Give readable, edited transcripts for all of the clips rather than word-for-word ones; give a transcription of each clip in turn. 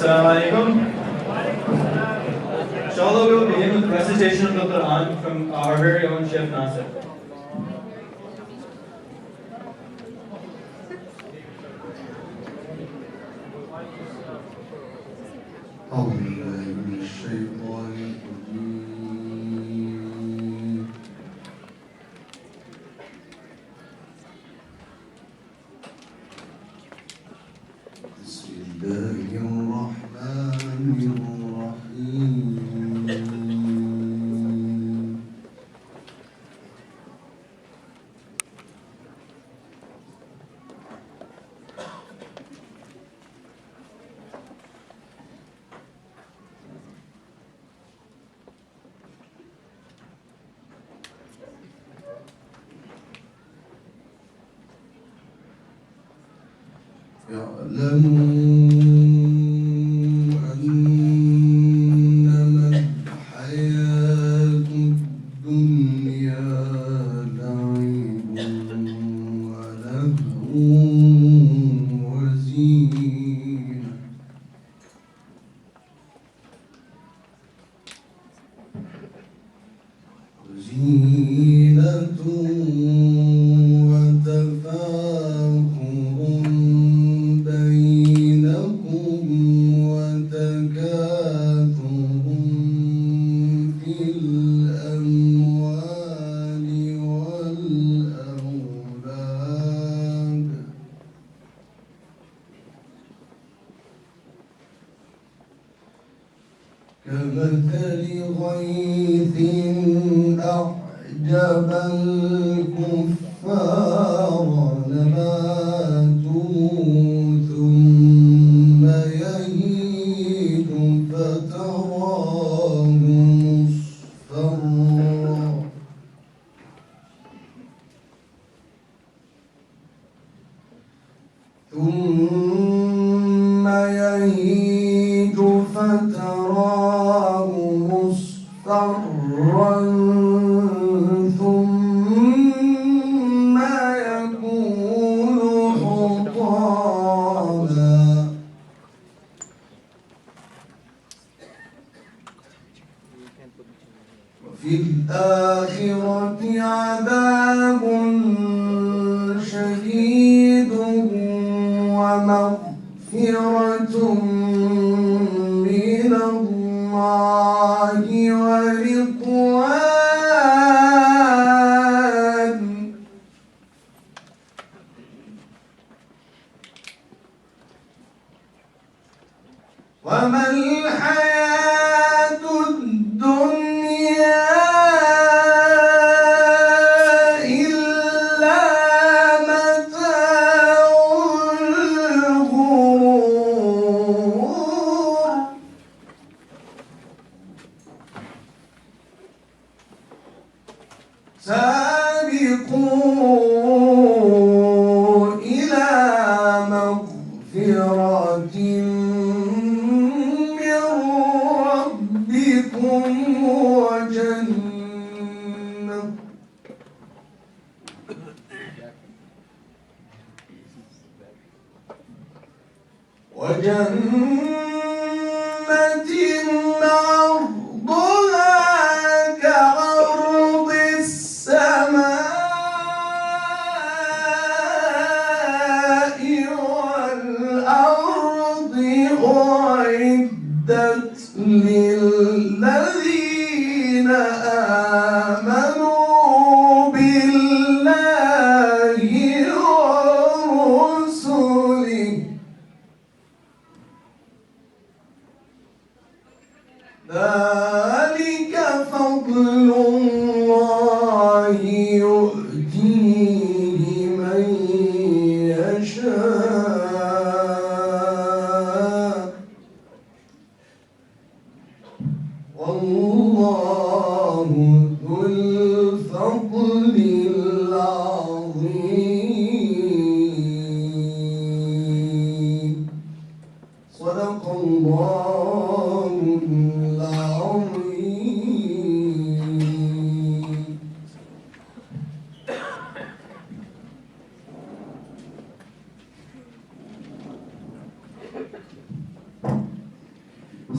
Inshallah, we will begin with the recitation of the Quran from our very own Shaykh Nasser.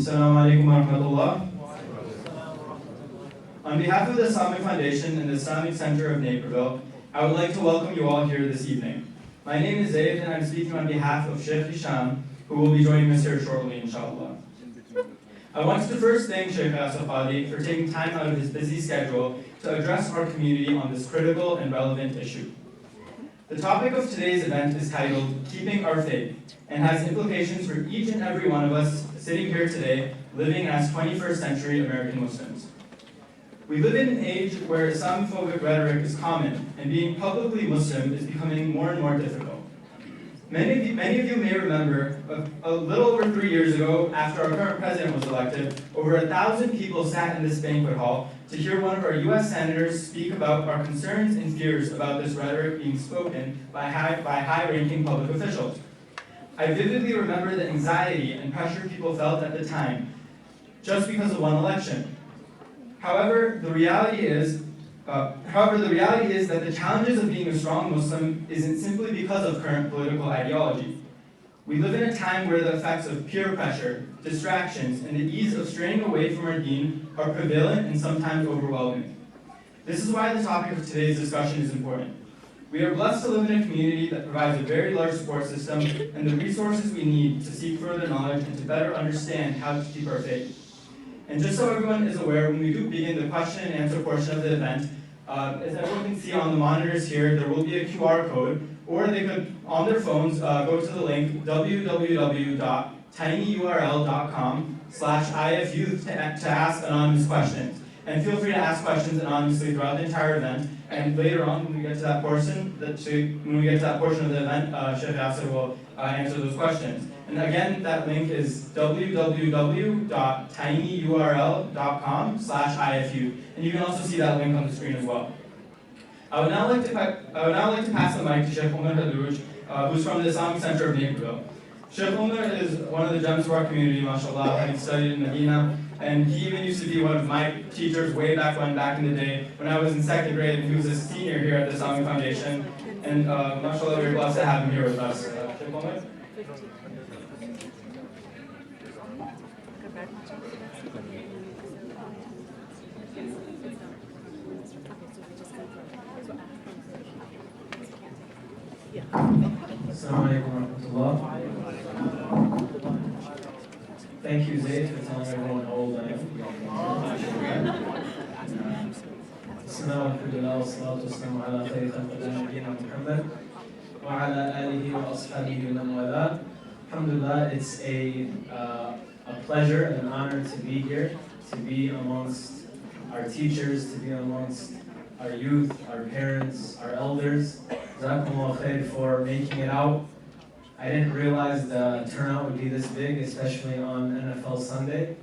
Assalamu alaikum wa rahmatullah. On behalf of the Islamic Foundation and the Islamic Center of Naperville, I would like to welcome you all here this evening. My name is Zayd and I'm speaking on behalf of Shaykh Hisham, who will be joining us here shortly, inshallah. I want to first thank Shaykh Yasir Qadhi for taking time out of his busy schedule to address our community on this critical and relevant issue. The topic of today's event is titled Keeping Our Faith and has implications for each and every one of us sitting here today living as 21st century American Muslims. We live in an age where Islamophobic rhetoric is common and being publicly Muslim is becoming more and more difficult. Many of you may remember a little over 3 years ago, after our current president was elected, over 1,000 people sat in this banquet hall to hear one of our US senators speak about our concerns and fears about this rhetoric being spoken by high-ranking public officials. I vividly remember the anxiety and pressure people felt at the time, just because of one election. However, the reality is that the challenges of being a strong Muslim isn't simply because of current political ideology. We live in a time where the effects of peer pressure, distractions, and the ease of straying away from our deen are prevalent and sometimes overwhelming. This is why the topic of today's discussion is important. We are blessed to live in a community that provides a very large support system and the resources we need to seek further knowledge and to better understand how to keep our faith. And just so everyone is aware, when we do begin the question and answer portion of the event, as everyone can see on the monitors here, there will be a QR code, or they could, on their phones, go to the link www.tinyurl.com/ifyouth to ask anonymous questions. And feel free to ask questions anonymously throughout the entire event. And later on, when we get to that portion, of the event, Shaykh Yasir will answer those questions. And again, that link is www.tinyurl.com/ifyouth. And you can also see that link on the screen as well. I would now like to pass the mic to Shaykh Hedrouj, who's from the Islamic Center of Naperville. Shaykh Omar is one of the gems of our community, mashallah, having studied in Medina. And he even used to be one of my teachers way back in the day, when I was in 2nd grade, and he was a senior here at the Islamic Foundation. And mashallah, we're blessed to have him here with us. Shaykh Omar? Assalamu alaikum wa rahmatullah. Thank you, Zayd, for telling everyone how old I am. Assalamu alaikum wa rahmatullah. Alhamdulillah, it's a pleasure and an honor to be here, to be amongst our teachers, to be amongst our youth, our parents, our elders. Jazakumullah khair for making it out. I didn't realize the turnout would be this big, especially on NFL Sunday.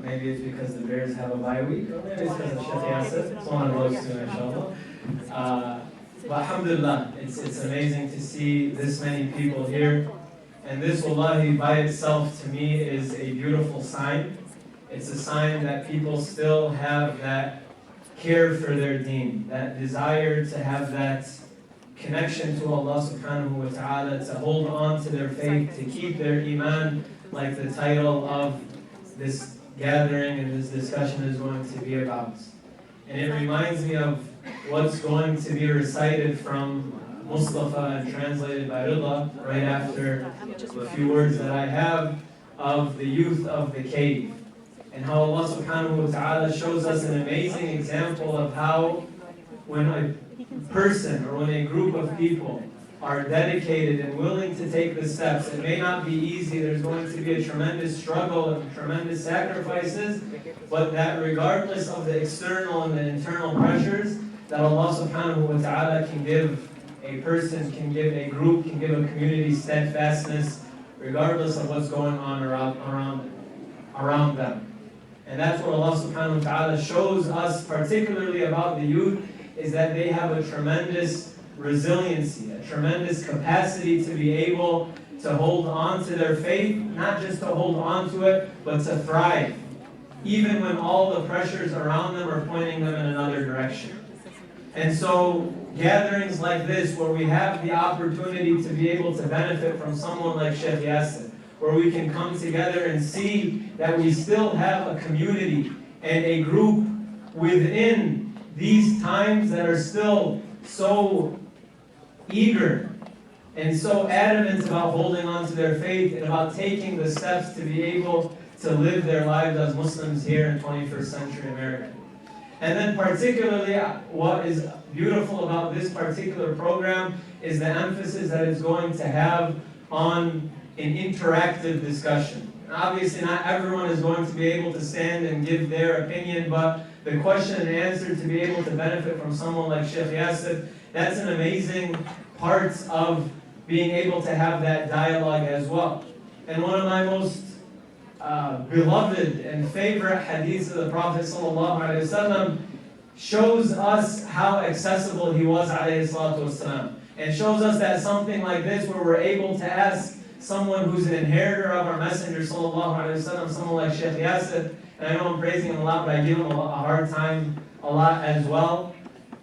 Maybe it's because the Bears have a bye week, or maybe it's because of Shaykh Yasir. It's one of those two, inshallah. But alhamdulillah, it's amazing to see this many people here. And this, wallahi, by itself, to me, is a beautiful sign. It's a sign that people still have that care for their deen, that desire to have that connection to Allah subhanahu wa ta'ala, to hold on to their faith, to keep their iman, like the title of this gathering and this discussion is going to be about. And it reminds me of what's going to be recited from Mustafa and translated by Rida right after a few words that I have of the youth of the cave, and how Allah subhanahu wa ta'ala shows us an amazing example of how when a person or when a group of people are dedicated and willing to take the steps, it may not be easy, there's going to be a tremendous struggle and tremendous sacrifices, but that regardless of the external and the internal pressures, that Allah subhanahu wa ta'ala can give a person, can give a group, can give a community steadfastness, regardless of what's going on around them. And that's what Allah subhanahu wa ta'ala shows us, particularly about the youth, is that they have a tremendous resiliency, a tremendous capacity to be able to hold on to their faith, not just to hold on to it, but to thrive, even when all the pressures around them are pointing them in another direction. And so gatherings like this, where we have the opportunity to be able to benefit from someone like Shaykh Yasir, where we can come together and see that we still have a community and a group within these times that are still so eager and so adamant about holding on to their faith and about taking the steps to be able to live their lives as Muslims here in 21st century America. And then particularly what is beautiful about this particular program is the emphasis that it's going to have on an interactive discussion. And obviously not everyone is going to be able to stand and give their opinion, but the question and answer to be able to benefit from someone like Shaykh Yasir, that's an amazing part of being able to have that dialogue as well. And one of my most beloved and favorite hadiths of the Prophet ﷺ shows us how accessible he was ﷺ, and shows us that something like this where we're able to ask someone who's an inheritor of our Messenger ﷺ, someone like Shaykh Yasir, and I know I'm praising him a lot, but I give him a hard time a lot as well.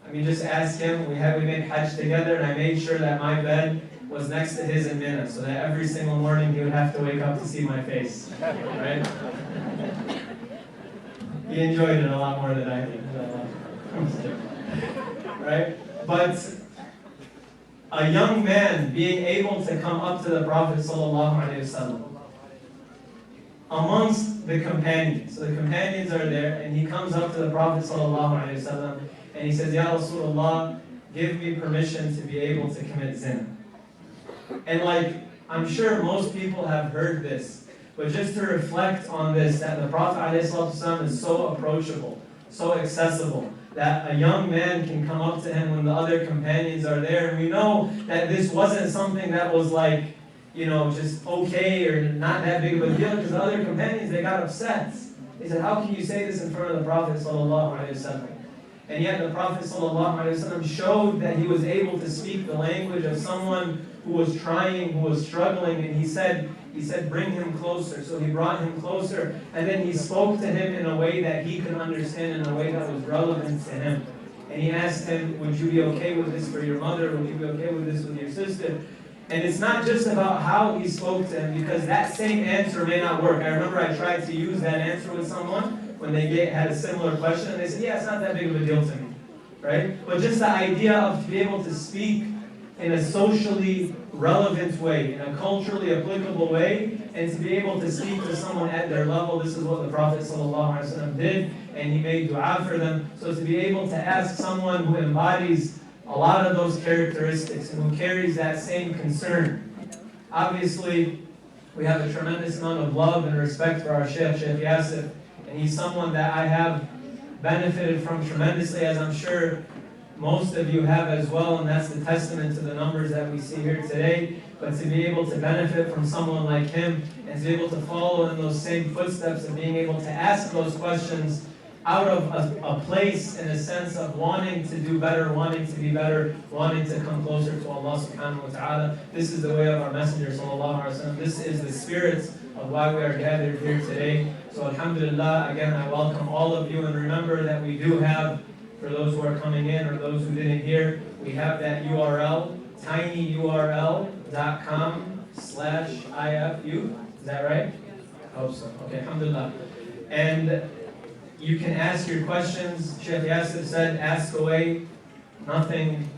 I mean, just ask him. We made Hajj together, and I made sure that my bed was next to his in Mina, so that every single morning he would have to wake up to see my face, right? He enjoyed it a lot more than I did, right? But a young man being able to come up to the Prophet ﷺ amongst the companions. So the companions are there, and he comes up to the Prophet ﷺ and he says, Ya Rasulullah, give me permission to be able to commit zina. And I'm sure most people have heard this, but just to reflect on this, that the Prophet ﷺ is so approachable, so accessible, that a young man can come up to him when the other companions are there. And we know that this wasn't something that was just okay or not that big of a deal, because the other companions, they got upset. They said, how can you say this in front of the Prophet ﷺ? And yet the Prophet ﷺ showed that he was able to speak the language of someone who was trying, who was struggling, and he said, bring him closer. So he brought him closer, and then he spoke to him in a way that he could understand, in a way that was relevant to him. And he asked him, would you be okay with this for your mother? Would you be okay with this with your sister? And it's not just about how he spoke to him, because that same answer may not work. I remember I tried to use that answer with someone when they had a similar question, and they said, yeah, it's not that big of a deal to me, right? But just the idea of to be able to speak in a socially relevant way, in a culturally applicable way, and to be able to speak to someone at their level. This is what the Prophet ﷺ did, and he made dua for them. So to be able to ask someone who embodies a lot of those characteristics and who carries that same concern. Obviously, we have a tremendous amount of love and respect for our Shaykh Yasir, and he's someone that I have benefited from tremendously, as I'm sure most of you have as well, and that's the testament to the numbers that we see here today. But to be able to benefit from someone like him, and to be able to follow in those same footsteps of being able to ask those questions out of a place, in a sense of wanting to do better, wanting to be better, wanting to come closer to Allah subhanahu wa ta'ala. This is the way of our Messenger sallallahu alaihi wasallam. This is the spirit of why we are gathered here today. So alhamdulillah, again I welcome all of you, and remember that we do have, for those who are coming in or those who didn't hear, we have that URL, tinyurl.com/IFU. Is that right? I hope so. Okay, alhamdulillah. And you can ask your questions. Shaykh Yasir said, ask away. Nothing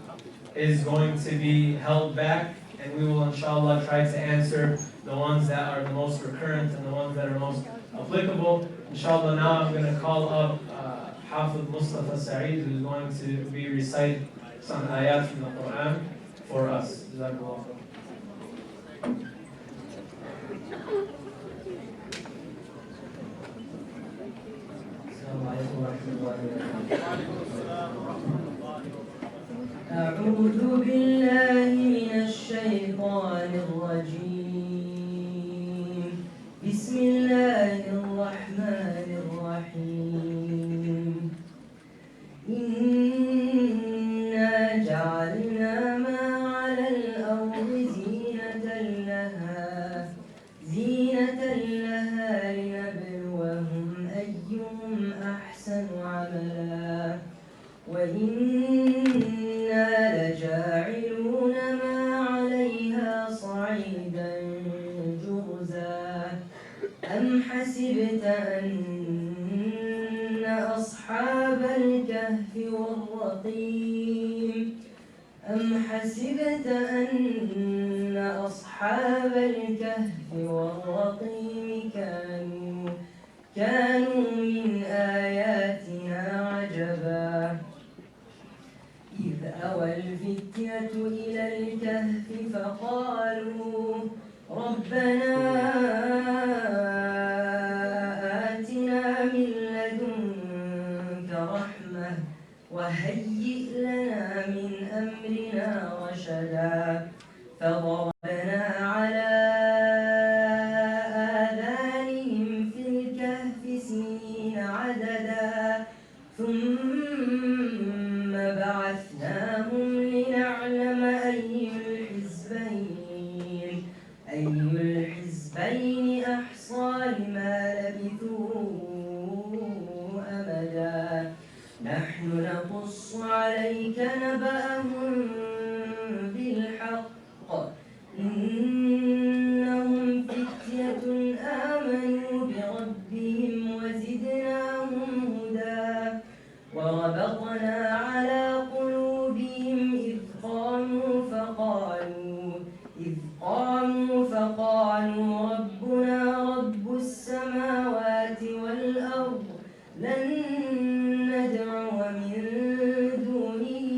is going to be held back, and we will inshallah try to answer the ones that are the most recurrent and the ones that are most applicable. Inshallah, now I'm going to call up Hafiz Mustafa Saeed, who's going to be reciting some ayat from the Quran for us. Jazakallah. أعوذ بالله من الشيطان الرجيم بسم الله الرحمن الرحيم إنا جعلنا ما على الأرض زينة لها لنبلوهم أيهم أحسن عملا وإنا لجاعلون ما عليها صعيدا أم حسبت أن أصحاب الكهف والرقيم أم حسبت أن أصحاب الكهف والرقيم كانوا من آياتنا عجبا إذ أوى الفتية إلى الكهف فقالوا ربنا آتنا من لدنك رحمة وهيئ لنا من أمرنا رشدا فضربنا على آذانهم في الكهف سنين عددا ثم بعثناهم لنعلم أي الحزبين أحصى لما لبثوا أمدا نحن نقص عليك نبأهم بالحق إنهم فتية آمنوا بربهم وزدناهم هدى وربطنا على قلوبهم إذ قاموا فقالوا ربنا رب السماوات والأرض لن ندعو من دونه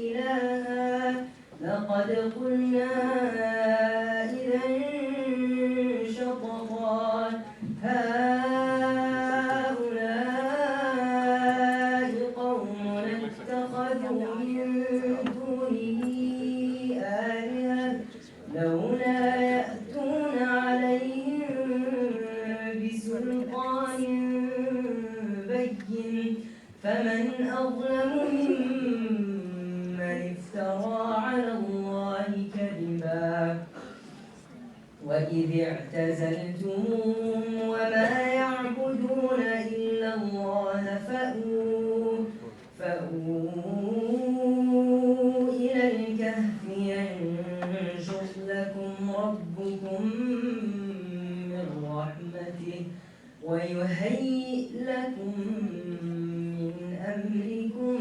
إلها لقد قلنا إذا شططا هؤلاء قوم اتخذوا من دونه آلهة لولا يأتون عليهم بسلطان بين فمن أظلم ممن افترى على الله كذبا وإذ اعتزلتموهم وما يعبدون إلا الله فأووا إلى الكهف ينشر لكم ربكم من رحمته ويهيئ لكم من أمركم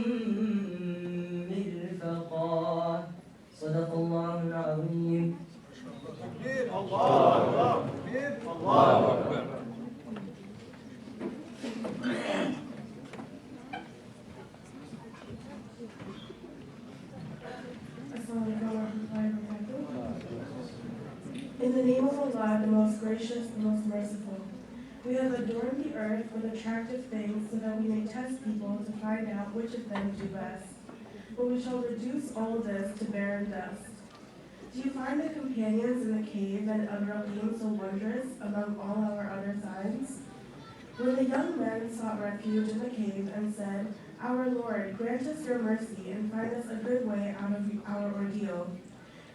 مرفقا صدق الله العظيم. الله أكبر. In the name of Allah, the most gracious, the most merciful. We have adorned the earth with attractive things so that we may test people to find out which of them do best. But we shall reduce all this to barren dust. Do you find the companions in the cave and Al-Raqim so wondrous among all our other signs? When the young men sought refuge in the cave and said, Our Lord, grant us your mercy and find us a good way out of our ordeal.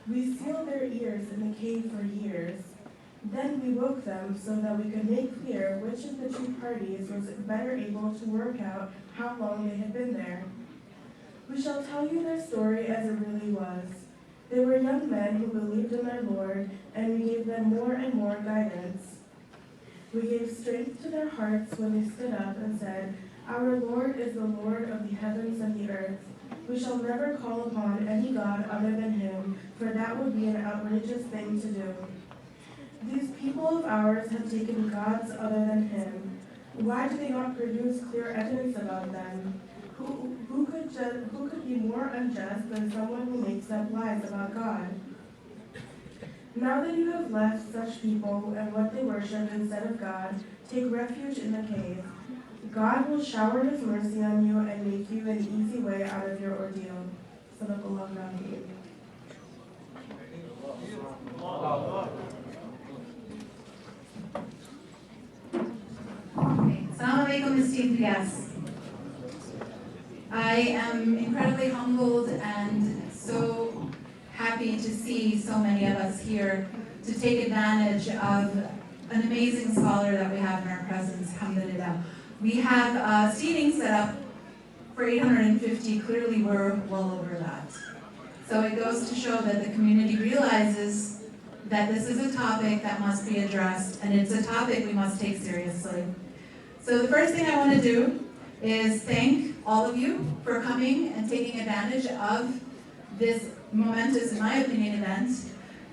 We sealed their ears in the cave for years. Then we woke them so that we could make clear which of the two parties was better able to work out how long they had been there. We shall tell you their story as it really was. They were young men who believed in their Lord, and we gave them more and more guidance. We gave strength to their hearts when they stood up and said, Our Lord is the Lord of the heavens and the earth. We shall never call upon any God other than him, for that would be an outrageous thing to do. These people of ours have taken gods other than him. Why do they not produce clear evidence about them? Who could be more unjust than someone who makes up lies about God? Now that you have left such people and what they worship instead of God, take refuge in the cave. God will shower his mercy on you and make you an easy way out of your ordeal. Sadaqallahu al-Azim. Assalamu alaikum, esteemed guests. I am incredibly humbled and so happy to see so many of us here to take advantage of an amazing scholar that we have in our presence, alhamdulillah. We have seating set up for 850, clearly we're well over that. So it goes to show that the community realizes that this is a topic that must be addressed, and it's a topic we must take seriously. So the first thing I want to do is thank all of you for coming and taking advantage of this momentous, in my opinion, event.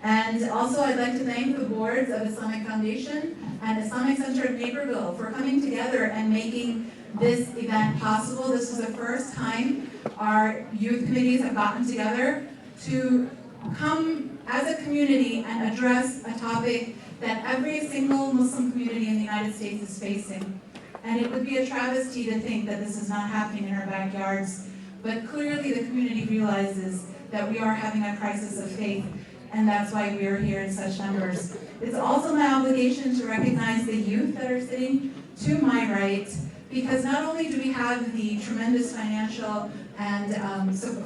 And also I'd like to thank the boards of Islamic Foundation and Islamic Center of Naperville for coming together and making this event possible. This is the first time our youth committees have gotten together to come as a community and address a topic that every single Muslim community in the United States is facing. And it would be a travesty to think that this is not happening in our backyards. But clearly the community realizes that we are having a crisis of faith, and that's why we are here in such numbers. It's also my obligation to recognize the youth that are sitting to my right, because not only do we have the tremendous financial and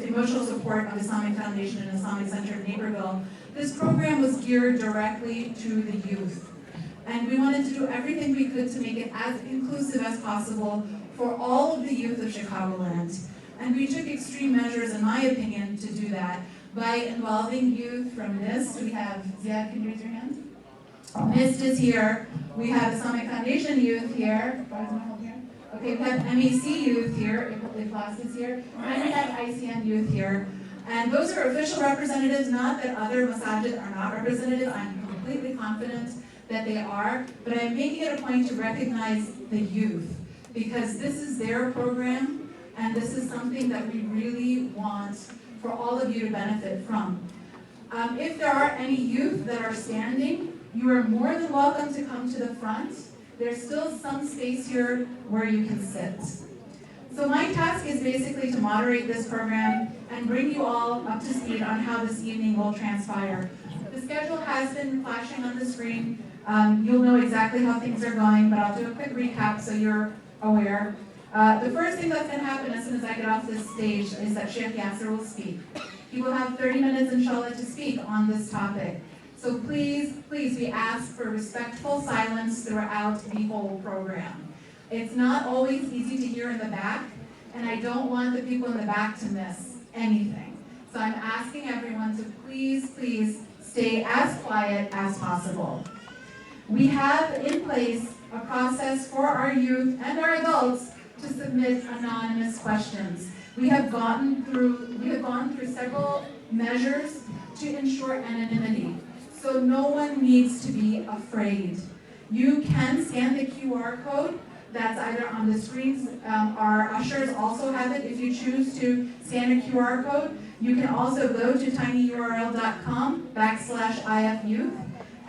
emotional support of Islamic Foundation and Islamic Center of Naperville, this program was geared directly to the youth. And we wanted to do everything we could to make it as inclusive as possible for all of the youth of Chicagoland. And we took extreme measures, in my opinion, to do that by involving youth from NIST. We have, Zayd, can you raise your hand? NIST is here. We have Islamic Foundation youth here. Okay, we have MEC youth here, Ikhlas is here, and we have ICN youth here. And those are official representatives, not that other masajid are not representative. I'm completely confident that they are, but I'm making it a point to recognize the youth, because this is their program, and this is something that we really want for all of you to benefit from. If there are any youth that are standing, you are more than welcome to come to the front. There's still some space here where you can sit. So my task is basically to moderate this program and bring you all up to speed on how this evening will transpire. The schedule has been flashing on the screen. You'll know exactly how things are going, but I'll do a quick recap so you're aware. The first thing that's going to happen as soon as I get off this stage is that Shaykh Yasir will speak. He will have 30 minutes, inshallah, to speak on this topic. So please, please, we ask for respectful silence throughout the whole program. It's not always easy to hear in the back, and I don't want the people in the back to miss anything. So I'm asking everyone to please, please stay as quiet as possible. We have in place a process for our youth and our adults to submit anonymous questions. We have gone through several measures to ensure anonymity. So no one needs to be afraid. You can scan the QR code that's either on the screens. Our ushers also have it if you choose to scan a QR code. You can also go to tinyurl.com/IFYouth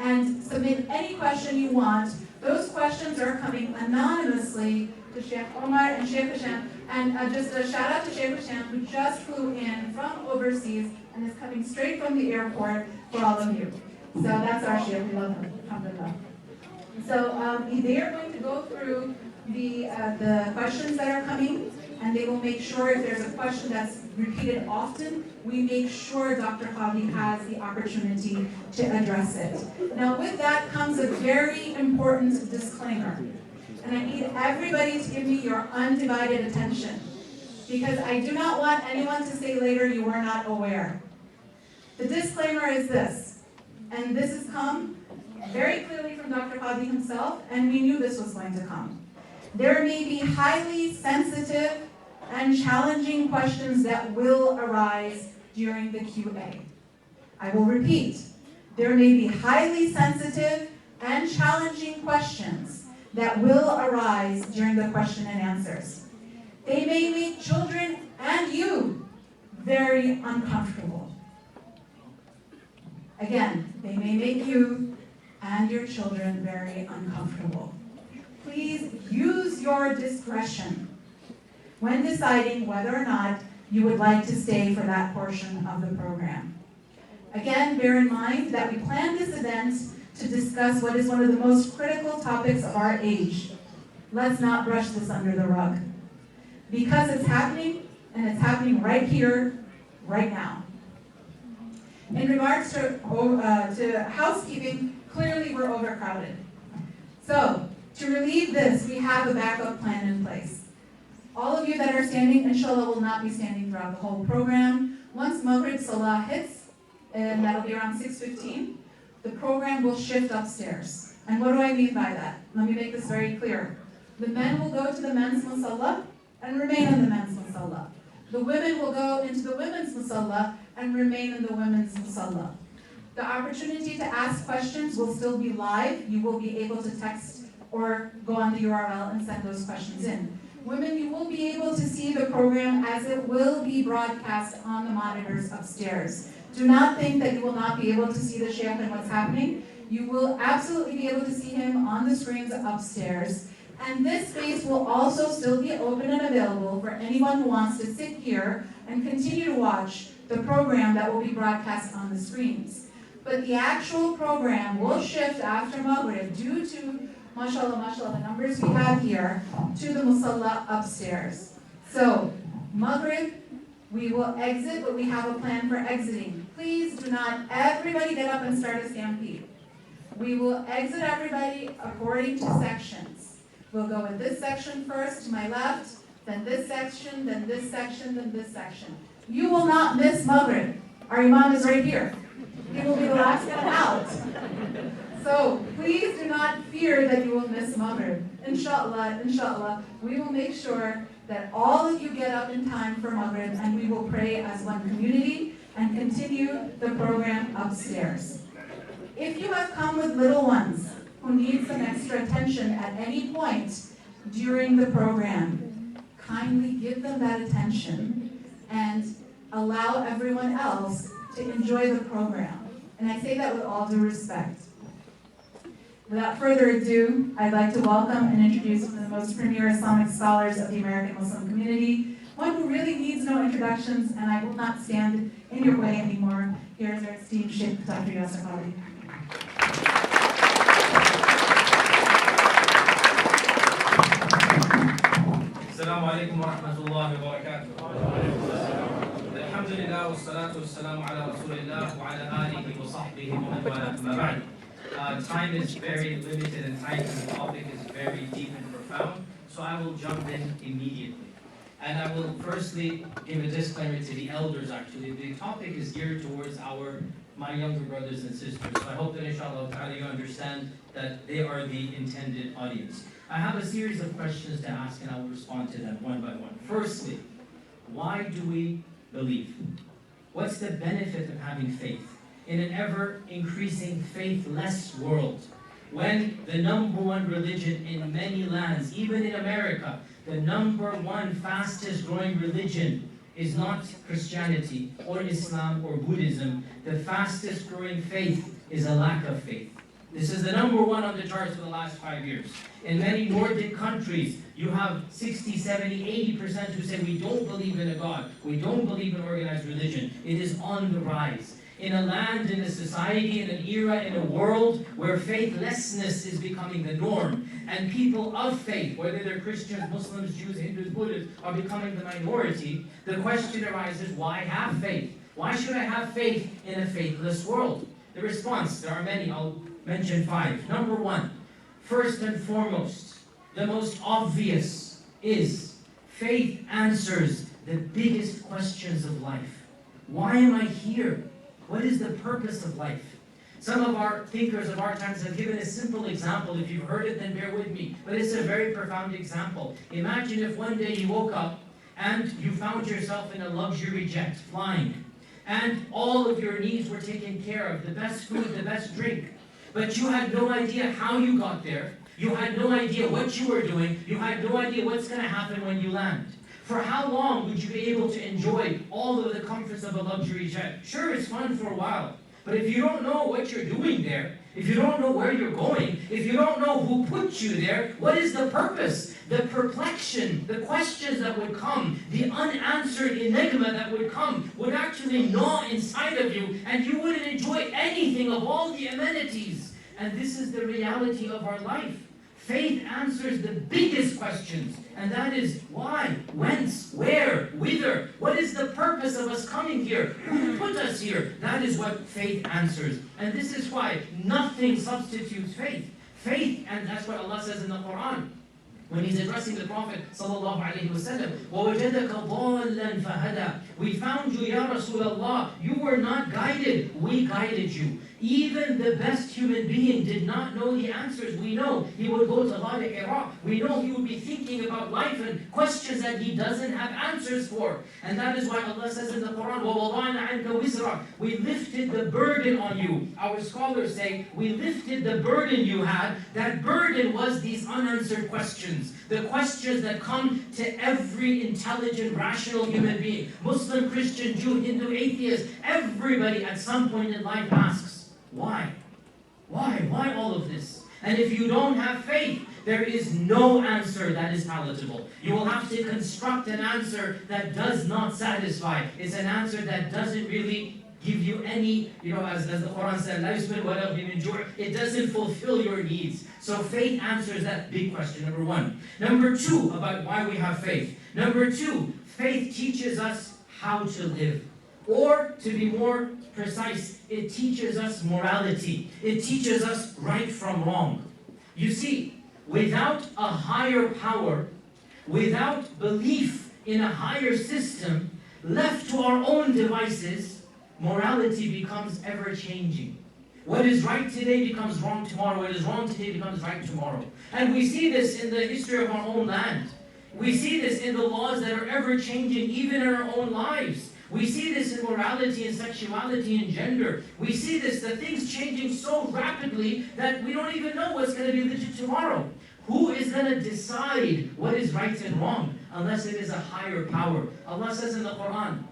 and submit any question you want. Those questions are coming anonymously to Sheikh Omar and Sheikh Hisham. And just a shout out to Sheikh Hisham, who just flew in from overseas and is coming straight from the airport for all of you. So that's our Sheikh, we love him, alhamdulillah. So they are going to go through the questions that are coming, and they will make sure if there's a question that's repeated often, we make sure Dr. Qadhi has the opportunity to address it. Now with that comes a very important disclaimer. And I need everybody to give me your undivided attention, because I do not want anyone to say later you were not aware. The disclaimer is this, and this has come very clearly from Dr. Qadhi himself, and we knew this was going to come. There may be highly sensitive and challenging questions that will arise during the Q&A. I will repeat, there may be highly sensitive and challenging questions that will arise during the question and answers. They may make children and you very uncomfortable. Again, they may make you and your children very uncomfortable. Please use your discretion when deciding whether or not you would like to stay for that portion of the program. Again, bear in mind that we planned this event to discuss what is one of the most critical topics of our age. Let's not brush this under the rug. Because it's happening, and it's happening right here, right now. In regards to housekeeping, clearly we're overcrowded. So, to relieve this, we have a backup plan in place. All of you that are standing, inshallah, will not be standing throughout the whole program. Once Maghrib Salah hits, and that'll be around 6:15, the program will shift upstairs. And what do I mean by that? Let me make this very clear. The men will go to the men's musalla and remain in the men's musalla. The women will go into the women's musalla and remain in the women's musalla. The opportunity to ask questions will still be live. You will be able to text or go on the URL and send those questions in. Women, you will be able to see the program as it will be broadcast on the monitors upstairs. Do not think that you will not be able to see the Shaykh and what's happening. You will absolutely be able to see him on the screens upstairs. And this space will also still be open and available for anyone who wants to sit here and continue to watch the program that will be broadcast on the screens. But the actual program will shift after Maghrib due to, mashallah, the numbers we have here, to the musalla upstairs. So, Maghrib, we will exit, but we have a plan for exiting. Please do not everybody get up and start a stampede. We will exit everybody according to sections. We'll go in this section first, to my left, then this section, then this section, then this section. You will not miss Maghrib. Our Imam is right here. He will be the last one out. So please do not fear that you will miss Maghrib. Inshallah, we will make sure that all of you get up in time for Maghrib and we will pray as one community and continue the program upstairs. If you have come with little ones who need some extra attention at any point during the program, kindly give them that attention and allow everyone else to enjoy the program. And I say that with all due respect. Without further ado, I'd like to welcome and introduce one of the most premier Islamic scholars of the American Muslim community, one who really needs no introductions, and I will not stand in your way anymore. Here is our esteemed Shaykh Dr. Yasir Qadhi. Assalamu alaikum wa rahmatullahi wa barakatuh. Alhamdulillah wa salatu wa salamu ala rasulillah wa ala alihi wa sahbihi wa man wala amma ba'd. Time is very limited and tight, and the topic is very deep and profound, so I will jump in immediately. And I will firstly give a disclaimer to the elders actually. The topic is geared towards my younger brothers and sisters, so I hope that inshallah ta'ala you understand that they are the intended audience. I have a series of questions to ask and I will respond to them one by one. Firstly, why do we believe? What's the benefit of having faith? In an ever-increasing faithless world, when the number one religion in many lands, even in America, the number one fastest growing religion is not Christianity or Islam or Buddhism. The fastest growing faith is a lack of faith. This is the number one on the charts for the last 5 years. In many Nordic countries, you have 60, 70, 80% who say we don't believe in a God, we don't believe in organized religion. It is on the rise. In a land, in a society, in an era, in a world where faithlessness is becoming the norm, and people of faith, whether they're Christians, Muslims, Jews, Hindus, Buddhists, are becoming the minority, the question arises, why have faith? Why should I have faith in a faithless world? The response, there are many, I'll mention 5. Number 1, first and foremost, the most obvious is faith answers the biggest questions of life. Why am I here? What is the purpose of life? Some of our thinkers of our times have given a simple example. If you've heard it, then bear with me. But it's a very profound example. Imagine if one day you woke up and you found yourself in a luxury jet flying, and all of your needs were taken care of, the best food, the best drink. But you had no idea how you got there. You had no idea what you were doing. You had no idea what's going to happen when you land. For how long would you be able to enjoy all of the comforts of a luxury jet? Sure, it's fun for a while. But if you don't know what you're doing there, if you don't know where you're going, if you don't know who put you there, what is the purpose? The perplexion, the questions that would come, the unanswered enigma that would come, would actually gnaw inside of you, and you wouldn't enjoy anything of all the amenities. And this is the reality of our life. Faith answers the biggest questions, and that is why, whence, where, whither, what is the purpose of us coming here? Who put us here? That is what faith answers. And this is why nothing substitutes faith. Faith, and that's what Allah says in the Quran. When He's addressing the Prophet sallallahu alaihi wasallam, وَوَجَدَكَ ضَالًّا فَهَدَى. We found you, Ya Rasulullah. You were not guided. We guided you. Even the best human being did not know the answers. We know he would go to Ghari Hira. We know he would be thinking about life and questions that he doesn't have answers for. And that is why Allah says in the Quran, وَوَضَعْنَا عَنْكَ وِزْرَكَ. We lifted the burden on you. Our scholars say, we lifted the burden you had. That burden was these unanswered questions. The questions that come to every intelligent, rational human being. Muslim, Christian, Jew, Hindu, atheist. Everybody at some point in life asks, why? Why? Why all of this? And if you don't have faith, there is no answer that is palatable. You will have to construct an answer that does not satisfy. It's an answer that doesn't really give you any, as the Quran said, it doesn't fulfill your needs. So faith answers that big question, number one. Number two, about why we have faith. Number two, faith teaches us how to live. Or, to be more precise, it teaches us morality. It teaches us right from wrong. You see, without a higher power, without belief in a higher system, left to our own devices, morality becomes ever-changing. What is right today becomes wrong tomorrow. What is wrong today becomes right tomorrow. And we see this in the history of our own land. We see this in the laws that are ever-changing, even in our own lives. We see this in morality and sexuality and gender. We see this, the things changing so rapidly that we don't even know what's going to be legit tomorrow. Who is going to decide what is right and wrong unless it is a higher power? Allah says in the Quran,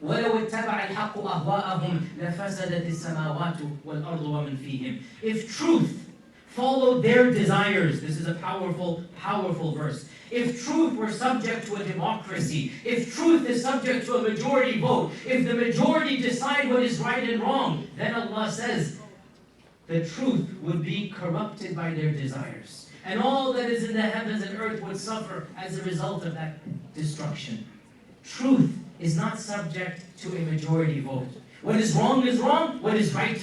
وَلَوْ اتَّبَعَ الْحَقُّ أَهْوَاءَهُمْ لَفَسَدَتِ السَّمَاوَاتُ وَالْأَرْضُ وَمَنْ فِيهِمْ. If truth followed their desires, this is a powerful, powerful verse. If truth were subject to a democracy, if truth is subject to a majority vote, if the majority decide what is right and wrong, then Allah says the truth would be corrupted by their desires. And all that is in the heavens and earth would suffer as a result of that destruction. Truth is not subject to a majority vote. What is wrong, what is right,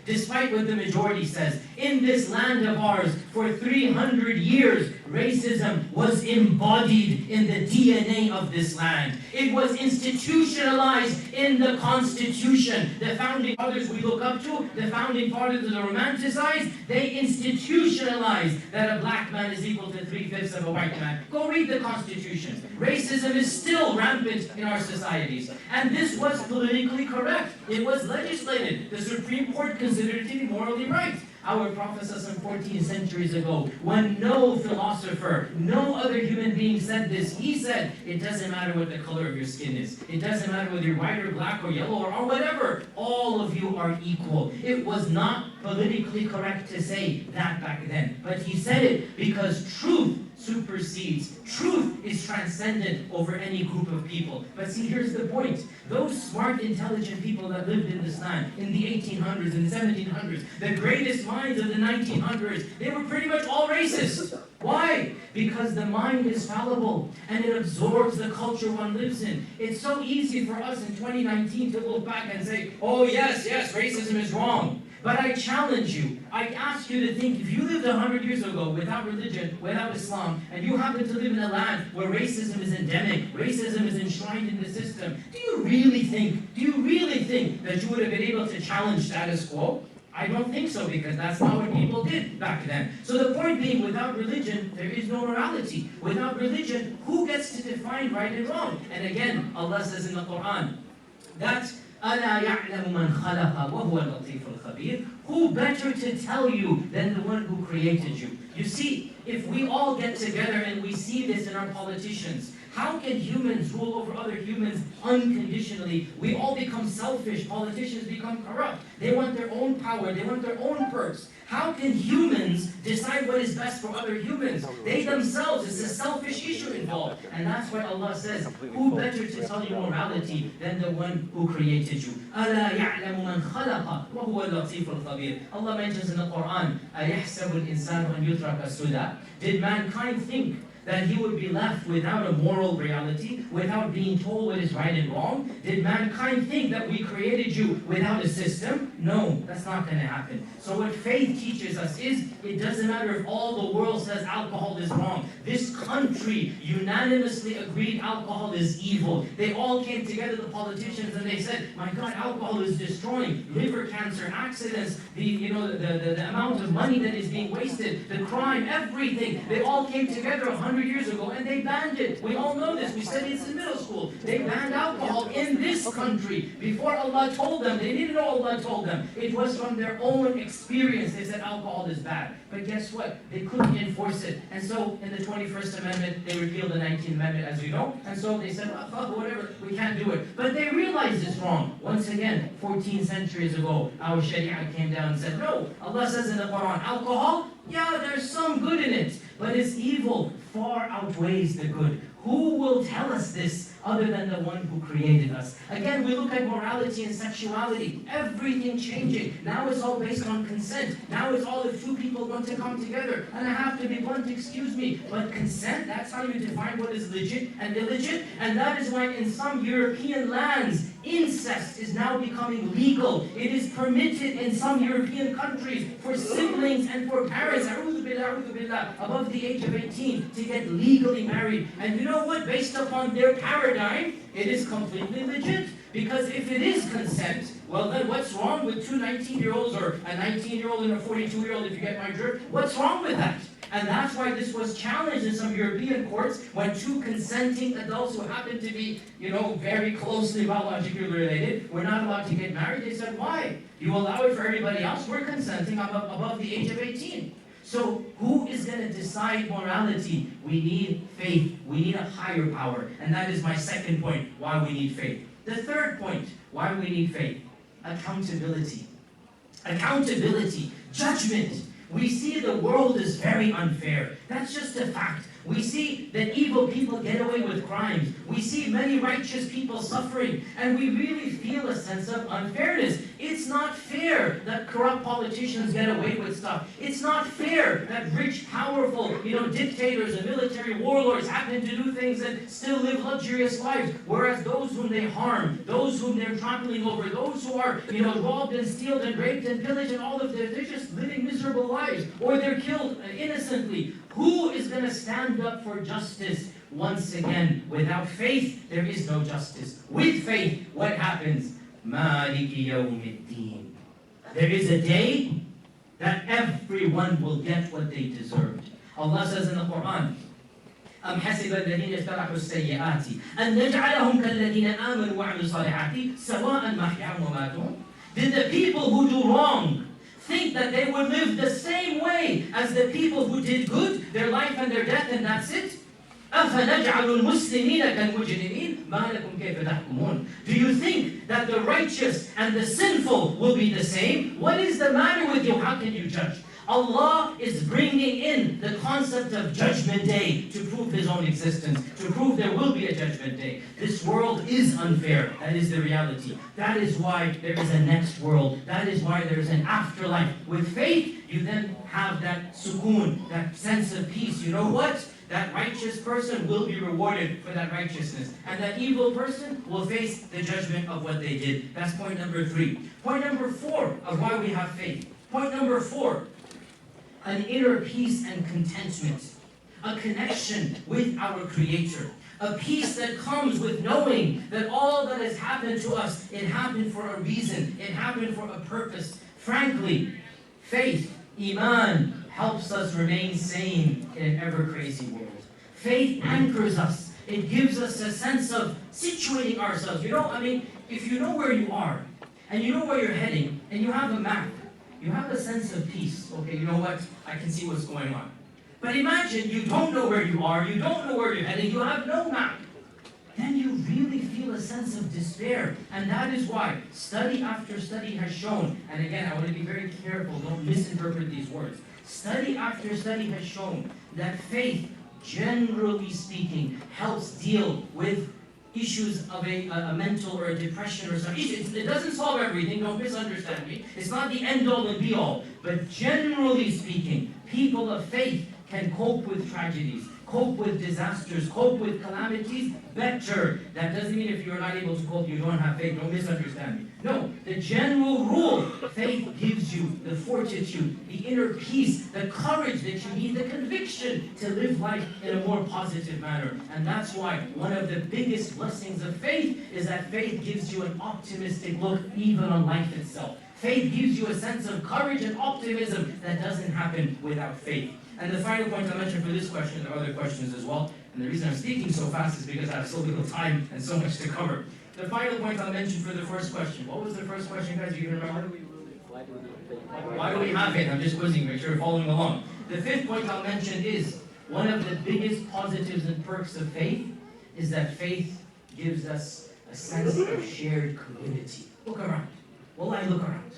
despite what the majority says. In this land of ours, for 300 years, racism was embodied in the DNA of this land. It was institutionalized in the Constitution. The founding fathers we look up to, the founding fathers that are romanticized, they institutionalized that a black man is equal to 3/5 of a white man. Go read the Constitution. Racism is still rampant in our societies. And this was politically correct. It was legislated. The Supreme Court considered it to be morally right. Our Prophet 14 centuries ago, when no philosopher, no other human being said this, he said, it doesn't matter what the color of your skin is. It doesn't matter whether you're white or black or yellow or whatever. All of you are equal. It was not politically correct to say that back then. But he said it because truth supersedes. Truth is transcendent over any group of people. But see, here's the point. Those smart, intelligent people that lived in this land in the 1800s and the 1700s, the greatest minds of the 1900s, they were pretty much all racist. Why? Because the mind is fallible and it absorbs the culture one lives in. It's so easy for us in 2019 to look back and say, oh yes, racism is wrong. But I challenge you, I ask you to think, if you lived 100 years ago without religion, without Islam, and you happen to live in a land where racism is endemic, racism is enshrined in the system, do you really think that you would have been able to challenge status quo? I don't think so, because that's not what people did back then. So the point being, without religion, there is no morality. Without religion, who gets to define right and wrong? And again, Allah says in the Quran, that أَلَا يَعْلَمُ مَنْ خَلَقَ وَهُوَ اللَّطِيفُ الْخَبِيرُ. Who better to tell you than the one who created you? You see, if we all get together and we see this in our politicians, how can humans rule over other humans unconditionally? We all become selfish. Politicians become corrupt. They want their own power. They want their own perks. How can humans decide what is best for other humans? They themselves, it's a selfish issue involved. And that's why Allah says, who better to tell you morality than the one who created you? أَلَا يَعْلَمُ مَنْ خَلَقَ وَهُوَ اللَّطِيفُ الْخَبِيرُ. Allah mentions in the Quran, أَيَحْسَبُ الْإِنسَانُ أَنْ يُتْرَكَ سُدًى. Did mankind think that he would be left without a moral reality, without being told what is right and wrong? Did mankind think that we created you without a system? No, that's not going to happen. So what faith teaches us is, it doesn't matter if all the world says alcohol is wrong. This country unanimously agreed alcohol is evil. They all came together, the politicians, and they said, my God, alcohol is destroying liver cancer, accidents, the amount of money that is being wasted, the crime, everything. They all came together 100 years ago and they banned it. We all know this. We studied this in middle school. They banned alcohol in this country before Allah told them. They didn't know Allah told them. It was from their own experience. They said alcohol is bad. But guess what? They couldn't enforce it. And so in the 21st Amendment, they repealed the 19th Amendment, as you know. And so they said, well, fuck, whatever, we can't do it. But they realized it's wrong. Once again, 14 centuries ago, our Sharia came down and said, no, Allah says in the Quran, alcohol, yeah, there's some good in it, but its evil far outweighs the good. Who will tell us this other than the one who created us? Again, we look at morality and sexuality, everything changing. Now it's all based on consent. Now it's all if two people want to come together. And I have to be blunt, excuse me, but consent, that's how you define what is legit and illegit. And that is why in some European lands, incest is now becoming legal. It is permitted in some European countries for siblings and for parents, above the age of 18, to get legally married. And you know what? Based upon their paradigm, it is completely legit. Because if it is consent, well then what's wrong with two 19-year-olds or a 19-year-old and a 42-year-old, if you get my drift? What's wrong with that? And that's why this was challenged in some European courts when two consenting adults who happen to be, very closely biologically related were not allowed to get married. They said, why? You allow it for everybody else? We're consenting above the age of 18. So who is going to decide morality? We need faith. We need a higher power. And that is my second point, why we need faith. The third point, why we need faith. Accountability. Accountability. Judgment. We see the world is very unfair. That's just a fact. We see that evil people get away with crimes. We see many righteous people suffering. And we really feel a sense of unfairness. It's not fair that corrupt politicians get away with stuff. It's not fair that rich, powerful, dictators and military warlords happen to do things and still live luxurious lives. Whereas those whom they harm, those whom they're trampling over, those who are, robbed and stealed and raped and pillaged and all of this, they're just living miserable lives. Or they're killed innocently. Who is going to stand up for justice? Once again, without faith, there is no justice. With faith, what happens? Maliki yawmiddin. There is a day that everyone will get what they deserved. Allah says in the Quran, أم حسب الذين اجترحوا السيئات أن نجعلهم كالذين آمنوا وعملوا الصالحات سواء محياهم وماتهم. Did the people who do wrong think that they would live the same way as the people who did good, their life and their death, and that's it? أَفَنَجْعَلُ الْمُسْلِمِينَ كَالْمُجْرِمِينَ مَا لَكُمْ كَيْفَ تَحْكُمُونَ. Do you think that the righteous and the sinful will be the same? What is the matter with you? How can you judge? Allah is bringing in the concept of Judgment Day to prove His own existence, to prove there will be a Judgment Day. This world is unfair. That is the reality. That is why there is a next world. That is why there is an afterlife. With faith, you then have that sukoon, that sense of peace. You know what? That righteous person will be rewarded for that righteousness. And that evil person will face the judgment of what they did. That's point number 3. Point number 4 of why we have faith. Point number 4. An inner peace and contentment, a connection with our Creator, a peace that comes with knowing that all that has happened to us, it happened for a reason, it happened for a purpose. Frankly, faith, Iman, helps us remain sane in an ever-crazy world. Faith anchors us. It gives us a sense of situating ourselves. If you know where you are, and you know where you're heading, and you have a map, you have a sense of peace. Okay, you know what? I can see what's going on. But imagine you don't know where you are, you don't know where you're heading, you have no map. Then you really feel a sense of despair. And that is why study after study has shown, and again, I want to be very careful, don't misinterpret these words. Study after study has shown that faith, generally speaking, helps deal with issues of a mental or a depression or something. It doesn't solve everything, don't misunderstand me. It's not the end-all and be-all. But generally speaking, people of faith can cope with tragedies, cope with disasters, cope with calamities better. That doesn't mean if you're not able to cope, you don't have faith. Don't misunderstand me. No, the general rule, faith gives you the fortitude, the inner peace, the courage that you need, the conviction to live life in a more positive manner. And that's why one of the biggest blessings of faith is that faith gives you an optimistic look even on life itself. Faith gives you a sense of courage and optimism that doesn't happen without faith. And the final point I mentioned for this question, there are other questions as well, and the reason I'm speaking so fast is because I have so little time and so much to cover. The final point I'll mention for the first question. What was the first question, guys? You can remember? Why do we have faith? I'm just quizzing, make sure you're following along. The fifth point I'll mention is one of the biggest positives and perks of faith is that faith gives us a sense of shared community. Look around. Wallahi, look around.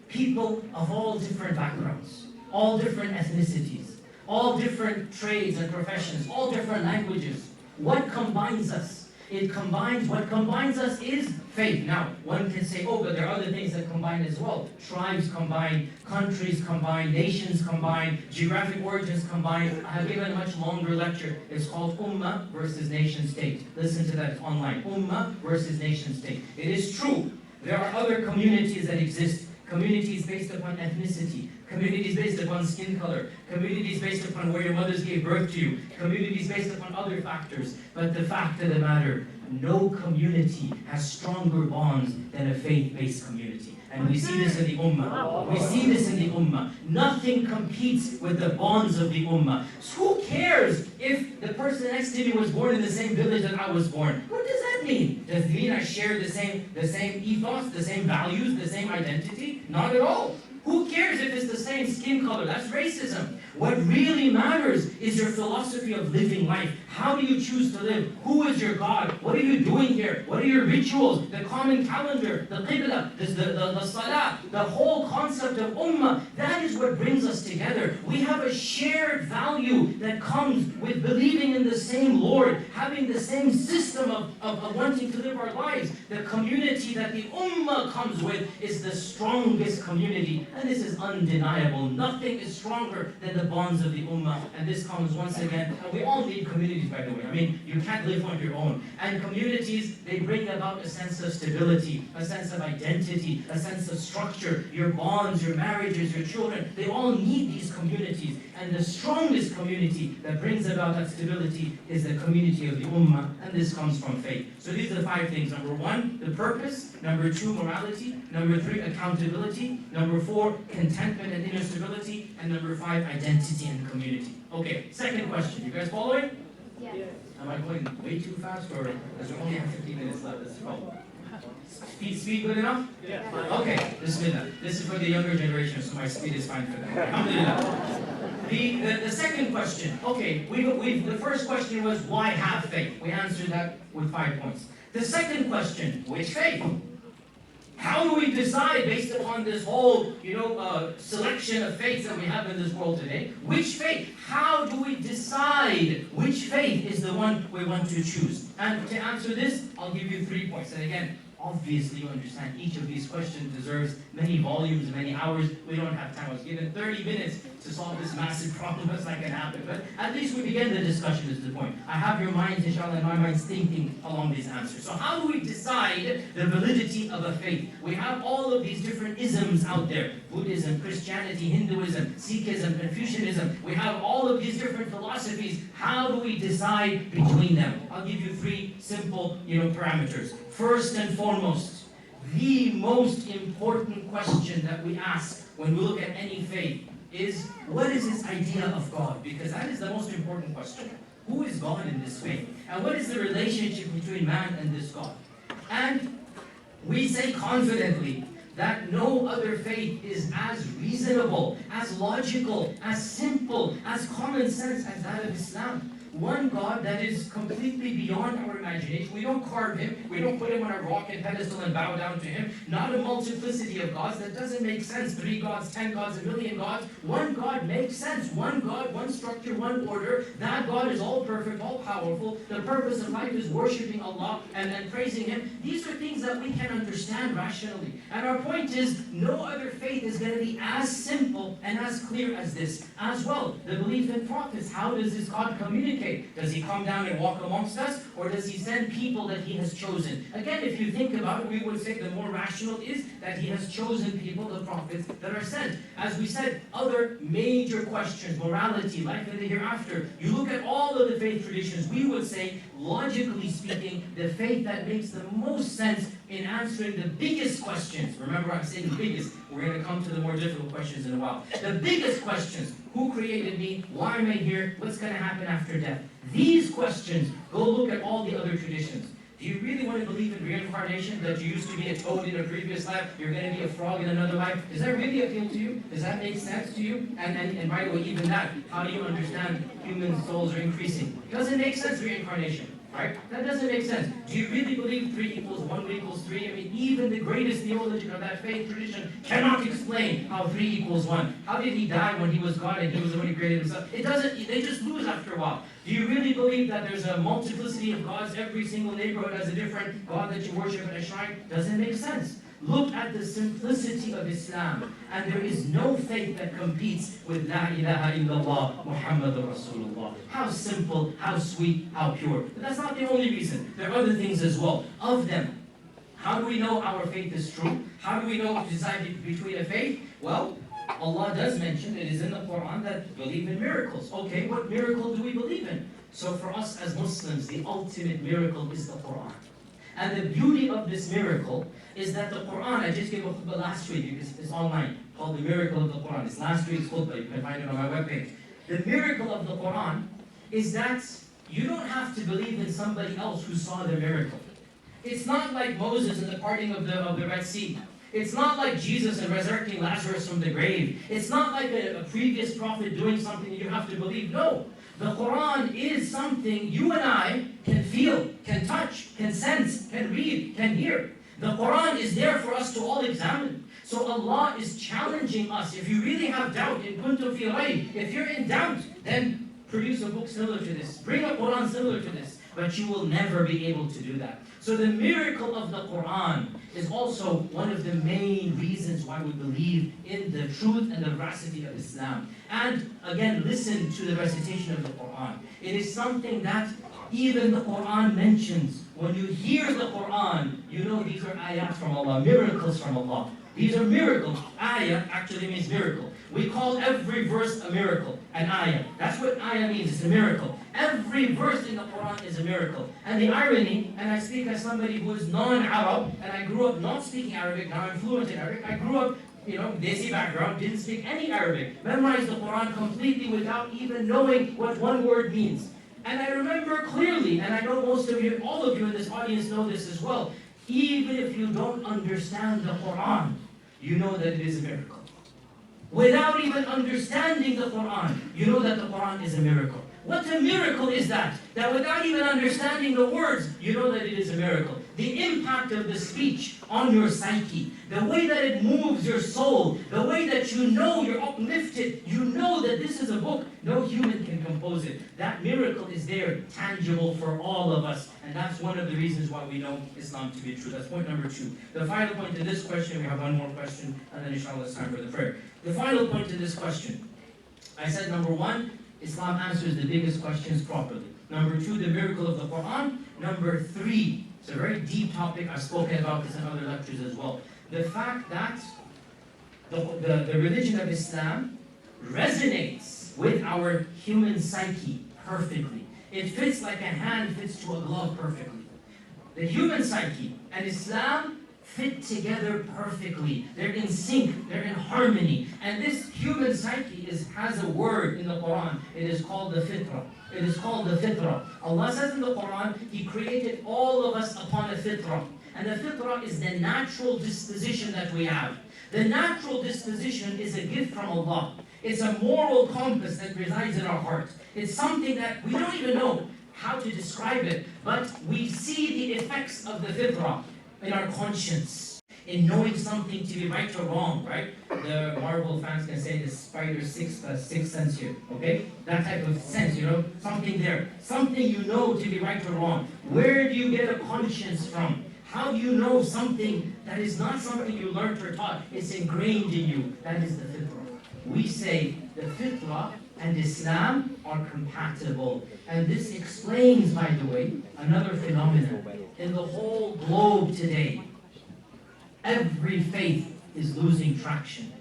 People of all different backgrounds, all different ethnicities, all different trades and professions, all different languages. What combines us? What combines us is faith. Now, one can say, oh, but there are other things that combine as well. Tribes combine, countries combine, nations combine, geographic origins combine. I have given a much longer lecture. It's called Ummah versus Nation State. Listen to that, it's online. Ummah versus Nation State. It is true, there are other communities that exist. Communities based upon ethnicity, communities based upon skin color, communities based upon where your mothers gave birth to you, communities based upon other factors. But the fact of the matter, no community has stronger bonds than a faith-based community. And we see this in the Ummah. We see this in the Ummah. Nothing competes with the bonds of the Ummah. So who cares if the person next to me was born in the same village that I was born? What does that mean? Does it mean I share the same ethos, the same values, the same identity? Not at all. Who cares if it's the same skin color? That's racism. What really matters is your philosophy of living life. How do you choose to live? Who is your God? What are you doing here? What are your rituals? The common calendar, the qibla, the salah, the whole concept of ummah. That is what brings us together. We have a shared value that comes with believing in the same Lord, having the same system of wanting to live our lives. The community that the ummah comes with is the strongest community. And this is undeniable. Nothing is stronger than the bonds of the ummah. And this comes once again. And we all need communities, by the way. I mean, you can't live on your own. And communities, they bring about a sense of stability, a sense of identity, a sense of structure. Your bonds, your marriages, your children, they all need these communities. And the strongest community that brings about that stability is the community of the ummah. And this comes from faith. So these are the 5 things. Number 1, the purpose. Number 2, morality. Number 3, accountability. Number 4, contentment and inner stability. And number 5, identity and community. Okay, second question. You guys following? Yeah. Am I going way too fast, or does we only have 15 minutes left? This is problem. Speed good enough? Yeah. Okay, bismillah. This is for the younger generation, so my speed is fine for them. Alhamdulillah. The second question. Okay, the first question was, why have faith? We answered that with 5 points. The second question, which faith? How do we decide, based upon this whole, selection of faiths that we have in this world today, which faith? How do we decide which faith is the one we want to choose? And to answer this, I'll give you 3 points. And again, obviously you understand each of these questions deserves many volumes, many hours. We don't have time. I was given 30 minutes to solve this massive problem. That's not going to happen. But at least we begin the discussion is the point. I have your minds, inshallah, and my mind's thinking along these answers. So how do we decide the validity of a faith? We have all of these different isms out there. Buddhism, Christianity, Hinduism, Sikhism, Confucianism. We have all of these different philosophies. How do we decide between them? I'll give you 3 simple, parameters. First and foremost, the most important question that we ask when we look at any faith is, what is this idea of God? Because that is the most important question. Who is God in this faith? And what is the relationship between man and this God? And we say confidently that no other faith is as reasonable, as logical, as simple, as common sense as that of Islam. One God that is completely beyond our imagination. We don't carve him. We don't put him on a rock and pedestal and bow down to him. Not a multiplicity of gods. That doesn't make sense. 3 gods, 10 gods, a million gods. One God makes sense. One God, one structure, one order. That God is all perfect, all powerful. The purpose of life is worshiping Allah and praising him. These are things that we can understand rationally. And our point is, no other faith faith is going to be as simple and as clear as this as well. The belief in prophets. How does this God communicate? Does he come down and walk amongst us? Or does he send people that he has chosen? Again, if you think about it, we would say the more rational is that he has chosen people, the prophets, that are sent. As we said, other major questions, morality, life in the hereafter. You look at all of the faith traditions, we would say, logically speaking, the faith that makes the most sense in answering the biggest questions. Remember, I'm saying the biggest. We're going to come to the more difficult questions in a while. The biggest questions: who created me? Why am I here? What's going to happen after death? These questions, go look at all the other traditions. Do you really want to believe in reincarnation? That you used to be a toad in a previous life, you're going to be a frog in another life? Does that really appeal to you? Does that make sense to you? And by the way, even that, how do you understand human souls are increasing? Doesn't make sense, reincarnation. Right? That doesn't make sense. Do you really believe 3 equals 1 equals 3? I mean, even the greatest theologian of that faith tradition cannot explain how 3 equals 1. How did he die when he was God and he was the one who created himself? It doesn't, they just lose after a while. Do you really believe that there's a multiplicity of gods? Every single neighborhood has a different God that you worship at a shrine? Doesn't make sense. Look at the simplicity of Islam, and there is no faith that competes with La ilaha illallah Muhammadur Rasulullah. How simple, how sweet, how pure. But that's not the only reason. There are other things as well. Of them, how do we know our faith is true? How do we know to decide between a faith? Well, Allah does mention, it is in the Quran, that believe in miracles. Okay, what miracle do we believe in? So for us as Muslims, the ultimate miracle is the Quran. And the beauty of this miracle is that the Quran, I just gave a khutbah last week, it's online, called The Miracle of the Quran. It's last week's khutbah, you can find it on my webpage. The miracle of the Quran is that you don't have to believe in somebody else who saw the miracle. It's not like Moses and the parting of the Red Sea. It's not like Jesus and resurrecting Lazarus from the grave. It's not like a previous prophet doing something you have to believe. No. The Quran is something you and I can feel, can touch, can sense, can read, can hear. The Quran is there for us to all examine. So Allah is challenging us. If you really have doubt, in kuntum fi rayb, if you're in doubt, then produce a book similar to this. Bring a Quran similar to this. But you will never be able to do that. So the miracle of the Quran is also one of the main reasons why we believe in the truth and the veracity of Islam. And again, listen to the recitation of the Quran. It is something that even the Quran mentions. When you hear the Quran, you know these are ayat from Allah, miracles from Allah. These are miracles. Ayah actually means miracle. We call every verse a miracle, an ayah. That's what ayah means, it's a miracle. Every verse in the Quran is a miracle. And the irony, and I speak as somebody who is non-Arab, and I grew up not speaking Arabic, now I'm fluent in Arabic. I grew up, Desi background, didn't speak any Arabic. Memorized the Quran completely without even knowing what one word means. And I remember clearly, and I know most of you, all of you in this audience know this as well, even if you don't understand the Quran, you know that it is a miracle. Without even understanding the Quran, you know that the Quran is a miracle. What a miracle is that? That without even understanding the words, you know that it is a miracle. The impact of the speech on your psyche, the way that it moves your soul, the way that you know you're uplifted, you know that this is a book, no human can compose it. That miracle is there, tangible for all of us. And that's one of the reasons why we know Islam to be true. That's point number 2. The final point to this question, we have one more question, and then inshallah it's time for the prayer. The final point to this question, I said number 1, Islam answers the biggest questions properly. Number 2, the miracle of the Quran. Number 3, it's a very deep topic, I've spoken about this in other lectures as well. The fact that the religion of Islam resonates with our human psyche perfectly. It fits like a hand fits to a glove perfectly. The human psyche and Islam fit together perfectly. They're in sync, they're in harmony. And this human psyche has a word in the Quran. It is called the fitrah. It is called the fitrah. Allah says in the Quran, He created all of us upon a fitrah. And the fitrah is the natural disposition that we have. The natural disposition is a gift from Allah. It's a moral compass that resides in our heart. It's something that we don't even know how to describe it, but we see the effects of the fitrah in our conscience, in knowing something to be right or wrong, right? The Marvel fans can say the spider sixth sense here, okay? That type of sense, something there. Something you know to be right or wrong. Where do you get a conscience from? How do you know something that is not something you learned or taught? It's ingrained in you. That is the fitrah. We say the fitrah and Islam are compatible. And this explains, by the way, another phenomenon. In the whole globe today, every faith is losing traction.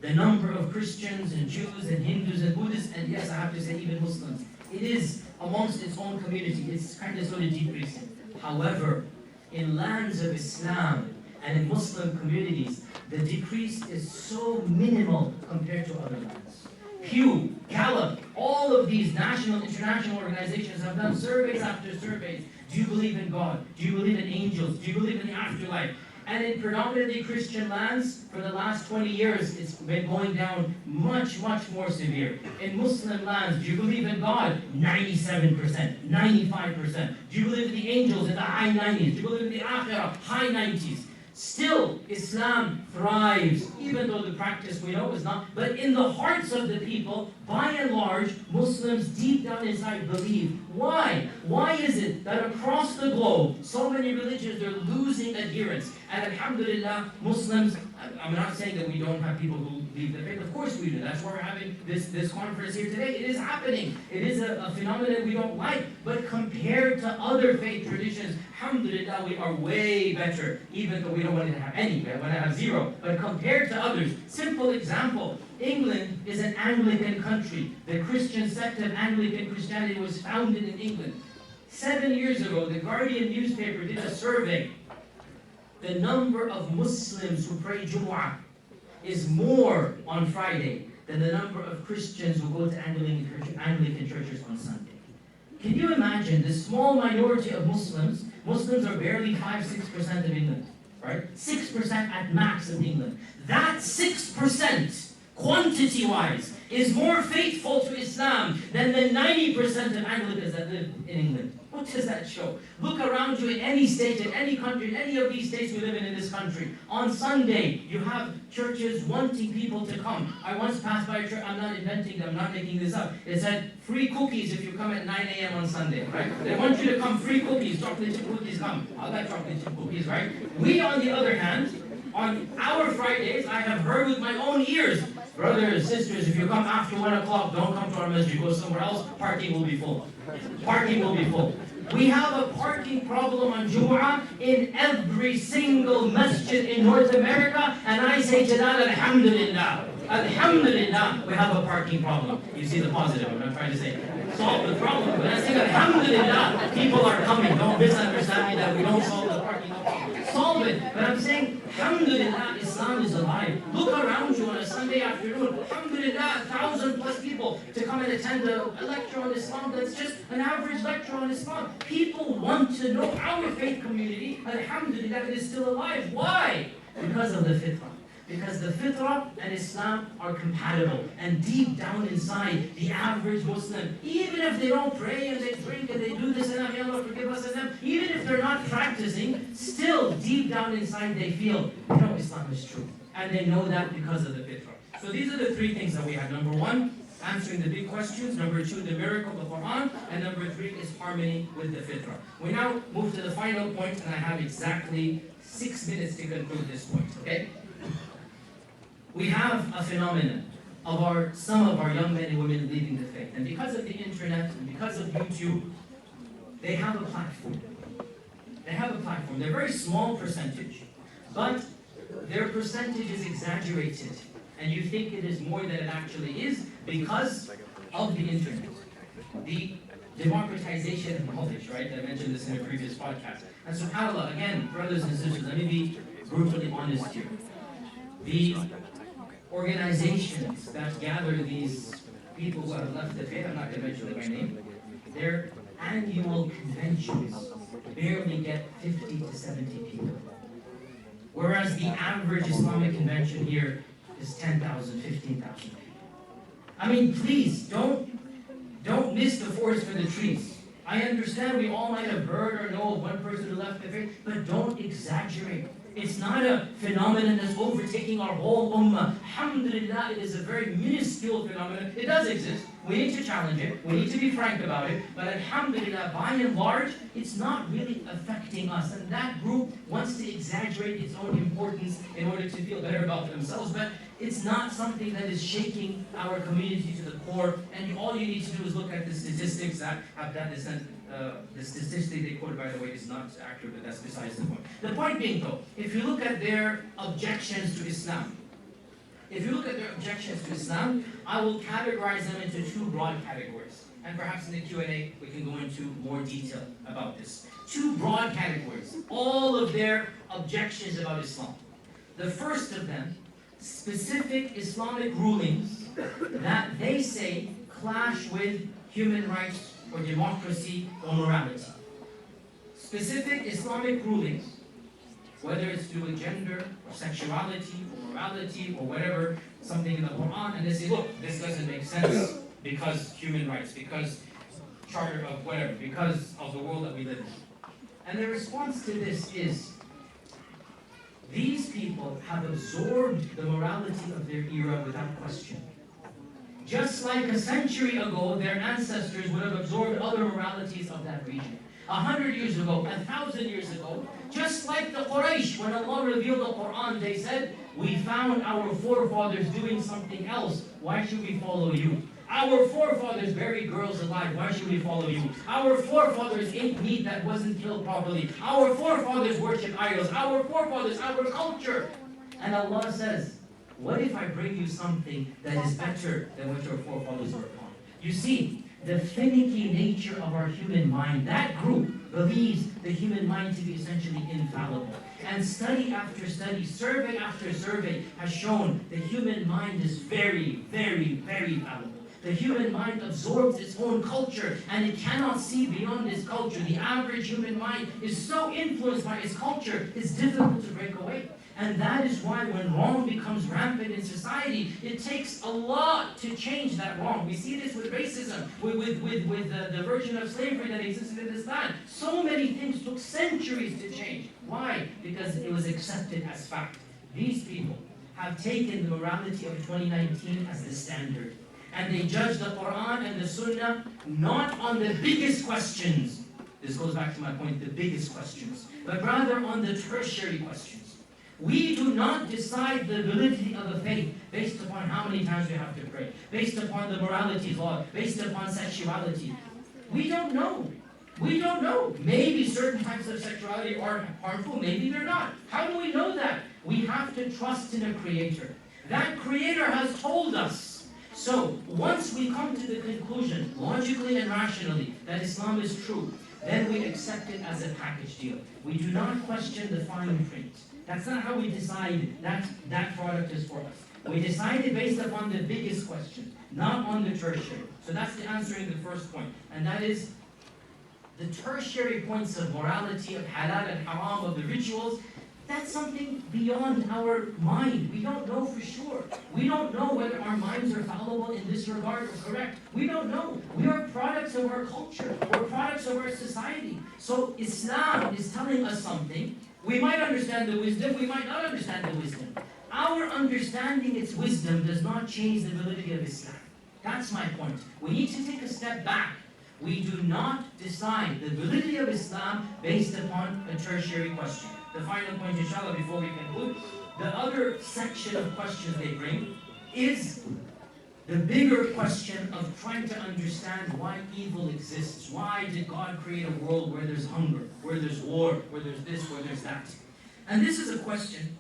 The number of Christians and Jews and Hindus and Buddhists, and yes, I have to say even Muslims, it is amongst its own community. It's kind of sort of decreasing. However, in lands of Islam and in Muslim communities, the decrease is so minimal compared to other lands. Pew, Gallup, all of these national, international organizations have done surveys after surveys. Do you believe in God? Do you believe in angels? Do you believe in the afterlife? And in predominantly Christian lands, for the last 20 years, it's been going down much, much more severe. In Muslim lands, do you believe in God? 97%, 95%. Do you believe in the angels in the high 90s? Do you believe in the akhirah? High 90s. Still, Islam thrives, even though the practice we know is not. But in the hearts of the people, by and large, Muslims deep down inside believe. Why? Why is it that across the globe, so many religions are losing adherence? And alhamdulillah, Muslims, I'm not saying that we don't have people who leave the faith. Of course we do. That's why we're having this conference here today. It is happening. It is a phenomenon we don't like. But compared to other faith traditions, alhamdulillah, we are way better. Even though we don't want to have any. We want to have zero. But compared to others, simple example. England is an Anglican country. The Christian sect of Anglican Christianity was founded in England. 7 years ago, the Guardian newspaper did a survey. The number of Muslims who pray Jumu'ah is more on Friday than the number of Christians who go to Anglican churches on Sunday. Can you imagine the small minority of Muslims? Muslims are barely 5-6% of England, right? 6% at max of England. That 6%, quantity-wise, is more faithful to Islam than the 90% of Anglicans that live in England. What does that show? Look around you in any state, in any country, in any of these states we live in this country. On Sunday, you have churches wanting people to come. I once passed by a church, I'm not inventing, I'm not making this up. It said, free cookies if you come at 9 a.m. on Sunday, right? They want you to come, free cookies, chocolate chip cookies, come. I like chocolate chip cookies, right? We, on the other hand, on our Fridays, I have heard with my own ears, brothers, sisters, if you come after 1 o'clock, don't come to our masjid, go somewhere else, parking will be full. Parking will be full. We have a parking problem on Jumu'ah in every single masjid in North America, and I say to that, alhamdulillah. Alhamdulillah, we have a parking problem. You see the positive, I'm not trying to say solve the problem, but I say alhamdulillah, people are coming. Don't misunderstand me that we don't solve the parking problem. Solve it, but I'm saying alhamdulillah, Islam is alive. Look around you on a Sunday afternoon, alhamdulillah, 1,000+ people to come and attend a lecture on Islam that's just an average lecture on Islam. People want to know our faith community, alhamdulillah, it is still alive. Why? Because of the fitrah. Because the fitrah and Islam are compatible. And deep down inside, the average Muslim, even if they don't pray and they drink and they do this and that, may Allah forgive us and them, even if they're not practicing, still deep down inside they feel, Islam is true. And they know that because of the fitrah. So these are the three things that we have. Number one, answering the big questions. Number two, the miracle, the Quran. And number three is harmony with the fitrah. We now move to the final point, and I have exactly 6 minutes to conclude this point, okay? We have a phenomenon of some of our young men and women leaving the faith. And because of the internet and because of YouTube, they have a platform. They have a platform. They're a very small percentage, but their percentage is exaggerated. And you think it is more than it actually is because of the internet. The democratization of knowledge, right? I mentioned this in a previous podcast. And subhanAllah, again, brothers and sisters, let me be brutally honest here. The organizations that gather these people who have left the faith, I'm not going to mention them by name, their annual conventions barely get 50 to 70 people. Whereas the average Islamic convention here is 10,000, 15,000 people. I mean, please, don't miss the forest for the trees. I understand we all might have heard or know of one person who left the faith, but don't exaggerate. It's not a phenomenon that's overtaking our whole ummah. Alhamdulillah, it is a very minuscule phenomenon. It does exist. We need to challenge it. We need to be frank about it. But alhamdulillah, by and large, it's not really affecting us. And that group wants to exaggerate its own importance in order to feel better about themselves. But it's not something that is shaking our community to the core. And all you need to do is look at the statistics that have done this. And the statistic they quoted, by the way, is not accurate, but that's besides the point. The point being, though, if you look at their objections to Islam, I will categorize them into two broad categories. And perhaps in the Q&A, we can go into more detail about this. Two broad categories. All of their objections about Islam. The first of them, specific Islamic rulings that they say clash with human rights or democracy or morality. Specific Islamic rulings, whether it's to do with gender or sexuality or morality or whatever, something in the Quran, and they say, look, this doesn't make sense because human rights, because charter of whatever, because of the world that we live in. And the response to this is, these people have absorbed the morality of their era without question. Just like a century ago, their ancestors would have absorbed other moralities of that region. 100 years ago, 1,000 years ago, just like the Quraysh, when Allah revealed the Quran, they said, we found our forefathers doing something else. Why should we follow you? Our forefathers buried girls alive. Why should we follow you? Our forefathers ate meat that wasn't killed properly. Our forefathers worshipped idols. Our forefathers, our culture. And Allah says, what if I bring you something that is better than what your forefathers were upon? You see, the finicky nature of our human mind, that group believes the human mind to be essentially infallible. And study after study, survey after survey has shown the human mind is very, very, very fallible. The human mind absorbs its own culture and it cannot see beyond its culture. The average human mind is so influenced by its culture, it's difficult to break away. And that is why when wrong becomes rampant in society, it takes a lot to change that wrong. We see this with racism, with the version of slavery that existed in this land. So many things took centuries to change. Why? Because it was accepted as fact. These people have taken the morality of 2019 as the standard. And they judge the Quran and the Sunnah not on the biggest questions. This goes back to my point, the biggest questions. But rather on the tertiary questions. We do not decide the validity of a faith based upon how many times we have to pray, based upon the morality law, based upon sexuality. We don't know. We don't know. Maybe certain types of sexuality are harmful, maybe they're not. How do we know that? We have to trust in a creator. That creator has told us. So, once we come to the conclusion, logically and rationally, that Islam is true, then we accept it as a package deal. We do not question the fine print. That's not how we decide that product is for us. We decide it based upon the biggest question, not on the tertiary. So that's the answering the first point. And that is the tertiary points of morality, of halal and haram, of the rituals. That's something beyond our mind. We don't know for sure. We don't know whether our minds are fallible in this regard or correct. We don't know. We are products of our culture. We're products of our society. So Islam is telling us something. We might understand the wisdom, we might not understand the wisdom. Our understanding its wisdom does not change the validity of Islam. That's my point. We need to take a step back. We do not decide the validity of Islam based upon a tertiary question. The final point, inshallah, before we conclude, the other section of questions they bring is the bigger question of trying to understand why evil exists. Why did God create a world where there's hunger, where there's war, where there's this, where there's that? And this is a question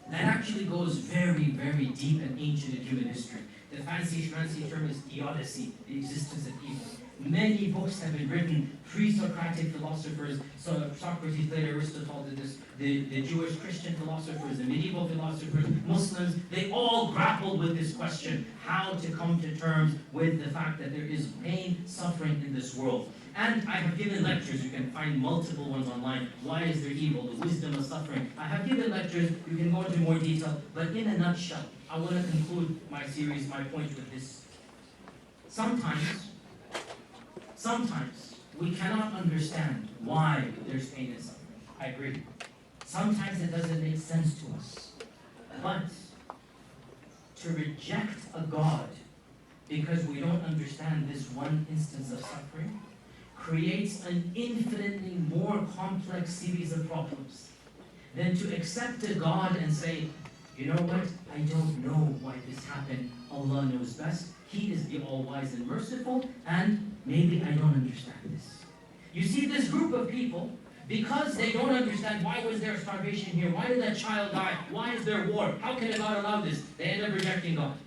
that actually goes very, very deep and ancient in human history. The fancy term is theodicy, the existence of evil. Many books have been written, pre-Socratic philosophers, so Socrates, later Aristotle did this, the Jewish Christian philosophers, the medieval philosophers, Muslims, they all grappled with this question, how to come to terms with the fact that there is pain, suffering in this world. And I have given lectures, you can find multiple ones online, why is there evil, the wisdom of suffering. I have given lectures, you can go into more detail, but in a nutshell, I want to conclude my series, my point with this. Sometimes we cannot understand why there's pain and suffering. I agree. Sometimes it doesn't make sense to us. But to reject a God because we don't understand this one instance of suffering creates an infinitely more complex series of problems than to accept a God and say, you know what, I don't know why this happened. Allah knows best. He is the all-wise and merciful, and maybe I don't understand this. You see, this group of people, because they don't understand why was there starvation here, why did that child die, why is there war, how can God allow this, they end up rejecting God.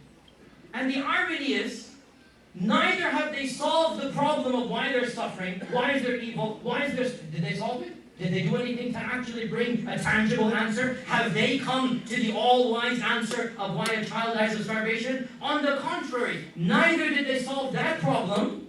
And the irony is, neither have they solved the problem of why they're suffering, why is there evil, why is there... Did they solve it? Did they do anything to actually bring a tangible answer? Have they come to the all-wise answer of why a child dies of starvation? On the contrary, neither did they solve that problem,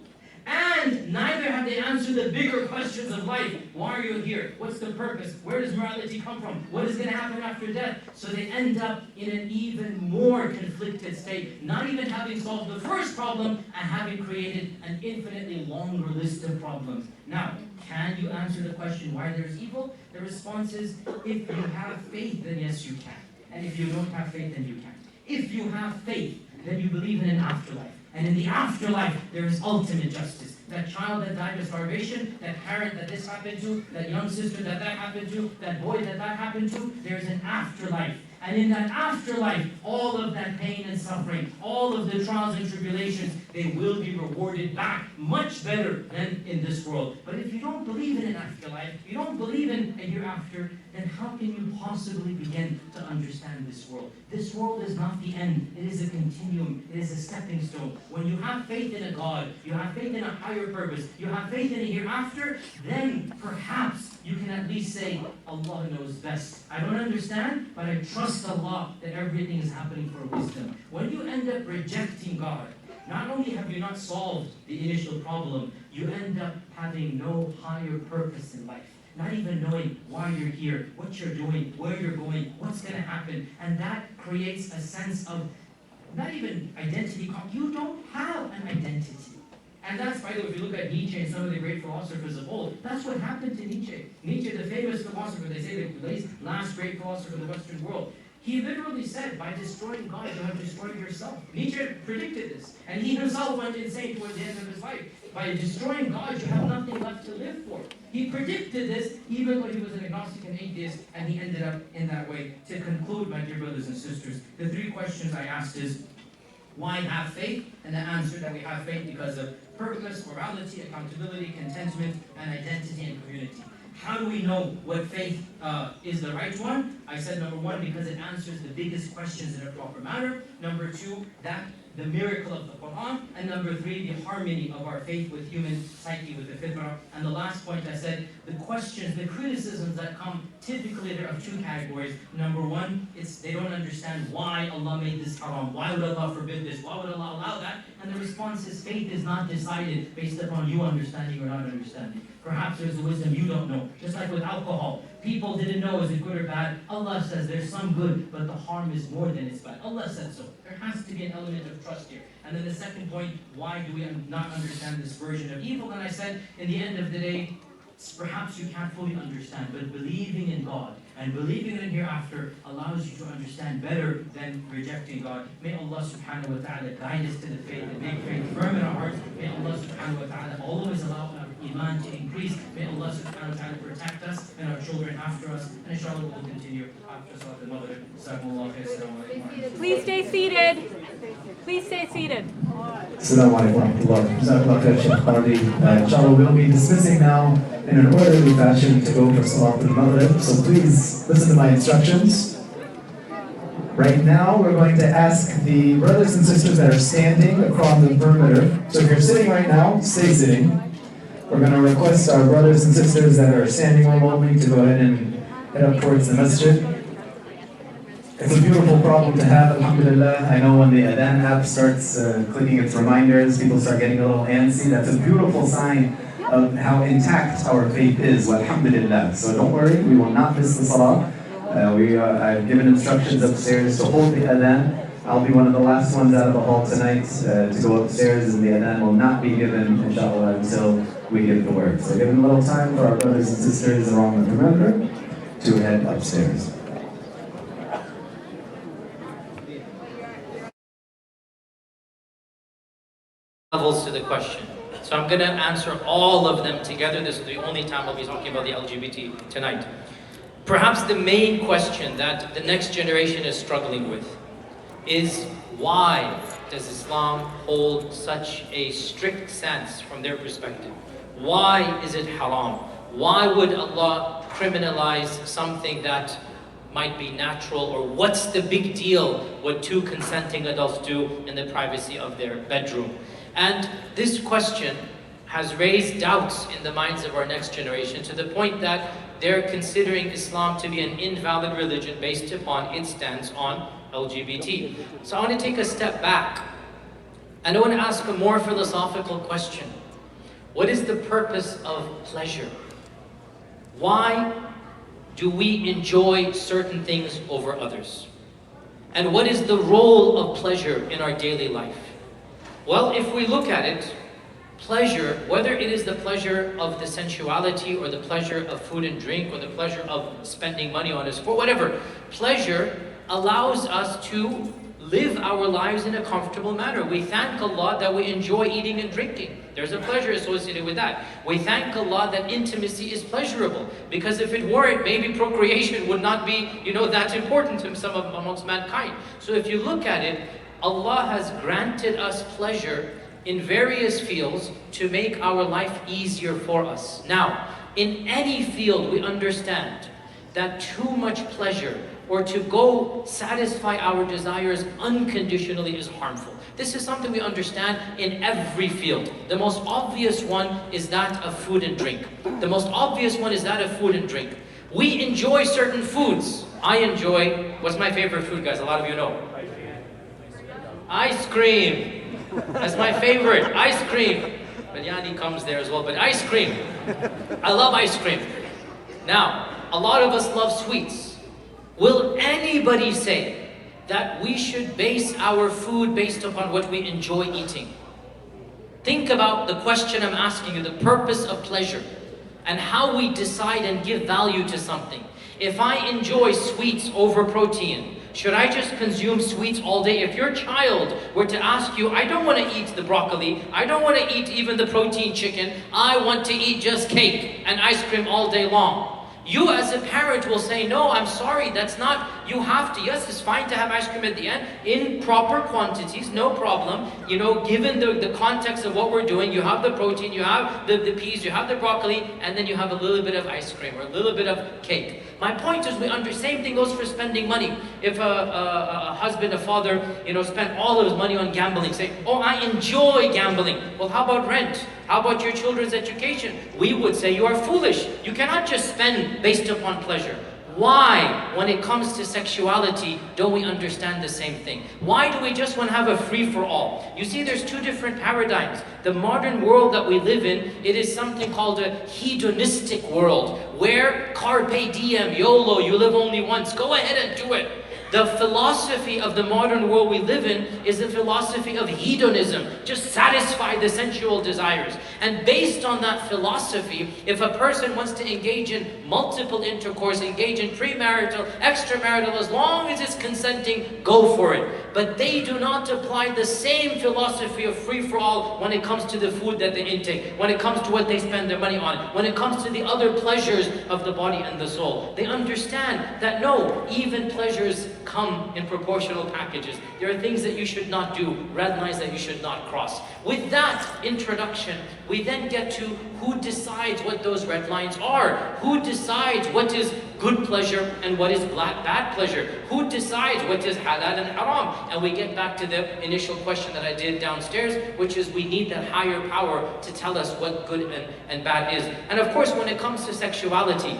and neither have they answered the bigger questions of life. Why are you here? What's the purpose? Where does morality come from? What is going to happen after death? So they end up in an even more conflicted state, not even having solved the first problem and having created an infinitely longer list of problems. Now, can you answer the question why there's evil? The response is, if you have faith, then yes, you can. And if you don't have faith, then you can't. If you have faith, then you believe in an afterlife. And in the afterlife, there is ultimate justice. That child that died of starvation, that parent that this happened to, that young sister that happened to, that boy that happened to, there's an afterlife. And in that afterlife, all of that pain and suffering, all of the trials and tribulations, they will be rewarded back much better than in this world. But if you don't believe in an afterlife, you don't believe in a hereafter, then how can you possibly begin to understand this world? This world is not the end. It is a continuum. It is a stepping stone. When you have faith in a God, you have faith in a higher purpose, you have faith in a hereafter, then perhaps you can at least say, Allah knows best. I don't understand, but I trust Allah that everything is happening for wisdom. When you end up rejecting God, not only have you not solved the initial problem, you end up having no higher purpose in life. Not even knowing why you're here, what you're doing, where you're going, what's going to happen. And that creates a sense of not even identity. You don't have an identity. And that's, by the way, if you look at Nietzsche and some of the great philosophers of old, that's what happened to Nietzsche. Nietzsche, the famous philosopher, they say the last great philosopher of the Western world, he literally said, by destroying God, you have destroyed yourself. Nietzsche predicted this. And he himself went insane towards the end of his life. By destroying God, you have nothing left to live for. He predicted this, even though he was an agnostic and atheist, and he ended up in that way. To conclude, my dear brothers and sisters, the three questions I asked is, why have faith? And the answer that we have faith because of purpose, morality, accountability, contentment, and identity and community. How do we know what faith is the right one? I said number one, because it answers the biggest questions in a proper manner. Number two, that the miracle of the Quran. And number three, the harmony of our faith with human psyche, with the fitrah. And the last point I said, the questions, the criticisms that come, typically they're of two categories. Number one, it's they don't understand why Allah made this haram. Why would Allah forbid this? Why would Allah allow that? And the response is faith is not decided based upon you understanding or not understanding. Perhaps there's a wisdom you don't know. Just like with alcohol. People didn't know is it good or bad. Allah says there's some good, but the harm is more than it's bad. Allah said so. There has to be an element of trust here. And then the second point, why do we not understand this version of evil? And I said, in the end of the day, perhaps you can't fully understand, but believing in God and believing in hereafter allows you to understand better than rejecting God. May Allah subhanahu wa ta'ala guide us to the faith and make faith firm in our hearts. May Allah subhanahu wa ta'ala always allow our iman to increase. May Allah subhanahu wa ta'ala protect us and our children after us. And inshallah we'll continue after Salat al-Maghrib. Please stay seated. Please stay seated. Assalamu alaikum wa rahmatullah. Shaykh Qadhi. Inshallah we'll be dismissing now in an orderly fashion to go for Salat al-Maghrib. So please listen to my instructions. Right now we're going to ask the brothers and sisters that are standing across the perimeter. So if you're sitting right now, stay sitting. We're going to request our brothers and sisters that are standing remotely to go ahead and head up towards the masjid. It's a beautiful problem to have, alhamdulillah. I know when the Adhan app starts clicking its reminders, people start getting a little antsy. That's a beautiful sign of how intact our faith is, alhamdulillah. So don't worry, we will not miss the salah. I've given instructions upstairs to hold the Adhan. I'll be one of the last ones out of the hall tonight to go upstairs, and the Adhan will not be given, inshallah, until we give the word. So giving a little time for our brothers and sisters along the perimeter. to head upstairs. Levels to the question. So I'm going to answer all of them together. This is the only time I'll be talking about the LGBT tonight. Perhaps the main question that the next generation is struggling with is, why does Islam hold such a strict stance from their perspective? Why is it haram? Why would Allah criminalize something that might be natural? Or what's the big deal what two consenting adults do in the privacy of their bedroom? And this question has raised doubts in the minds of our next generation, to the point that they're considering Islam to be an invalid religion based upon its stance on LGBT. So I want to take a step back, and I want to ask a more philosophical question. What is the purpose of pleasure? Why do we enjoy certain things over others? And what is the role of pleasure in our daily life? Well, if we look at it, pleasure, whether it is the pleasure of the sensuality or the pleasure of food and drink or the pleasure of spending money on a sport, whatever, pleasure allows us to live our lives in a comfortable manner. We thank Allah that we enjoy eating and drinking. There's a pleasure associated with that. We thank Allah that intimacy is pleasurable, because if it weren't, maybe procreation would not be, that important to some of amongst mankind. So if you look at it, Allah has granted us pleasure in various fields to make our life easier for us. Now, in any field, we understand that too much pleasure or to go satisfy our desires unconditionally is harmful. This is something we understand in every field. The most obvious one is that of food and drink. The most obvious one is that of food and drink. We enjoy certain foods. I enjoy, what's my favorite food, guys? A lot of you know. Ice cream. That's my favorite, ice cream. Biryani comes there as well, but ice cream. I love ice cream. Now, a lot of us love sweets. Will anybody say that we should base our food based upon what we enjoy eating? Think about the question I'm asking you, the purpose of pleasure, and how we decide and give value to something. If I enjoy sweets over protein, should I just consume sweets all day? If your child were to ask you, I don't want to eat the broccoli, I don't want to eat even the protein chicken, I want to eat just cake and ice cream all day long. You as a parent will say, no, I'm sorry, that's not, you have to, yes, it's fine to have ice cream at the end, in proper quantities, no problem. Given the context of what we're doing, you have the protein, you have the peas, you have the broccoli, and then you have a little bit of ice cream or a little bit of cake. My point is, same thing goes for spending money. If a husband, a father, spent all of his money on gambling, say, oh, I enjoy gambling. Well, how about rent? How about your children's education? We would say you are foolish. You cannot just spend based upon pleasure. Why, when it comes to sexuality, don't we understand the same thing? Why do we just want to have a free-for-all? You see, there's two different paradigms. The modern world that we live in, it is something called a hedonistic world, where carpe diem, YOLO, you live only once, go ahead and do it. The philosophy of the modern world we live in is the philosophy of hedonism. Just satisfy the sensual desires. And based on that philosophy, if a person wants to engage in multiple intercourse, engage in premarital, extramarital, as long as it's consenting, go for it. But they do not apply the same philosophy of free-for-all when it comes to the food that they intake, when it comes to what they spend their money on, when it comes to the other pleasures of the body and the soul. They understand that no, even pleasures come in proportional packages. There are things that you should not do, red lines that you should not cross. With that introduction, we then get to who decides what those red lines are. Who decides what is good pleasure and what is bad pleasure? Who decides what is halal and haram? And we get back to the initial question that I did downstairs, which is we need that higher power to tell us what good and bad is. And of course, when it comes to sexuality,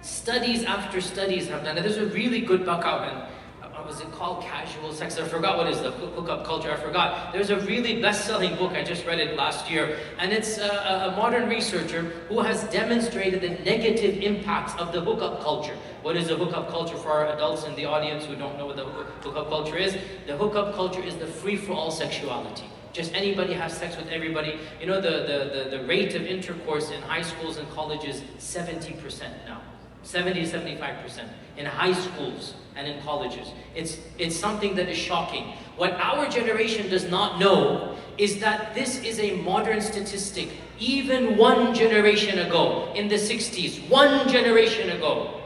studies after studies have done it. There's a really good book out, and was it called Casual Sex? I forgot what is the hookup culture, I forgot. There's a really best-selling book, I just read it last year, and it's a modern researcher who has demonstrated the negative impacts of the hookup culture. What is the hookup culture for our adults in the audience who don't know what the hookup culture is? The hookup culture is the free-for-all sexuality. Just anybody has sex with everybody. The rate of intercourse in high schools and colleges, 70% now. 70 to 75%. In high schools and in colleges. It's something that is shocking. What our generation does not know is that this is a modern statistic. Even one generation ago, in the 60s, one generation ago,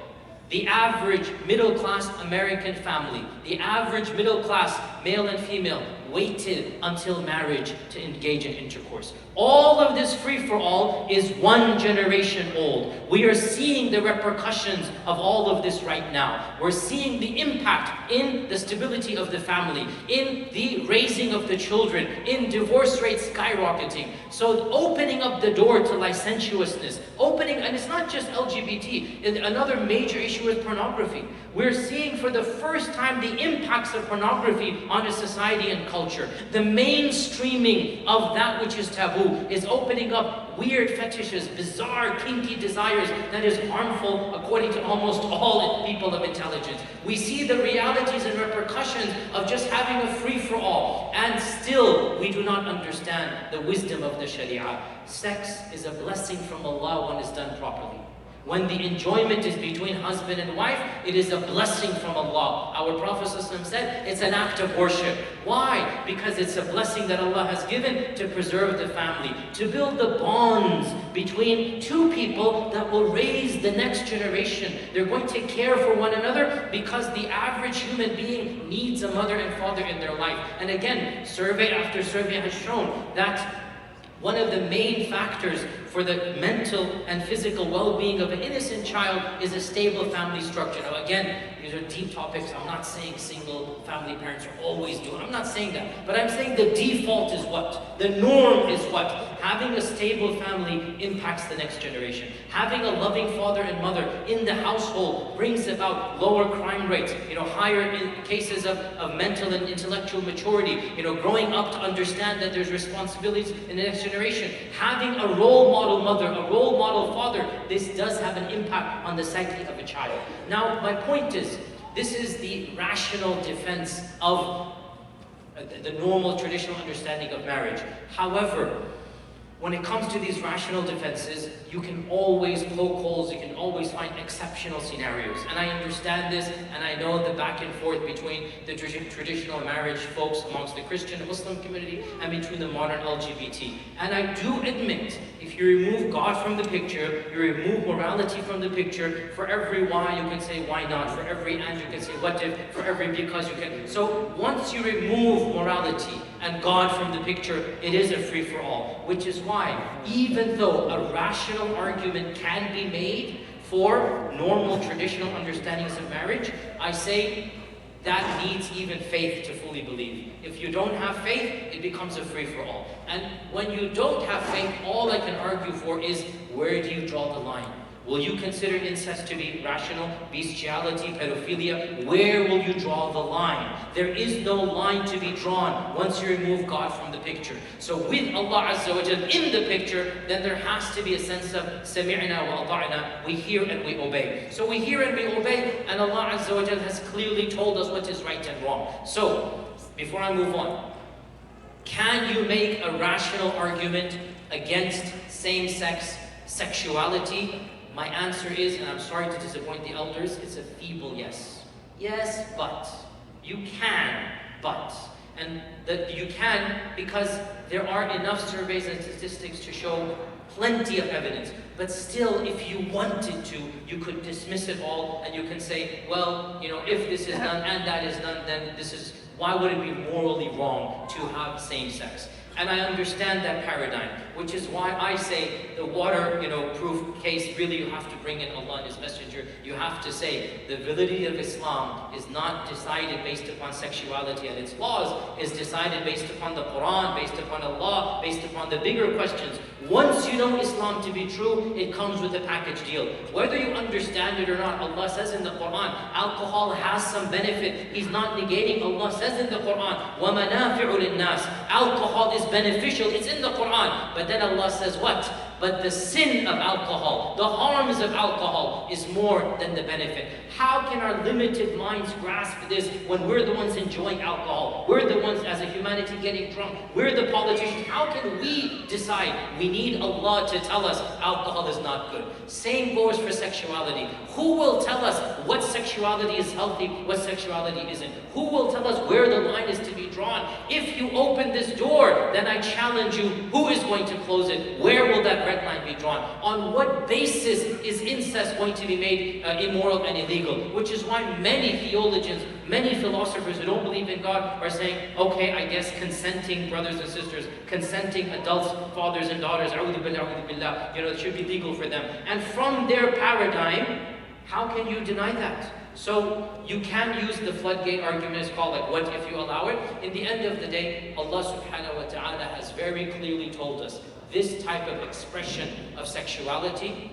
the average middle-class American family, the average middle-class male and female, waited until marriage to engage in intercourse. All of this free-for-all is one generation old. We are seeing the repercussions of all of this right now. We're seeing the impact in the stability of the family, in the raising of the children, in divorce rates skyrocketing. So opening up the door to licentiousness, and it's not just LGBT, another major issue is pornography. We're seeing for the first time the impacts of pornography on a society and culture. The mainstreaming of that which is taboo is opening up weird fetishes, bizarre, kinky desires that is harmful according to almost all people of intelligence. We see the realities and repercussions of just having a free-for-all, and still we do not understand the wisdom of the Sharia. Sex is a blessing from Allah when it's done properly. When the enjoyment is between husband and wife, it is a blessing from Allah. Our Prophet ﷺ said it's an act of worship. Why? Because it's a blessing that Allah has given to preserve the family, to build the bonds between two people that will raise the next generation. They're going to care for one another because the average human being needs a mother and father in their life. And again, survey after survey has shown that one of the main factors for the mental and physical well-being of an innocent child is a stable family structure. Now again, these are deep topics. I'm not saying single family parents are always doing. I'm not saying that. But I'm saying the default is what? The norm is what? Having a stable family impacts the next generation. Having a loving father and mother in the household brings about lower crime rates, higher in cases of mental and intellectual maturity, growing up to understand that there's responsibilities in the next generation. Having a role model mother, a role model father, this does have an impact on the psyche of a child. Now, my point is, this is the rational defense of the normal traditional understanding of marriage. However, when it comes to these rational defenses, you can always poke holes, you can always find exceptional scenarios. And I understand this, and I know the back and forth between the traditional marriage folks amongst the Christian and Muslim community and between the modern LGBT. And I do admit, if you remove God from the picture, you remove morality from the picture, for every why you can say why not, for every and you can say what if, for every because you can. So once you remove morality and God from the picture, it is a free-for-all, which is why, even though a rational argument can be made for normal traditional understandings of marriage, I say that needs even faith to fully believe. If you don't have faith, it becomes a free-for-all. And when you don't have faith, all I can argue for is, where do you draw the line? Will you consider incest to be rational, bestiality, pedophilia? Where will you draw the line? There is no line to be drawn once you remove God from the picture. So with Allah Azza wa Jal in the picture, then there has to be a sense of sami'na wa ata'na. We hear and we obey. So we hear and we obey, and Allah Azza wa Jal has clearly told us what is right and wrong. So, before I move on, can you make a rational argument against same-sex sexuality? My answer is, and I'm sorry to disappoint the elders, it's a feeble yes. Yes, but. You can, but. And that you can because there are enough surveys and statistics to show plenty of evidence. But still, if you wanted to, you could dismiss it all and you can say, well, if this is done and that is done, then why would it be morally wrong to have same sex? And I understand that paradigm, which is why I say the water-proof case, really you have to bring in Allah and His Messenger. You have to say the validity of Islam is not decided based upon sexuality and its laws, is decided based upon the Quran, based upon Allah, based upon the bigger questions. Once you know Islam to be true, it comes with a package deal. Whether you understand it or not, Allah says in the Quran, alcohol has some benefit. He's not negating. Allah says in the Quran, وَمَنَافِعُ لِلنَّاسِ. Alcohol is most beneficial. It's in the Quran. But then Allah says what? But the sin of alcohol, the harms of alcohol is more than the benefit. How can our limited minds grasp this when we're the ones enjoying alcohol? We're the ones as a humanity getting drunk. We're the politicians. How can we decide? We need Allah to tell us alcohol is not good. Same goes for sexuality. Who will tell us what sexuality is healthy, what sexuality isn't? Who will tell us where the line is to be drawn? If you open this door, then I challenge you, who is going to close it? Where will that red line be drawn? On what basis is incest going to be made immoral and illegal? Which is why many theologians, many philosophers who don't believe in God are saying, okay, I guess consenting brothers and sisters, consenting adults, fathers and daughters, a'udhu billah, it should be legal for them. And from their paradigm, how can you deny that? So you can use the floodgate argument as called, like, what if you allow it? In the end of the day, Allah subhanahu wa ta'ala has very clearly told us this type of expression of sexuality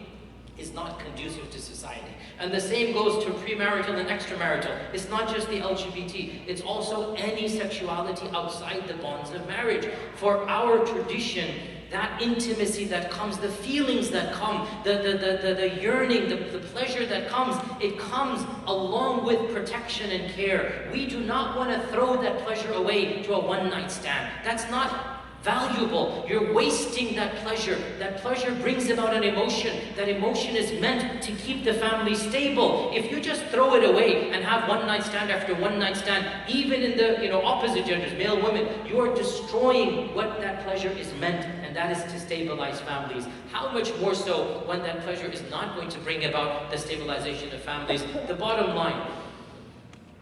is not conducive to society. And the same goes to premarital and extramarital. It's not just the LGBT, it's also any sexuality outside the bonds of marriage. For our tradition, that intimacy that comes, the feelings that come, the yearning, the pleasure that comes, it comes along with protection and care. We do not want to throw that pleasure away to a one-night stand. That's not valuable. You're wasting that pleasure. That pleasure brings about an emotion. That emotion is meant to keep the family stable. If you just throw it away and have one night stand after one night stand, even in the opposite genders, male, women, you are destroying what that pleasure is meant, and that is to stabilize families. How much more so when that pleasure is not going to bring about the stabilization of families? The bottom line,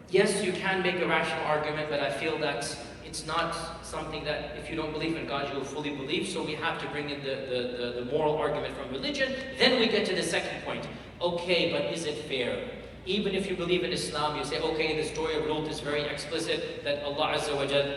yes, you can make a rational argument, but I feel that it's not something that if you don't believe in God, you will fully believe. So we have to bring in the moral argument from religion. Then we get to the second point. Okay, but is it fair? Even if you believe in Islam, you say, okay, the story of Lut is very explicit that Allah Azza wa Jal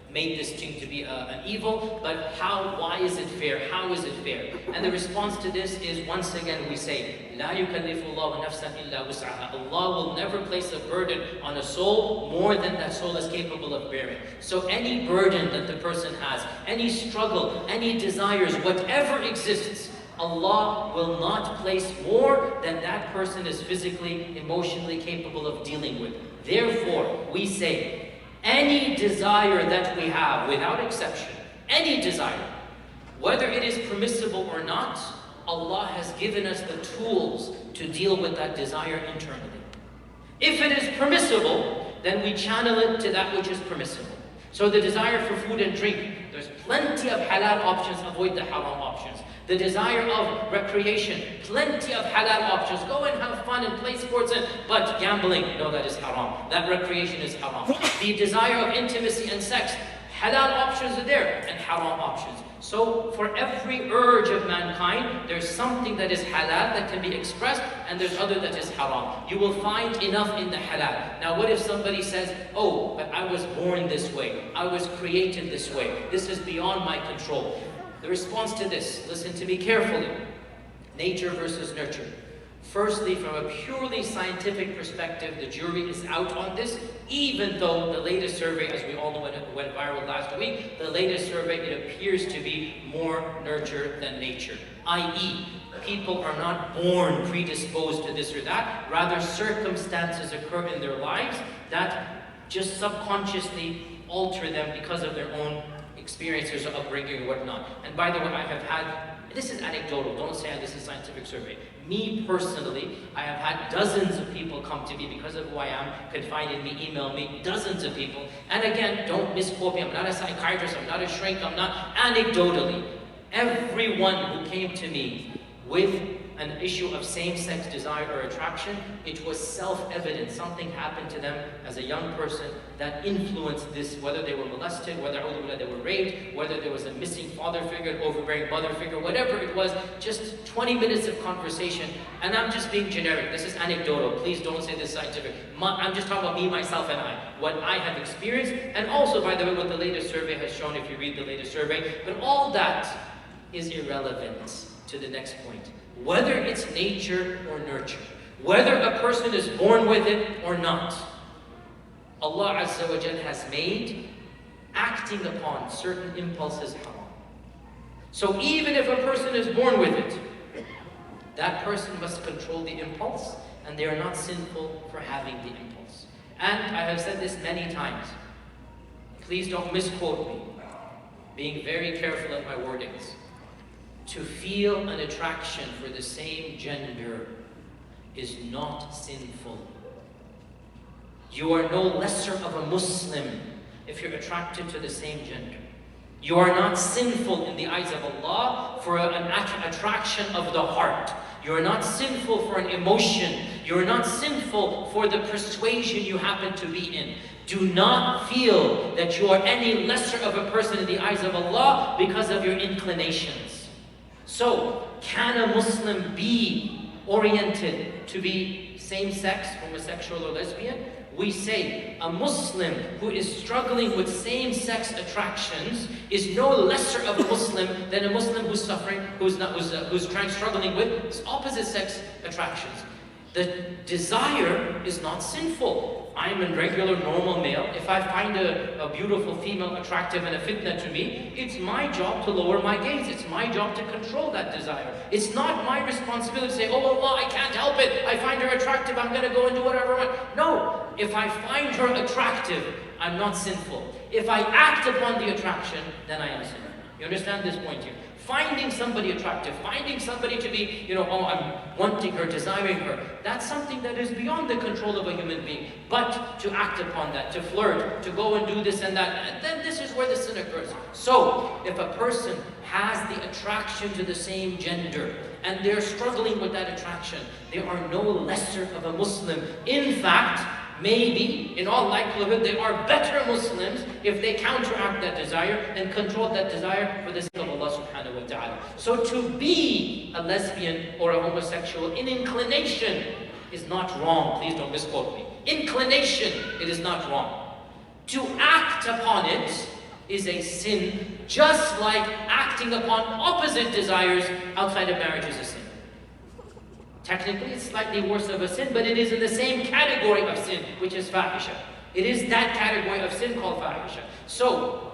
made this thing to be an evil, but why is it fair? How is it fair? And the response to this is, once again, we say, لا يكلف الله نفسا إلا وسعها. Allah will never place a burden on a soul more than that soul is capable of bearing. So any burden that the person has, any struggle, any desires, whatever exists, Allah will not place more than that person is physically, emotionally capable of dealing with. Therefore, we say, any desire that we have, without exception, any desire, whether it is permissible or not, Allah has given us the tools to deal with that desire internally. If it is permissible, then we channel it to that which is permissible. So the desire for food and drink, there's plenty of halal options, avoid the haram options. The desire of recreation, plenty of halal options. Go and have fun and play sports, but gambling, no, that is haram. That recreation is haram. The desire of intimacy and sex, halal options are there, and haram options. So for every urge of mankind, there's something that is halal that can be expressed, and there's other that is haram. You will find enough in the halal. Now what if somebody says, oh, but I was born this way, I was created this way, this is beyond my control. The response to this, listen to me carefully. Nature versus nurture. Firstly, from a purely scientific perspective, the jury is out on this, even though the latest survey, as we all know, went viral last week, the latest survey, it appears to be more nurture than nature. I.e., people are not born predisposed to this or that, rather circumstances occur in their lives that just subconsciously alter them because of their own experiences of upbringing or whatnot. And by the way, I have had, this is anecdotal, don't say this is a scientific survey. Me personally, I have had dozens of people come to me because of who I am, confide in me, email me, dozens of people. And again, don't misquote me, I'm not a psychiatrist, I'm not a shrink, I'm not, anecdotally, everyone who came to me with an issue of same-sex desire or attraction, it was self-evident. Something happened to them as a young person that influenced this, whether they were molested, whether they were raped, whether there was a missing father figure, an overbearing mother figure, whatever it was, just 20 minutes of conversation. And I'm just being generic. This is anecdotal. Please don't say this is scientific. I'm just talking about me, myself, and I. What I have experienced, and also, by the way, what the latest survey has shown, if you read the latest survey. But all that is irrelevant to the next point. Whether it's nature or nurture, whether a person is born with it or not, Allah Azza wa Jal has made acting upon certain impulses haram. So even if a person is born with it, that person must control the impulse, and they are not sinful for having the impulse. And I have said this many times. Please don't misquote me. Being very careful at my wordings. To feel an attraction for the same gender is not sinful. You are no lesser of a Muslim if you're attracted to the same gender. You are not sinful in the eyes of Allah for an attraction of the heart. You are not sinful for an emotion. You are not sinful for the persuasion you happen to be in. Do not feel that you are any lesser of a person in the eyes of Allah because of your inclinations. So, can a Muslim be oriented to be same-sex, homosexual or lesbian? We say a Muslim who is struggling with same-sex attractions is no lesser of a Muslim than a Muslim who's suffering, who's struggling with opposite sex attractions. The desire is not sinful. I'm a regular, normal male. If I find a beautiful female attractive and a fitna to me, it's my job to lower my gaze. It's my job to control that desire. It's not my responsibility to say, oh Allah, I can't help it. I find her attractive, I'm going to go and do whatever I want. No, if I find her attractive, I'm not sinful. If I act upon the attraction, then I am sinful. You understand this point here? Finding somebody attractive, finding somebody to be, oh, I'm wanting her, desiring her, that's something that is beyond the control of a human being. But to act upon that, to flirt, to go and do this and that, then this is where the sin occurs. So, if a person has the attraction to the same gender, and they're struggling with that attraction, they are no lesser of a Muslim. In fact, maybe, in all likelihood, they are better Muslims if they counteract that desire and control that desire for the sake of Allah subhanahu wa ta'ala. So to be a lesbian or a homosexual in inclination is not wrong. Please don't misquote me. Inclination, it is not wrong. To act upon it is a sin, just like acting upon opposite desires outside of marriage is a sin. Technically, it's slightly worse of a sin, but it is in the same category of sin, which is fahisha. It is that category of sin called fahisha. So,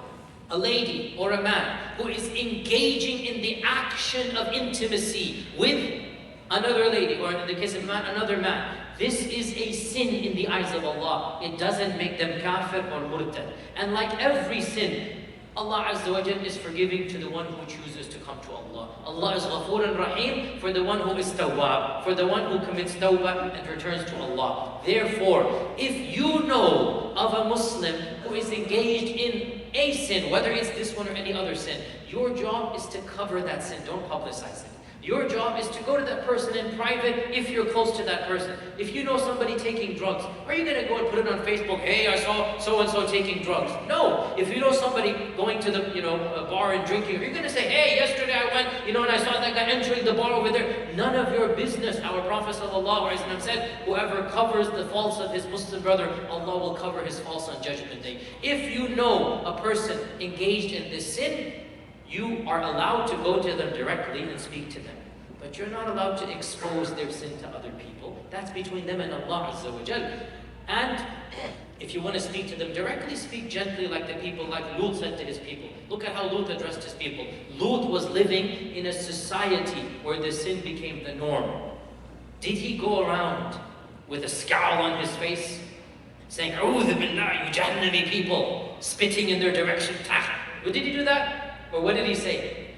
a lady or a man who is engaging in the action of intimacy with another lady, or in the case of a man, another man, this is a sin in the eyes of Allah. It doesn't make them kafir or murtad. And like every sin, Allah Azza wa Jal is forgiving to the one who chooses to come to Allah. Allah is Ghafoor and Rahim for the one who is Tawwab, for the one who commits Tawbah and returns to Allah. Therefore, if you know of a Muslim who is engaged in a sin, whether it's this one or any other sin, your job is to cover that sin. Don't publicize it. Your job is to go to that person in private if you're close to that person. If you know somebody taking drugs, are you going to go and put it on Facebook, hey, I saw so-and-so taking drugs? No. If you know somebody going to the a bar and drinking, are you going to say, hey, yesterday I went, and I saw that guy entering the bar over there? None of your business. Our Prophet ﷺ said, whoever covers the faults of his Muslim brother, Allah will cover his faults on Judgment Day. If you know a person engaged in this sin, you are allowed to go to them directly and speak to them. But you're not allowed to expose their sin to other people. That's between them and Allah Azza wa Jal. And if you want to speak to them directly, speak gently like the people, like Lut said to his people. Look at how Lut addressed his people. Lut was living in a society where the sin became the norm. Did he go around with a scowl on his face, saying, A'udhu billah, you Jahannami people, spitting in their direction? Or did he do that? Or what did he say?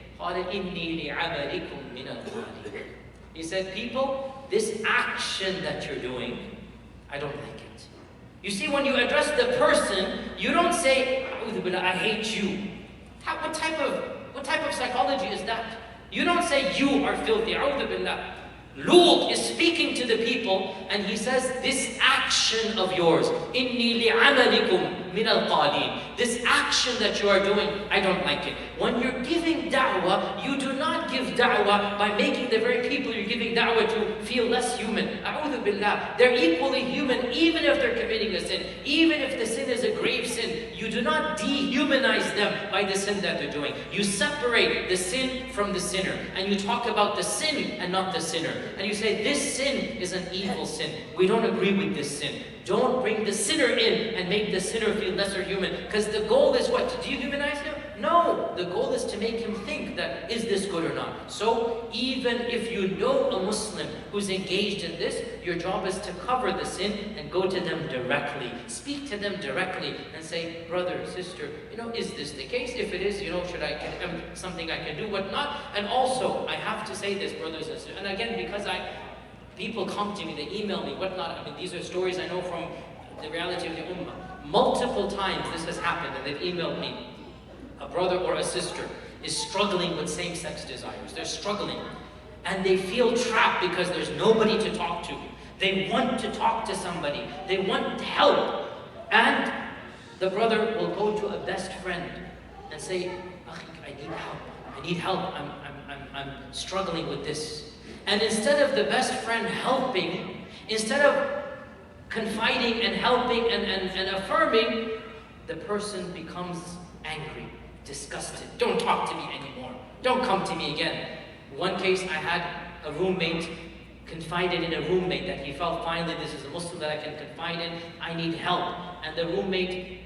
He said, people, this action that you're doing, I don't like it. You see, when you address the person, you don't say, I hate you. What type of psychology is that? You don't say, you are filthy. Lut is speaking to the people, and he says, this action of yours, inni li'amalikum min al-qalin. This action that you are doing, I don't like it. When you're giving da'wah, you do not give da'wah by making the very people you're giving da'wah to feel less human. A'udhu billah. They're equally human, even if they're committing a sin. Even if the sin is a grave sin, you do not dehumanize them by the sin that they're doing. You separate the sin from the sinner, and you talk about the sin and not the sinner. And you say, this sin is an evil sin. We don't agree with this sin. Don't bring the sinner in and make the sinner feel lesser human. Because the goal is what? To dehumanize him? No, the goal is to make him think that, is this good or not? So even if you know a Muslim who's engaged in this, your job is to cover the sin and go to them directly. Speak to them directly and say, brother, sister, is this the case? If it is, something I can do, what not? And also, I have to say this, brothers and sisters, and again, because people come to me, they email me, whatnot. I mean, these are stories I know from the reality of the Ummah. Multiple times this has happened, and they've emailed me. A brother or a sister is struggling with same-sex desires. They're struggling. And they feel trapped because there's nobody to talk to. They want to talk to somebody. They want help. And the brother will go to a best friend and say, I need help. I need help. I'm struggling with this. And instead of the best friend helping, instead of confiding and helping and affirming, the person becomes angry, disgusted. Don't talk to me anymore. Don't come to me again. One case, I had a roommate confided in a roommate that he felt finally this is a Muslim that I can confide in. I need help. And the roommate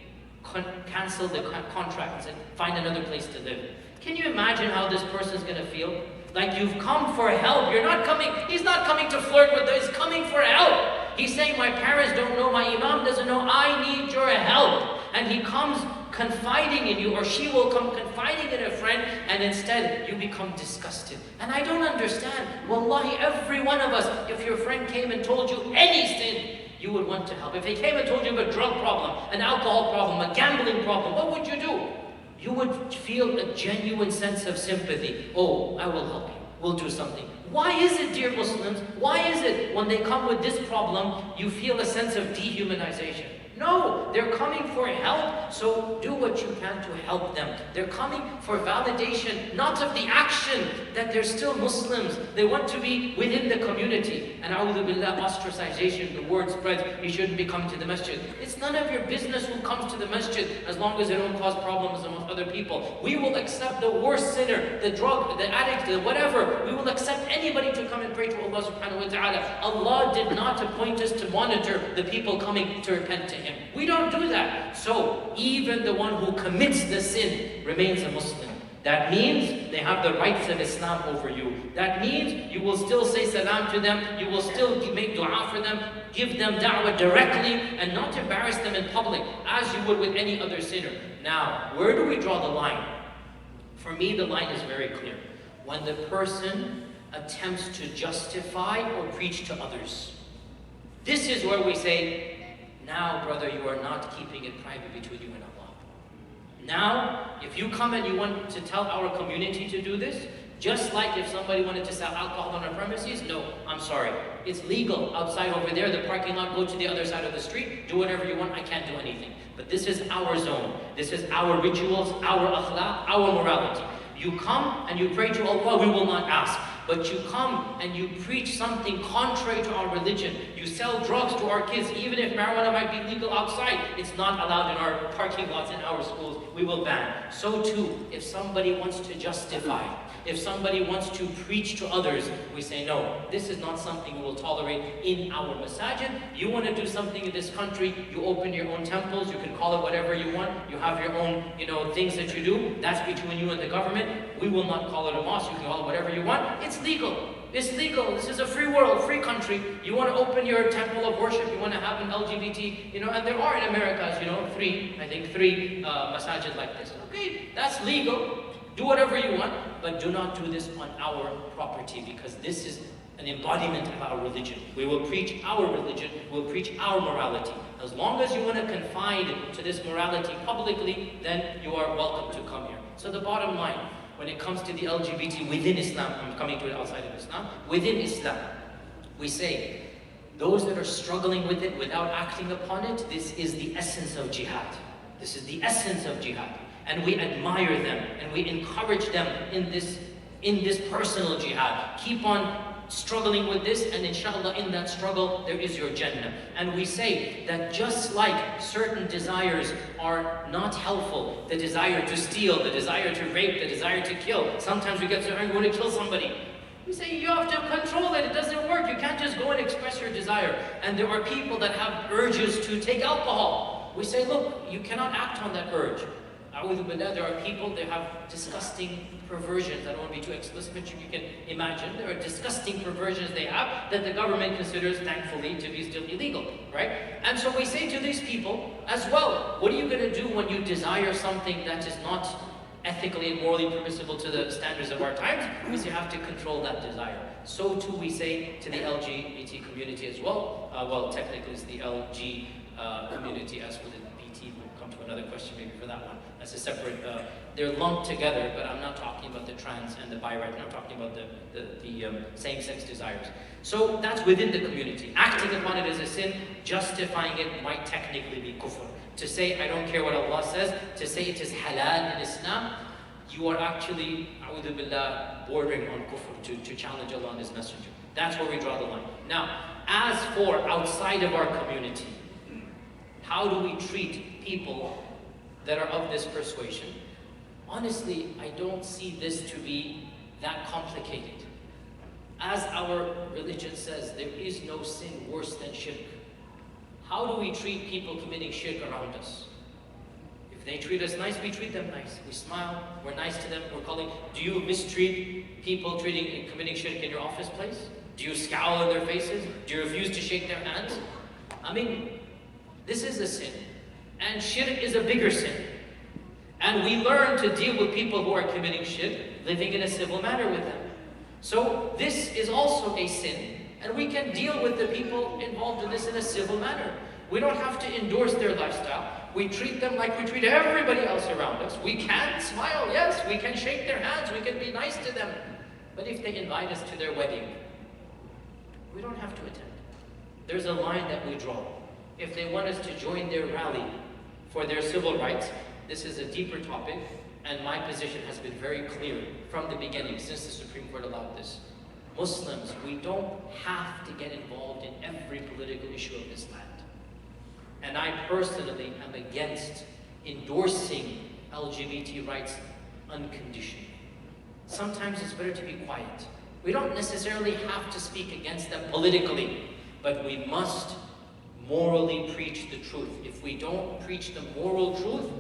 canceled the contract and said, find another place to live. Can you imagine how this person's going to feel? Like you've come for help. You're not coming, he's not coming to flirt with us, he's coming for help. He's saying, my parents don't know, my Imam doesn't know, I need your help. And he comes confiding in you, or she will come confiding in a friend, and instead you become disgusted. And I don't understand. Wallahi, every one of us, if your friend came and told you any sin, you would want to help. If he came and told you of a drug problem, an alcohol problem, a gambling problem, what would you do? You would feel a genuine sense of sympathy. Oh, I will help you. We'll do something. Why is it, dear Muslims, why is it when they come with this problem, you feel a sense of dehumanization? No, they're coming for help, so do what you can to help them. They're coming for validation, not of the action, that they're still Muslims. They want to be within the community. And a'udhu billah, ostracization, the word spreads, you shouldn't be coming to the masjid. It's none of your business who comes to the masjid, as long as they don't cause problems among other people. We will accept the worst sinner, the drug, the addict, the whatever. We will accept anybody to come and pray to Allah subhanahu wa ta'ala. Allah did not appoint us to monitor the people coming to repent to Him. We don't do that. So even the one who commits the sin remains a Muslim. That means they have the rights of Islam over you. That means you will still say salam to them, you will still make dua for them, give them da'wah directly, and not embarrass them in public, as you would with any other sinner. Now, where do we draw the line? For me, the line is very clear. When the person attempts to justify or preach to others. This is where we say, now, brother, you are not keeping it private between you and Allah. Now, if you come and you want to tell our community to do this, just like if somebody wanted to sell alcohol on our premises, no, I'm sorry. It's legal outside over there, the parking lot, go to the other side of the street, do whatever you want, I can't do anything. But this is our zone. This is our rituals, our akhlaq, our morality. You come and you pray to Allah, we will not ask. But you come and you preach something contrary to our religion. You sell drugs to our kids, even if marijuana might be legal outside, it's not allowed in our parking lots, in our schools, we will ban. So too, if somebody wants to justify, if somebody wants to preach to others, we say, no, this is not something we will tolerate in our masajid. You want to do something in this country, you open your own temples, you can call it whatever you want, you have your own, things that you do, that's between you and the government. We will not call it a mosque, you can call it whatever you want. It's legal. It's legal. This is a free world, free country. You want to open your temple of worship, you want to have an LGBT, and there are in America, as three masajid like this. Okay, that's legal. Do whatever you want, but do not do this on our property, because this is an embodiment of our religion. We will preach our religion, we'll preach our morality. As long as you want to confide to this morality publicly, then you are welcome to come here. So the bottom line, when it comes to the LGBT within Islam, I'm coming to it outside of Islam, within Islam, we say, those that are struggling with it without acting upon it, this is the essence of jihad. This is the essence of jihad. And we admire them, and we encourage them in this personal jihad. Keep on struggling with this, and inshallah in that struggle there is your Jannah. And we say that just like certain desires are not helpful, the desire to steal, the desire to rape, the desire to kill, sometimes we get so angry, we want to kill somebody. We say you have to control it. It doesn't work. You can't just go and express your desire. And there are people that have urges to take alcohol. We say, look, you cannot act on that urge. There are people, they have disgusting perversions. I don't want to be too explicit, but you can imagine. There are disgusting perversions they have that the government considers, thankfully, to be still illegal, right? And so we say to these people as well, what are you going to do when you desire something that is not ethically and morally permissible to the standards of our times? Because you have to control that desire. So too we say to the LGBT community as well. Well, technically it's the LG community. As for the BT, we'll come to another question maybe for that one. That's a separate, they're lumped together, but I'm not talking about the trans and the bi right now. I'm talking about the same-sex desires. So that's within the community. Acting upon it as a sin, justifying it might technically be kufr. To say, I don't care what Allah says, to say it is halal in Islam, you are actually, a'udhu billah, bordering on kufr, to challenge Allah and His Messenger. That's where we draw the line. Now, as for outside of our community, how do we treat people that are of this persuasion? Honestly, I don't see this to be that complicated. As our religion says, there is no sin worse than shirk. How do we treat people committing shirk around us? If they treat us nice, we treat them nice. We smile, we're nice to them, we're calling. Do you mistreat people committing shirk in your office place? Do you scowl in their faces? Do you refuse to shake their hands? I mean, this is a sin. And shirk is a bigger sin. And we learn to deal with people who are committing shirk, living in a civil manner with them. So this is also a sin. And we can deal with the people involved in this in a civil manner. We don't have to endorse their lifestyle. We treat them like we treat everybody else around us. We can smile, yes. We can shake their hands. We can be nice to them. But if they invite us to their wedding, we don't have to attend. There's a line that we draw. If they want us to join their rally for their civil rights, this is a deeper topic, and my position has been very clear from the beginning, since the Supreme Court allowed this. Muslims, we don't have to get involved in every political issue of this land. And I personally am against endorsing LGBT rights unconditionally. Sometimes it's better to be quiet. We don't necessarily have to speak against them politically, but we must morally preach the truth. If we don't preach the moral truth,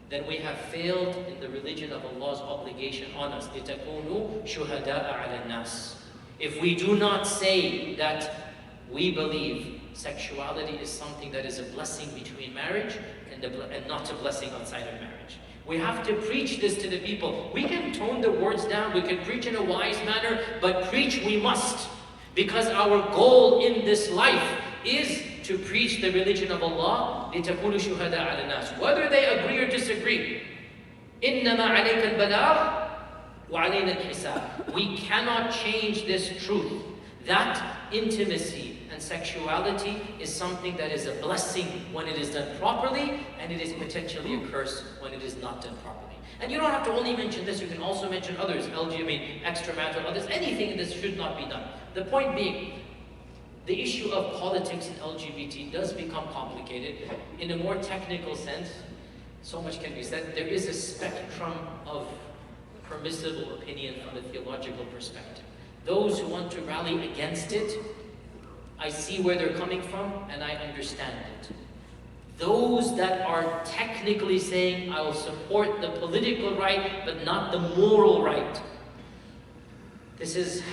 then we have failed in the religion of Allah's obligation on us. لِتَكُونُوا شُهَدَاءَ عَلَى النَّاسِ. If we do not say that we believe sexuality is something that is a blessing between marriage and not a blessing outside of marriage. We have to preach this to the people. We can tone the words down, we can preach in a wise manner, but preach we must. Because our goal in this life is to preach the religion of Allah, لِتَكُونُوا شُهَدَاءَ عَلَى النَّاسِ. Whether they agree or disagree. إِنَّمَا عَلَيْكَ الْبَلَاغُ وَعَلَيْنَا الْحِسَابُ. We cannot change this truth. That intimacy and sexuality is something that is a blessing when it is done properly, and it is potentially a curse when it is not done properly. And you don't have to only mention this, you can also mention others, extramarital, others, anything in this should not be done. The point being, the issue of politics in LGBT does become complicated. In a more technical sense, so much can be said. There is a spectrum of permissible opinion from a theological perspective. Those who want to rally against it, I see where they're coming from and I understand it. Those that are technically saying, I will support the political right but not the moral right, this is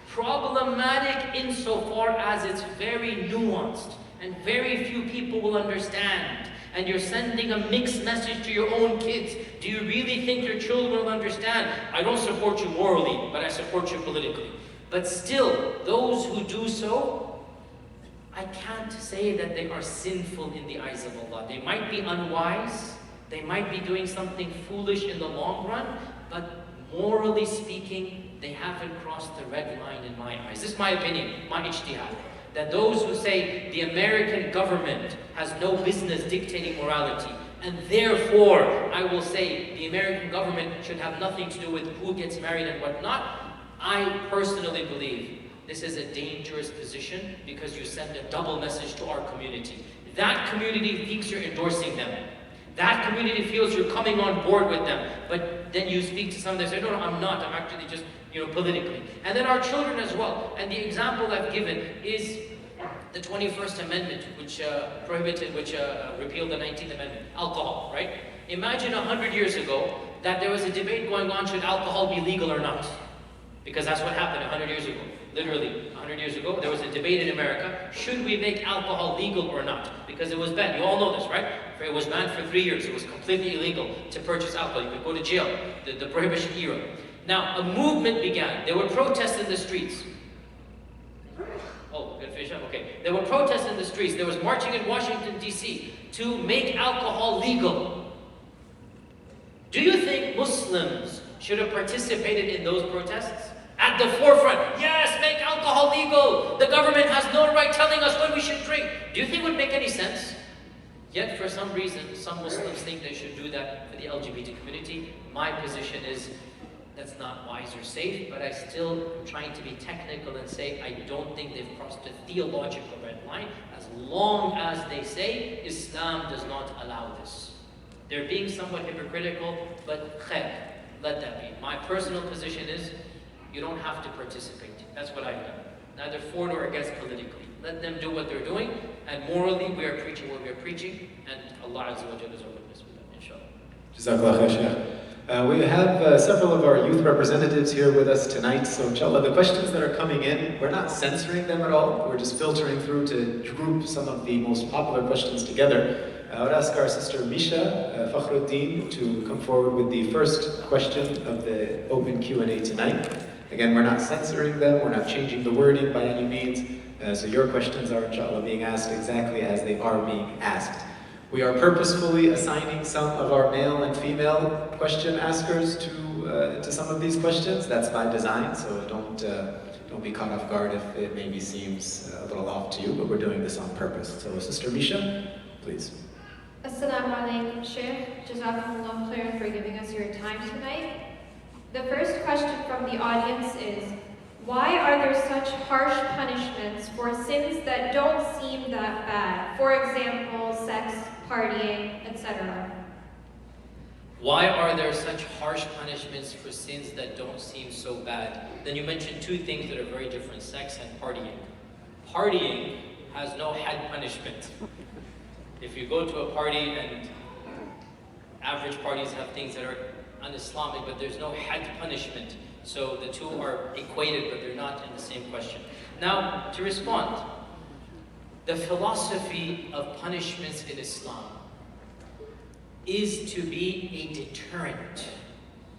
problematic insofar as it's very nuanced and very few people will understand. And you're sending a mixed message to your own kids. Do you really think your children will understand? I don't support you morally, but I support you politically. But still, those who do so, I can't say that they are sinful in the eyes of Allah. They might be unwise, they might be doing something foolish in the long run, but morally speaking, they haven't crossed the red line in my eyes. This is my opinion, my ijtihad. That those who say the American government has no business dictating morality, and therefore I will say the American government should have nothing to do with who gets married and whatnot, I personally believe this is a dangerous position because you send a double message to our community. That community thinks you're endorsing them. That community feels you're coming on board with them. But then you speak to some, they say, no, I'm not. I'm actually just, politically. And then our children as well. And the example I've given is the 21st Amendment, which repealed the 19th Amendment, alcohol, right? Imagine 100 years ago that there was a debate going on, should alcohol be legal or not? Because that's what happened 100 years ago. Literally, 100 years ago, there was a debate in America, should we make alcohol legal or not? Because it was banned. You all know this, right? It was banned for 3 years. It was completely illegal to purchase alcohol. You could go to jail, the Prohibition era. Now, a movement began. There were protests in the streets. Oh, good fish up? Okay. There were protests in the streets. There was marching in Washington, D.C. to make alcohol legal. Do you think Muslims should have participated in those protests? At the forefront, yes, make alcohol legal. The government has no right telling us when we should drink. Do you think it would make any sense? Yet, for some reason, some Muslims think they should do that for the LGBT community. My position is that's not wise or safe, but I still am trying to be technical and say I don't think they've crossed a theological red line as long as they say Islam does not allow this. They're being somewhat hypocritical, but khair, let that be. My personal position is you don't have to participate. That's what I've done. Neither for nor against politically. Let them do what they're doing, and morally we are preaching what we are preaching, and Allah Azza wa Jalla is our witness with that, inshallah. Jazakallah khair, Shaykh. We have several of our youth representatives here with us tonight, so inshallah the questions that are coming in, we're not censoring them at all, we're just filtering through to group some of the most popular questions together. I would ask our sister Misha Fakhruddin to come forward with the first question of the open Q&A tonight. Again, we're not censoring them, we're not changing the wording by any means, so your questions are inshallah being asked exactly as they are being asked. We are purposefully assigning some of our male and female question askers to some of these questions. That's by design, so don't be caught off guard if it maybe seems a little off to you, but we're doing this on purpose. So Sister Misha, please. Assalamu alaikum, Shaykh. Jazakumullah khair for giving us your time tonight. The first question from the audience is, why are there such harsh punishments for sins that don't seem that bad? For example, sex, partying, etc. Why are there such harsh punishments for sins that don't seem so bad? Then you mentioned two things that are very different, sex and partying. Partying has no had punishment. If you go to a party, and average parties have things that are un-Islamic, but there's no had punishment. So the two are equated, but they're not in the same question. Now, to respond, the philosophy of punishments in Islam is to be a deterrent.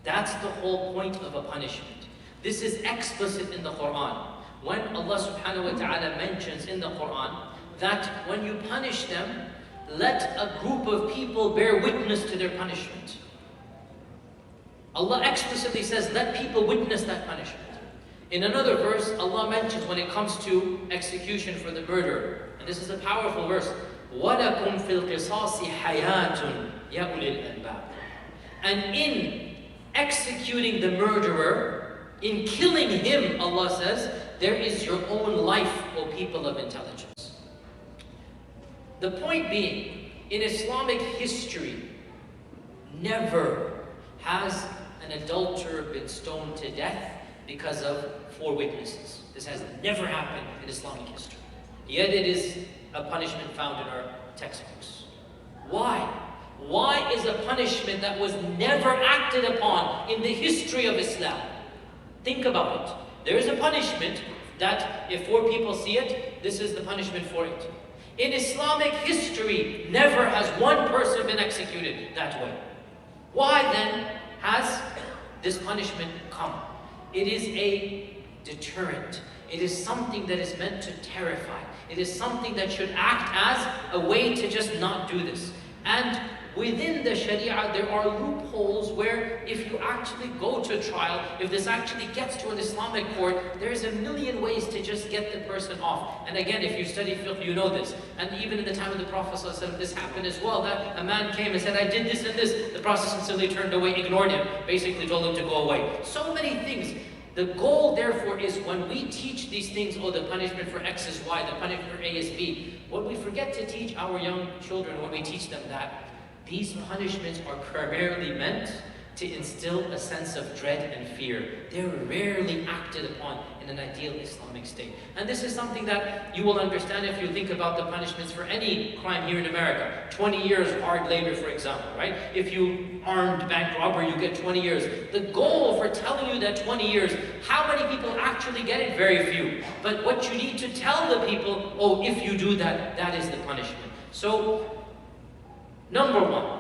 That's the whole point of a punishment. This is explicit in the Quran. When Allah subhanahu wa ta'ala mentions in the Quran that when you punish them, let a group of people bear witness to their punishment. Allah explicitly says, let people witness that punishment. In another verse, Allah mentions when it comes to execution for the murderer, and this is a powerful verse, وَلَكُمْ فِي الْقِصَاصِ حَيَاتٌ يَا أُولِي الْأَلْبَابِ. And in executing the murderer, in killing him, Allah says, there is your own life, O people of intelligence. The point being, in Islamic history, never has an adulterer been stoned to death because of 4 witnesses. This has never happened in Islamic history. Yet it is a punishment found in our textbooks. Why? Why is a punishment that was never acted upon in the history of Islam? Think about it. There is a punishment that if 4 people see it, this is the punishment for it. In Islamic history, never has 1 person been executed that way. Why then has this punishment come? It is a deterrent. It is something that is meant to terrify. It is something that should act as a way to just not do this. And within the Sharia, there are loopholes where if you actually go to trial, if this actually gets to an Islamic court, there's a million ways to just get the person off. And again, if you study fiqh, you know this. And even in the time of the Prophet ﷺ, this happened as well, that a man came and said, I did this and this. The Prophet simply turned away, ignored him, basically told him to go away. So many things. The goal, therefore, is when we teach these things, oh, the punishment for X is Y, the punishment for A is B, what we forget to teach our young children when we teach them that, these punishments are primarily meant to instill a sense of dread and fear. They're rarely acted upon in an ideal Islamic state. And this is something that you will understand if you think about the punishments for any crime here in America. 20 years hard labor, for example, right? If you armed bank robber, you get 20 years. The goal for telling you that 20 years, how many people actually get it? Very few. But what you need to tell the people, oh, if you do that, that is the punishment. So, number one,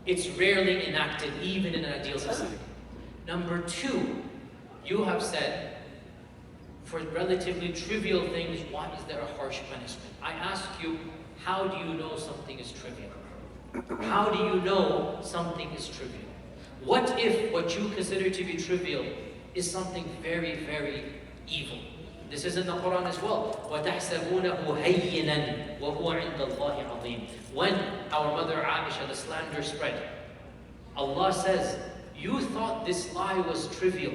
it's rarely enacted even in an ideal society. Number two, you have said, for relatively trivial things, why is there a harsh punishment? I ask you, how do you know something is trivial? How do you know something is trivial? What if what you consider to be trivial is something very, very evil? This is in the Quran as well. وَتَحْسَبُونَهُ هَيِّنًا وَهُوَ عِنْدَ اللَّهِ عَظِيمٌ. When our mother Aisha, the slander spread, Allah says, you thought this lie was trivial,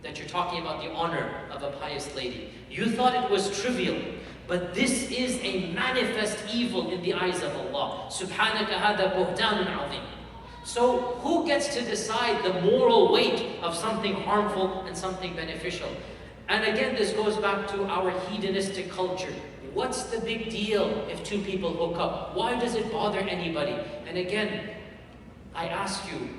that you're talking about the honor of a pious lady. You thought it was trivial, but this is a manifest evil in the eyes of Allah. Subhanaka hada buhtanun azim. So who gets to decide the moral weight of something harmful and something beneficial? And again, this goes back to our hedonistic culture. What's the big deal if two people hook up? Why does it bother anybody? And again, I ask you,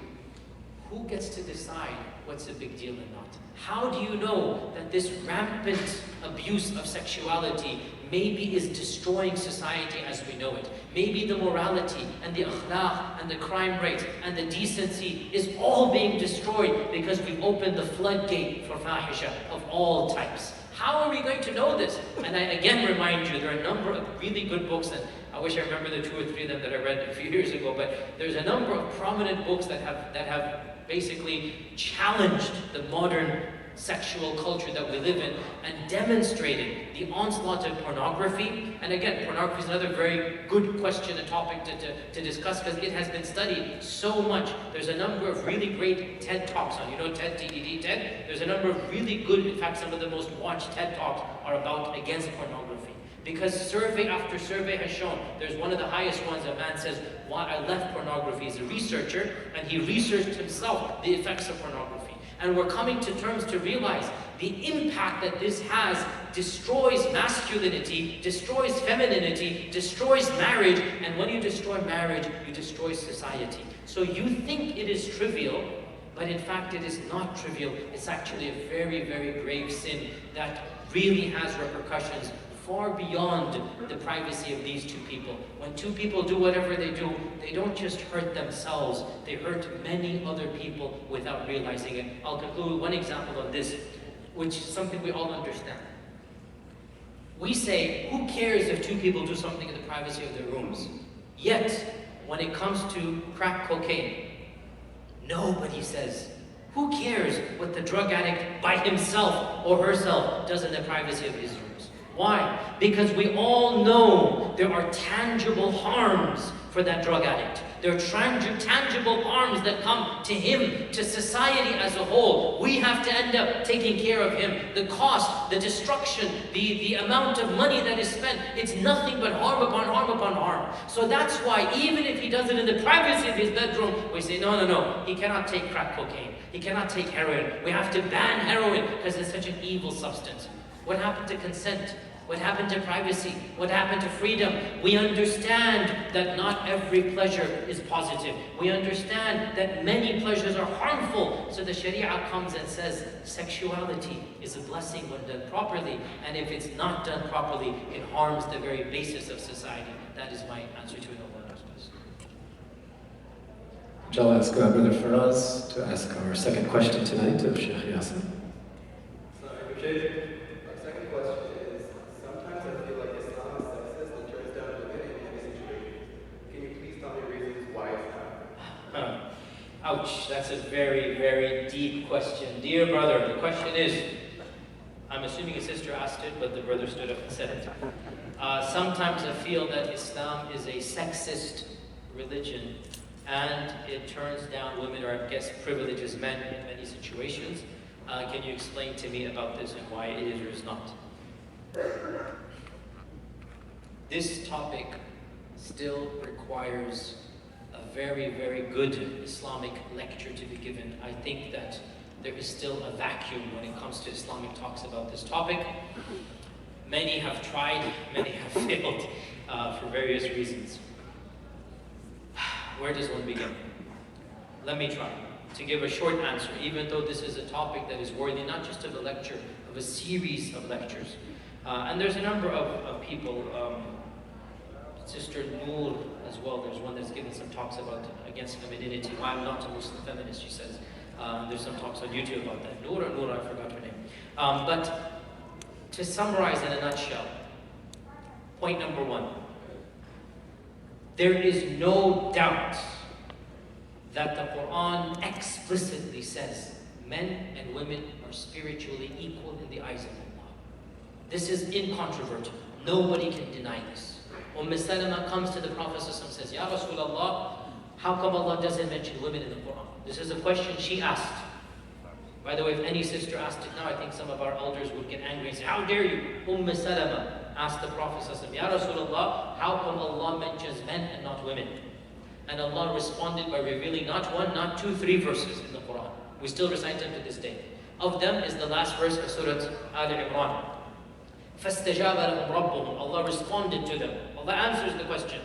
who gets to decide what's a big deal and not? How do you know that this rampant abuse of sexuality maybe is destroying society as we know it? Maybe the morality and the akhlaq and the crime rate and the decency is all being destroyed because we've opened the floodgate for fahisha of all types. How are we going to know this? And I again remind you, there are a number of really good books, and I wish I remember the 2 or 3 of them that I read a few years ago, but there's a number of prominent books that have basically challenged the modern sexual culture that we live in and demonstrated the onslaught of pornography. And again, pornography is another very good question and topic to discuss because it has been studied so much. There's a number of really great TED Talks on, you know TED, TED, TED? There's a number of really good, in fact some of the most watched TED Talks are about against pornography. Because survey after survey has shown, there's one of the highest ones, a man says, why I left pornography. He's a researcher, and he researched himself the effects of pornography. And we're coming to terms to realize the impact that this has destroys masculinity, destroys femininity, destroys marriage, and when you destroy marriage, you destroy society. So you think it is trivial, but in fact it is not trivial. It's actually a very, very grave sin that really has repercussions far beyond the privacy of these two people. When two people do whatever they do, they don't just hurt themselves, they hurt many other people without realizing it. I'll conclude with one example of this, which is something we all understand. We say, who cares if two people do something in the privacy of their rooms? Yet, when it comes to crack cocaine, nobody says, who cares what the drug addict by himself or herself does in the privacy of his room? Why? Because we all know there are tangible harms for that drug addict. There are tangible harms that come to him, to society as a whole. We have to end up taking care of him. The cost, the destruction, the amount of money that is spent, it's nothing but harm upon harm upon harm. So that's why even if he does it in the privacy of his bedroom, we say, no, he cannot take crack cocaine. He cannot take heroin. We have to ban heroin because it's such an evil substance. What happened to consent? What happened to privacy? What happened to freedom? We understand that not every pleasure is positive. We understand that many pleasures are harmful. So the Sharia comes and says sexuality is a blessing when done properly, and if it's not done properly, it harms the very basis of society. That is my answer to it. I'll ask Brother Faraz to ask our second question tonight of Shaykh Yasir. Ouch, that's a very, very deep question. Dear brother, the question is, I'm assuming a sister asked it, but the brother stood up and said it. Sometimes I feel that Islam is a sexist religion, and it turns down women, or I guess privileges men in many situations. Can you explain to me about this and why it is or is not? This topic still requires a very, very good Islamic lecture to be given. I think that there is still a vacuum when it comes to Islamic talks about this topic. Many have tried, many have failed for various reasons. Where does one begin? Let me try to give a short answer, even though this is a topic that is worthy not just of a lecture, of a series of lectures. And there's a number of people, Sister Noor as well, there's one that's given some talks about against femininity. Why I'm not a Muslim feminist, she says. There's some talks on YouTube about that. Noor, I forgot her name. But to summarize in a nutshell, point number one, there is no doubt that the Quran explicitly says men and women are spiritually equal in the eyes of Allah. This is incontrovertible. Nobody can deny this. Salama comes to the Prophet and says, Ya Rasulullah, how come Allah doesn't mention women in the Quran? This is a question she asked. By the way, if any sister asked it now, I think some of our elders would get angry and say, how dare you? Salama asked the Prophet, Ya Rasulullah, how come Allah mentions men and not women? And Allah responded by revealing not one, not two, 3 verses in the Quran. We still recite them to this day. Of them is the last verse of Surah Al-Imran. فَاسْتَجَابَ لَهُمْ رَبُّهُم. Allah responded to them. Allah answers the question.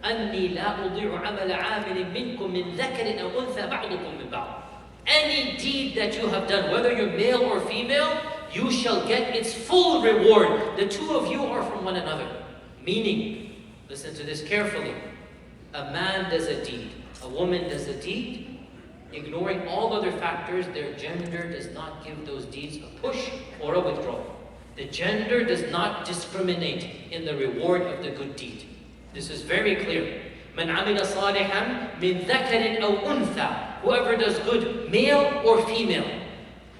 أَنِّي لَا أُضِيعُ عَمَلَ عَامِلٍ مِّنكُم مِّن ذَكَرٍ أَوْ أُنثَىٰ بَعْضُكُم مِّن بَعْضٍ. Any deed that you have done, whether you're male or female, you shall get its full reward. The two of you are from one another. Meaning, listen to this carefully. A man does a deed, a woman does a deed, ignoring all other factors, their gender does not give those deeds a push or a withdrawal. The gender does not discriminate in the reward of the good deed. This is very clear. مَنْ عَمِلَ صَالِحًا مِنْ ذَكَرٍ أَوْ أُنْثَىٰ. Whoever does good, male or female.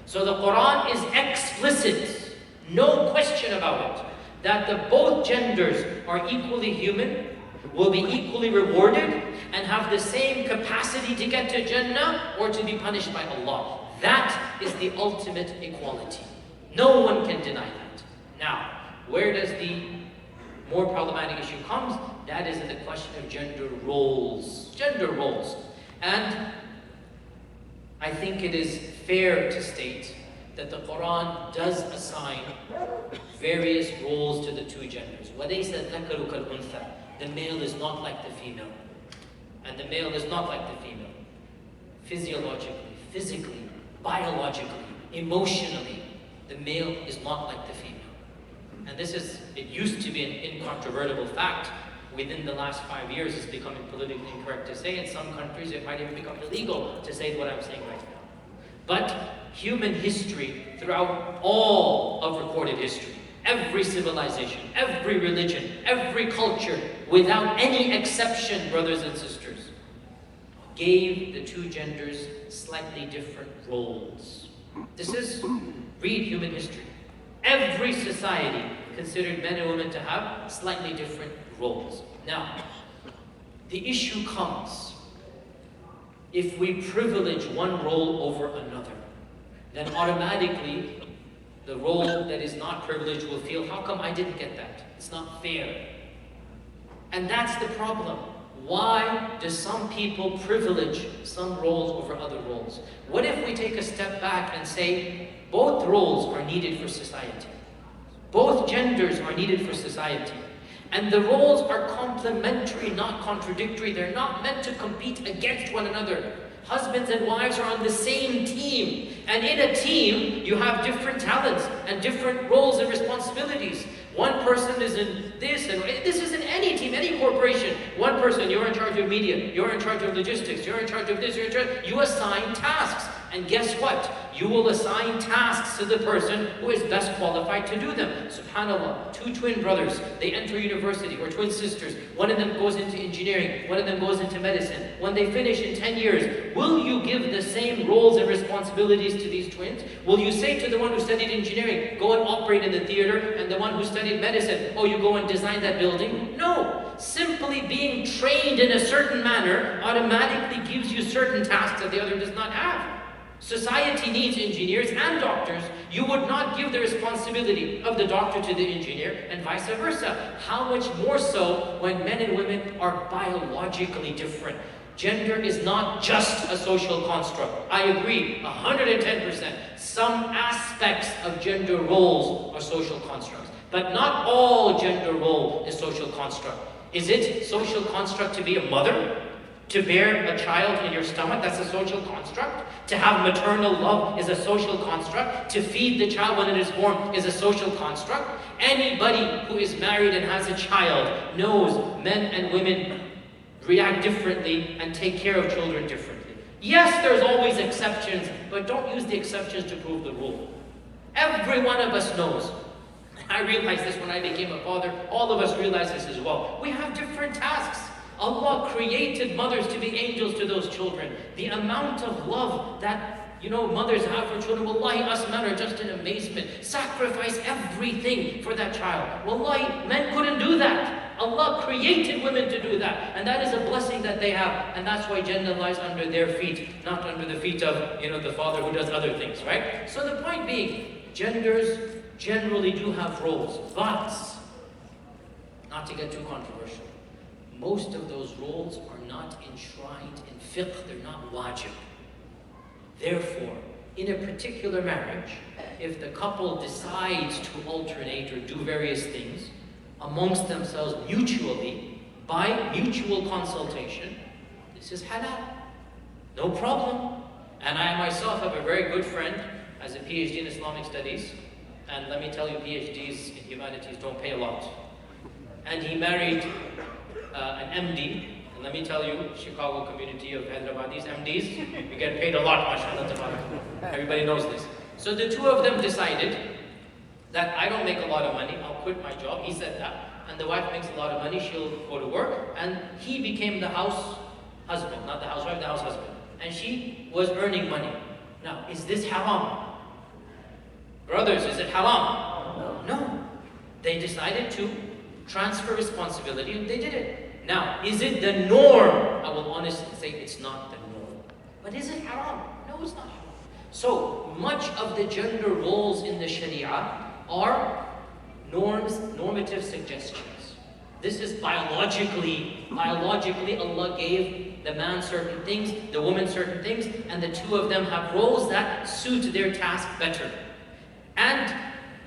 So the Quran is explicit, no question about it, that the both genders are equally human, will be equally rewarded, and have the same capacity to get to Jannah or to be punished by Allah. That is the ultimate equality. No one can deny that. Now, where does the more problematic issue comes? That is in the question of gender roles. Gender roles. And I think it is fair to state that the Quran does assign various roles to the two genders. وَلَيْسَ الذَّكَرُ كَالْأُنثَىٰ. The male is not like the female. And the male is not like the female. Physiologically, physically, biologically, emotionally, the male is not like the female. And this is, it used to be an incontrovertible fact. Within the last 5 years, it's becoming politically incorrect to say. In some countries, it might even become illegal to say what I'm saying right now. But human history, throughout all of recorded history, every civilization, every religion, every culture, without any exception, brothers and sisters, gave the two genders slightly different roles. This is, read human history. Every society considered men and women to have slightly different roles. Now, the issue comes, if we privilege one role over another, then automatically the role that is not privileged will feel, how come I didn't get that? It's not fair. And that's the problem. Why do some people privilege some roles over other roles? What if we take a step back and say, both roles are needed for society. Both genders are needed for society. And the roles are complementary, not contradictory. They're not meant to compete against one another. Husbands and wives are on the same team. And in a team, you have different talents and different roles and responsibilities. One person is in this, and this is in any team, any corporation. One person, you're in charge of media, you're in charge of logistics, you're in charge of this, you're in charge. You assign tasks. And guess what? You will assign tasks to the person who is best qualified to do them. SubhanAllah, two twin brothers, they enter university, or twin sisters. One of them goes into engineering, one of them goes into medicine. When they finish in 10 years, will you give the same roles and responsibilities to these twins? Will you say to the one who studied engineering, go and operate in the theater, and the one who studied medicine, oh, you go and design that building? No. Simply being trained in a certain manner automatically gives you certain tasks that the other does not have. Society needs engineers and doctors. You would not give the responsibility of the doctor to the engineer and vice versa. How much more so when men and women are biologically different? Gender is not just a social construct. I agree, 110%. Some aspects of gender roles are social constructs, but not all gender role is social construct. Is it social construct to be a mother? To bear a child in your stomach, that's a social construct. To have maternal love is a social construct. To feed the child when it is born is a social construct. Anybody who is married and has a child knows men and women react differently and take care of children differently. Yes, there's always exceptions, but don't use the exceptions to prove the rule. Every one of us knows. I realized this when I became a father. All of us realize this as well. We have different tasks. Allah created mothers to be angels to those children. The amount of love that mothers have for children, wallahi, us men are just in amazement. Sacrifice everything for that child. Wallahi, men couldn't do that. Allah created women to do that. And that is a blessing that they have. And that's why Jannah lies under their feet, not under the feet of, the father who does other things, right? So the point being, genders generally do have roles, but, not to get too controversial, most of those roles are not enshrined in fiqh, they're not wajib. Therefore, in a particular marriage, if the couple decides to alternate or do various things amongst themselves mutually, by mutual consultation, this is halal. No problem. And I myself have a very good friend, has a PhD in Islamic studies, and let me tell you, PhDs in humanities don't pay a lot. And he married an MD, and let me tell you, Chicago community of Hyderabadis, MDs, you get paid a lot, mashallah. Everybody knows this. So the two of them decided that I don't make a lot of money, I'll quit my job. He said that. And the wife makes a lot of money, she'll go to work. And he became the house husband, not the housewife, the house husband. And she was earning money. Now, is this haram? Brothers, is it haram? No. They decided to transfer responsibility and they did it. Now, is it the norm? I will honestly say it's not the norm. But is it haram? No, it's not haram. So, much of the gender roles in the Sharia are norms, normative suggestions. This is biologically Allah gave the man certain things, the woman certain things, and the two of them have roles that suit their task better. And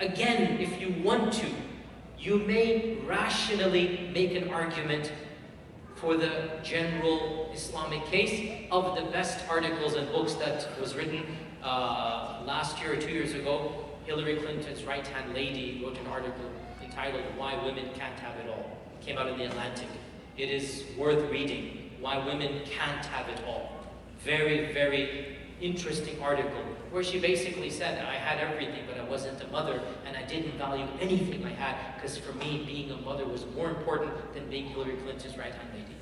again, if you want to, you may rationally make an argument for the general Islamic case of the best articles and books that was written last year or 2 years ago. Hillary Clinton's right-hand lady wrote an article entitled Why Women Can't Have It All. It came out in the Atlantic. It is worth reading, Why Women Can't Have It All. Very, very interesting article where she basically said, I had everything, but I wasn't a mother, and I didn't value anything I had, because for me, being a mother was more important than being Hillary Clinton's right-hand lady.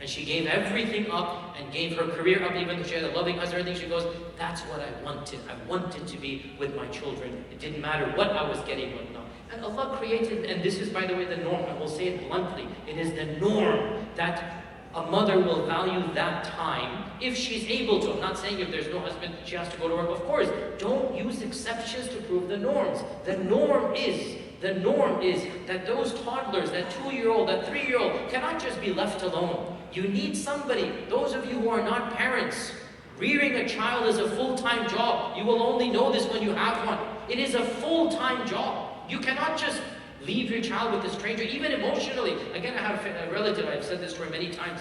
And she gave everything up and gave her career up, even though she had a loving husband and everything. She goes, that's what I wanted. I wanted to be with my children. It didn't matter what I was getting, what not. And Allah created, and this is, by the way, the norm. I will say it bluntly. It is the norm that a mother will value that time if she's able to. I'm not saying if there's no husband, she has to go to work. Of course, don't use exceptions to prove the norms. The norm is that those toddlers, that 2-year-old, that 3-year-old, cannot just be left alone. You need somebody. Those of you who are not parents, rearing a child is a full-time job. You will only know this when you have one. It is a full-time job. You cannot just leave your child with a stranger, even emotionally. Again, I have a relative, I've said this to her many times.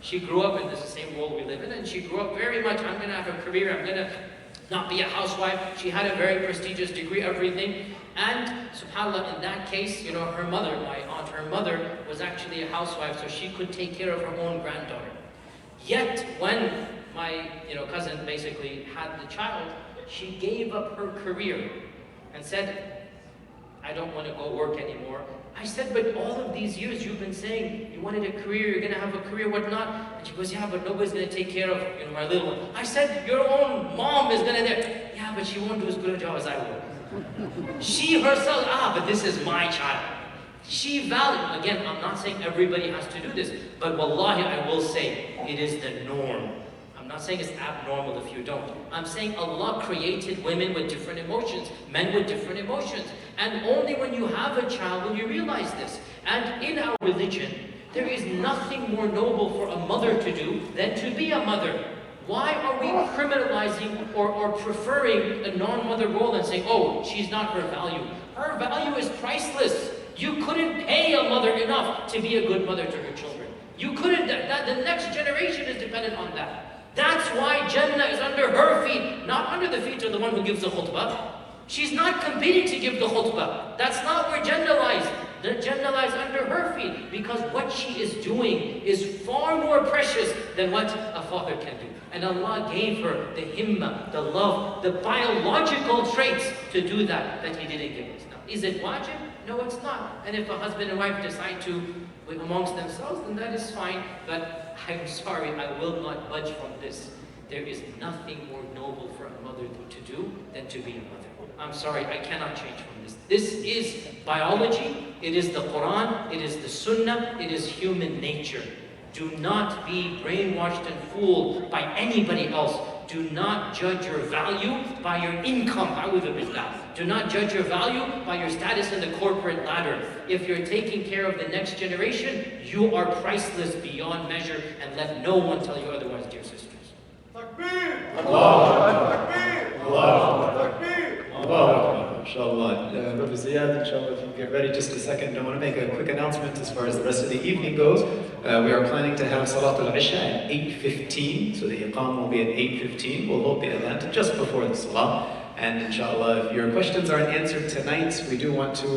She grew up in this same world we live in, and she grew up very much, I'm going to have a career, I'm going to not be a housewife. She had a very prestigious degree, everything. And subhanAllah, in that case, her mother, my aunt, her mother was actually a housewife, so she could take care of her own granddaughter. Yet, when my cousin basically had the child, she gave up her career and said, I don't want to go work anymore. I said, but all of these years you've been saying you wanted a career, you're going to have a career, whatnot. And she goes, yeah, but nobody's going to take care of my little one. I said, your own mom is going to do. Yeah, but she won't do as good a job as I will. She herself, but this is my child. She valued, again, I'm not saying everybody has to do this, but wallahi, I will say, it is the norm. I'm not saying it's abnormal if you don't. I'm saying Allah created women with different emotions, men with different emotions. And only when you have a child will you realize this. And in our religion, There is nothing more noble for a mother to do than to be a mother. Why are we criminalizing or preferring a non-mother role and saying, oh, she's not her value? Her value is priceless. You couldn't pay a mother enough to be a good mother to her children. You couldn't, the next generation is dependent on that. That's why Jannah is under her feet, not under the feet of the one who gives the khutbah. She's not competing to give the khutbah. That's not where Jannah lies. The Jannah lies under her feet because what she is doing is far more precious than what a father can do. And Allah gave her the himmah, the love, the biological traits to do that He didn't give us. Now, is it wajib? No, it's not. And if a husband and wife decide to amongst themselves, then that is fine. But I'm sorry, I will not budge from this. There is nothing more noble for a mother to do than to be a mother. I'm sorry, I cannot change from this. This is biology, it is the Quran, it is the Sunnah, it is human nature. Do not be brainwashed and fooled by anybody else. Do not judge your value by your income. Do not judge your value by your status in the corporate ladder. If you're taking care of the next generation, you are priceless beyond measure, and let no one tell you otherwise, dear sisters. Takbir! Allah! Takbir! Allah! Takbir! Allah! Inshallah. Brother Zayd, inshallah, if you get ready just a second, I want to make a quick announcement as far as the rest of the evening goes. We are planning to have Salat al-Isha at 8:15, so the Iqam will be at 8:15. We'll hold the adhan just before the Salah. And inshallah, if your questions aren't answered tonight, we do want to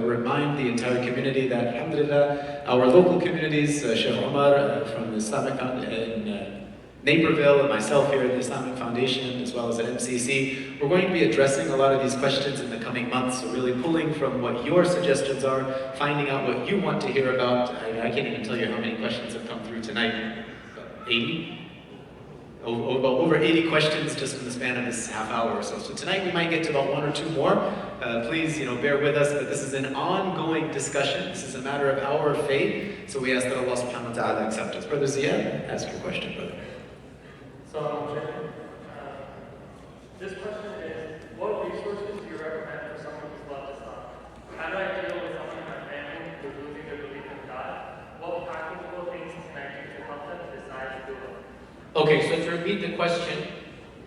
remind the entire community that, alhamdulillah, our local communities, Shaykh Omar from the Islamic Foundation, Naperville, and myself here at the Islamic Foundation, as well as at MCC, we're going to be addressing a lot of these questions in the coming months. So really pulling from what your suggestions are, finding out what you want to hear about. I can't even tell you how many questions have come through tonight. 80? Over 80 questions just in the span of this half hour or so. So tonight we might get to about 1 or 2 more. Please, bear with us, but this is an ongoing discussion. This is a matter of our faith. So we ask that Allah subhanahu wa ta'ala accept us. Brother Zayd, ask your question, brother. So, this question is, what resources do you recommend for someone who's left Islam? How do I deal with someone in my family who's losing their belief in God? What practical things can I do to help them decide to do it? Okay, so to repeat the question,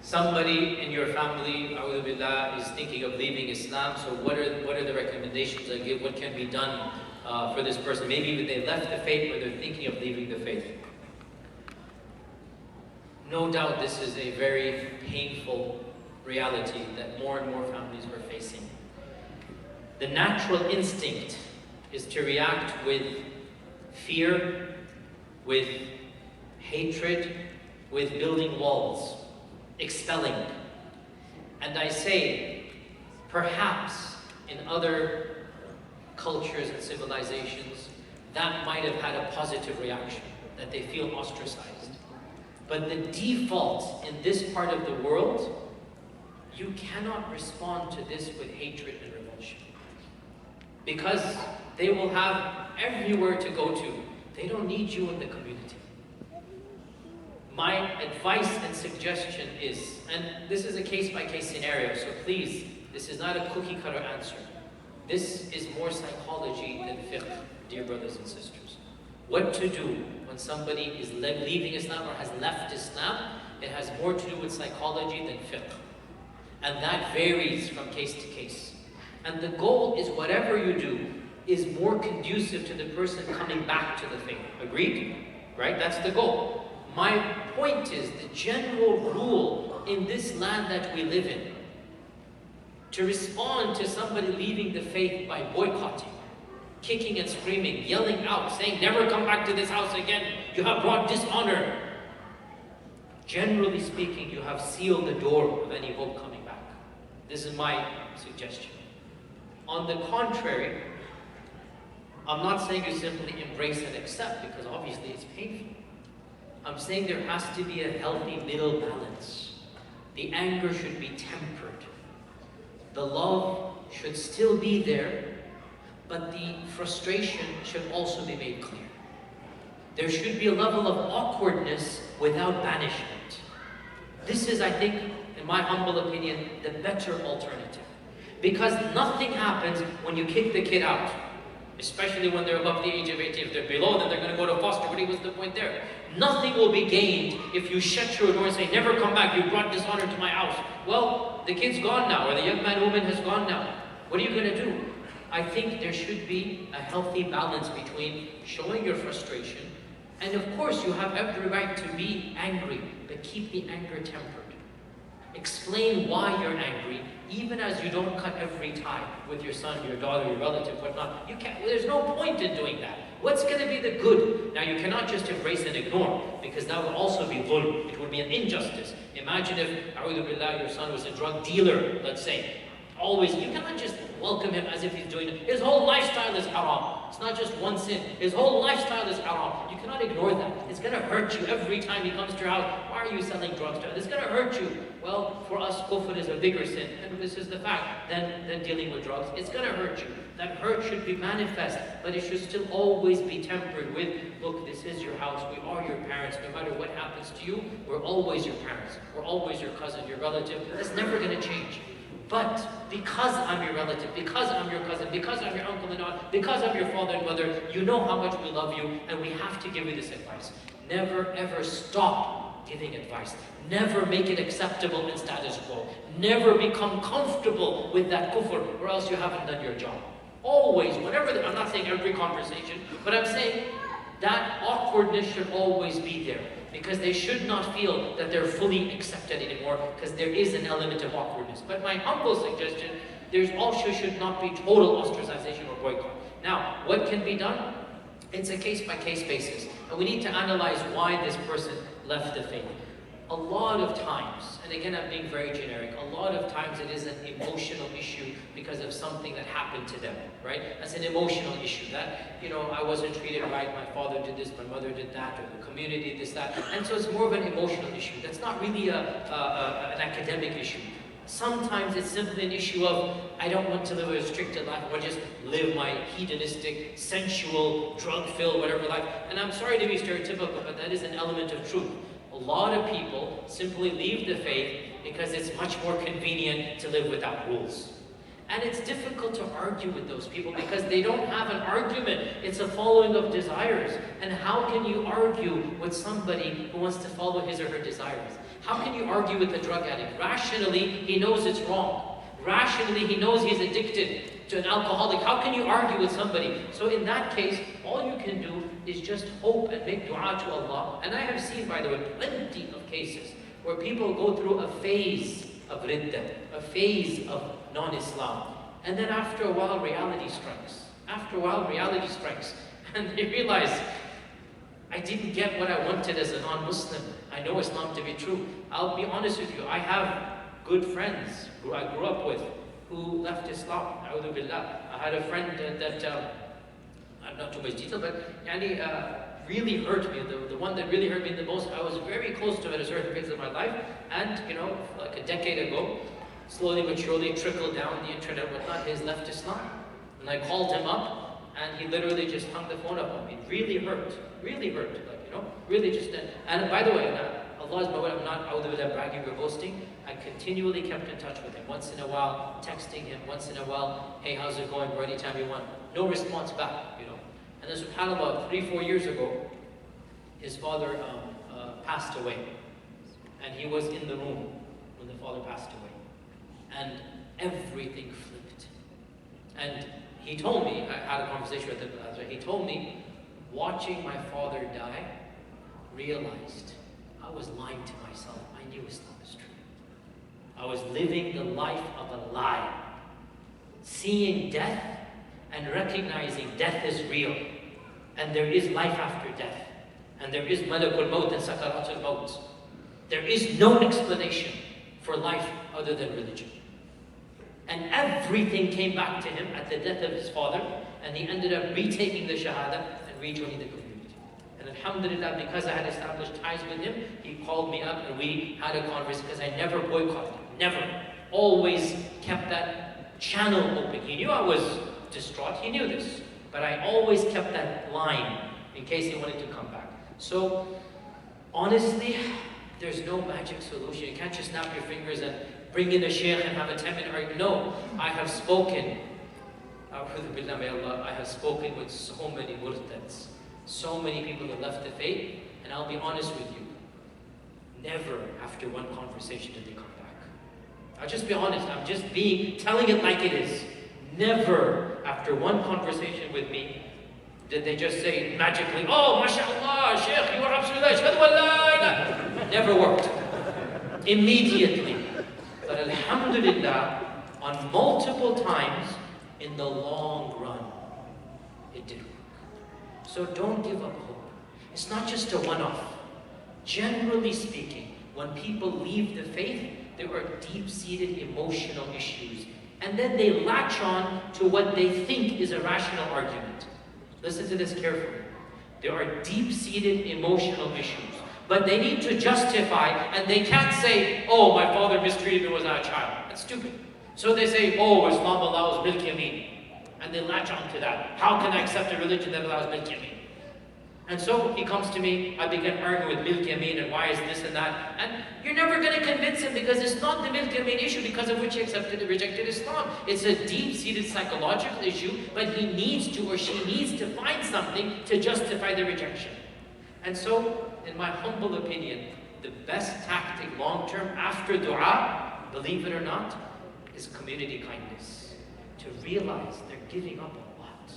somebody in your family, a'udhu billah, is thinking of leaving Islam, so what are the recommendations I give? What can be done for this person? Maybe they left the faith or they're thinking of leaving the faith. No doubt this is a very painful reality that more and more families are facing. The natural instinct is to react with fear, with hatred, with building walls, expelling. And I say, perhaps in other cultures and civilizations, that might have had a positive reaction, that they feel ostracized. But the default in this part of the world, you cannot respond to this with hatred and revulsion. Because they will have everywhere to go to. They don't need you in the community. My advice and suggestion is, and this is a case-by-case scenario, so please, this is not a cookie-cutter answer. This is more psychology than fiqh, dear brothers and sisters. What to do when somebody is leaving Islam or has left Islam, it has more to do with psychology than fiqh. And that varies from case to case. And the goal is whatever you do is more conducive to the person coming back to the faith. Agreed? Right? That's the goal. My point is the general rule in this land that we live in, to respond to somebody leaving the faith by boycotting, kicking and screaming, yelling out, saying, never come back to this house again, you have brought dishonor. Generally speaking, you have sealed the door of any hope coming back. This is my suggestion. On the contrary, I'm not saying you simply embrace and accept, because obviously it's painful. I'm saying there has to be a healthy middle balance. The anger should be tempered. The love should still be there, but the frustration should also be made clear. There should be a level of awkwardness without banishment. This is, I think, in my humble opinion, the better alternative. Because nothing happens when you kick the kid out. especially when they're above the age of 18. If they're below, then they're going to go to foster. What's the point there? Nothing will be gained if you shut your door and say, never come back, you brought dishonor to my house. Well, the kid's gone now, or the young man or woman has gone now. What are you going to do? I think there should be a healthy balance between showing your frustration, and of course you have every right to be angry, but keep the anger tempered. Explain why you're angry, even as you don't cut every tie with your son, your daughter, your relative, whatnot. You can't. There's no point in doing that. What's going to be the good? Now, you cannot just embrace and ignore, because that would also be dhulm. It would be an injustice. Imagine if, a'udhu billah, your son was a drug dealer, let's say. Always, you cannot just welcome him as if he's doing it. His whole lifestyle is haram. It's not just one sin. His whole lifestyle is haram. You cannot ignore that. It's going to hurt you every time he comes to your house. Why are you selling drugs to us? It's going to hurt you. Well, for us, kufr is a bigger sin, and this is the fact, than dealing with drugs. It's going to hurt you. That hurt should be manifest, but it should still always be tempered with, look, this is your house, we are your parents, no matter what happens to you, we're always your parents, we're always your cousin, your relative. That's never going to change. But because I'm your relative, because I'm your cousin, because I'm your uncle and aunt, because I'm your father and mother, you know how much we love you, and we have to give you this advice. Never ever stop giving advice. Never make it acceptable in status quo. Never become comfortable with that kufr, or else you haven't done your job. Always, whenever, I'm not saying every conversation, but I'm saying that awkwardness should always be there, because they should not feel that they're fully accepted anymore, because there is an element of awkwardness. But my humble suggestion, there's also should not be total ostracization or boycott. Now, what can be done? It's a case-by-case basis, and we need to analyze why this person left the faith. A lot of times, and again I'm being very generic, a lot of times it is an emotional issue because of something that happened to them, right? That's an emotional issue, that, you know, I wasn't treated right, my father did this, my mother did that, or the community did that, and so it's more of an emotional issue. That's not really an academic issue. Sometimes it's simply an issue of, I don't want to live a restricted life, I want to just live my hedonistic, sensual, drug-filled, whatever life. And I'm sorry to be stereotypical, but that is an element of truth. A lot of people simply leave the faith because it's much more convenient to live without rules. And it's difficult to argue with those people because they don't have an argument. It's a following of desires. And how can you argue with somebody who wants to follow his or her desires? How can you argue with a drug addict? Rationally, he knows it's wrong. Rationally, he knows he's addicted to an alcoholic. How can you argue with somebody? So in that case, all you can do is just hope and make dua to Allah. And I have seen, by the way, plenty of cases where people go through a phase of Ridda, a phase of non-Islam. And then after a while, reality strikes. After a while, reality strikes. And they realize, I didn't get what I wanted as a non-Muslim. I know Islam to be true. I'll be honest with you, I have good friends who I grew up with who left Islam. A'udhu billah. I had a friend that I'm not too much detail, but really hurt me. The one that really hurt me the most, I was very close to him at a certain phase of my life, and you know, like a decade ago, slowly but surely trickled down the internet and whatnot, he's left Islam. And I called him up, and he literally just hung the phone up on me. It really hurt, like, you know, really just, and by the way, Allah is my word, I'm not out there bragging or boasting. I continually kept in touch with him. Once in a while, texting him. Once in a while, hey, how's it going? Or anytime you want. No response back, you know. And then subhanAllah, 3-4 years ago, his father passed away. And he was in the room when the father passed away. And everything flipped. And he told me, I had a conversation with him, he told me, watching my father die, realized I was lying to myself. I knew Islam is true. I was living the life of a lie. Seeing death and recognizing death is real. And there is life after death. And there is malakul maut and sakaratul maut. There is no explanation for life other than religion. And everything came back to him at the death of his father, and he ended up retaking the shahada and rejoining the community. And alhamdulillah, because I had established ties with him, he called me up and we had a conversation, because I never boycotted him, never. Always kept that channel open. He knew I was distraught, he knew this, but I always kept that line in case he wanted to come back. So, honestly, there's no magic solution. You can't just snap your fingers and bring in a shaykh and have a 10-minute argument. No, I have spoken May Allah, I have spoken with so many murtads, so many people who left the faith, and I'll be honest with you, never after one conversation did they come back. I'll just be honest, I'm just telling it like it is. Never after one conversation with me did they just say magically, oh, mashallah, Shaykh, you are absolutely ashhadu an la ilaha. Never worked. Immediately. But alhamdulillah, on multiple times, in the long run, it did work. So don't give up hope. It's not just a one-off. Generally speaking, when people leave the faith, there are deep-seated emotional issues. And then they latch on to what they think is a rational argument. Listen to this carefully. There are deep-seated emotional issues. But they need to justify, and they can't say, oh, my father mistreated me when I was a child. That's stupid. So they say, oh, Islam allows milk yamin. And they latch on to that. How can I accept a religion that allows milk yamin? And so he comes to me, I begin arguing with milk yamin and why is this and that. And you're never going to convince him because it's not the milk yamin issue because of which he rejected Islam. It's a deep-seated psychological issue, but he needs to or she needs to find something to justify the rejection. And so, in my humble opinion, the best tactic long-term after dua, believe it or not, is community kindness. To realize they're giving up a lot.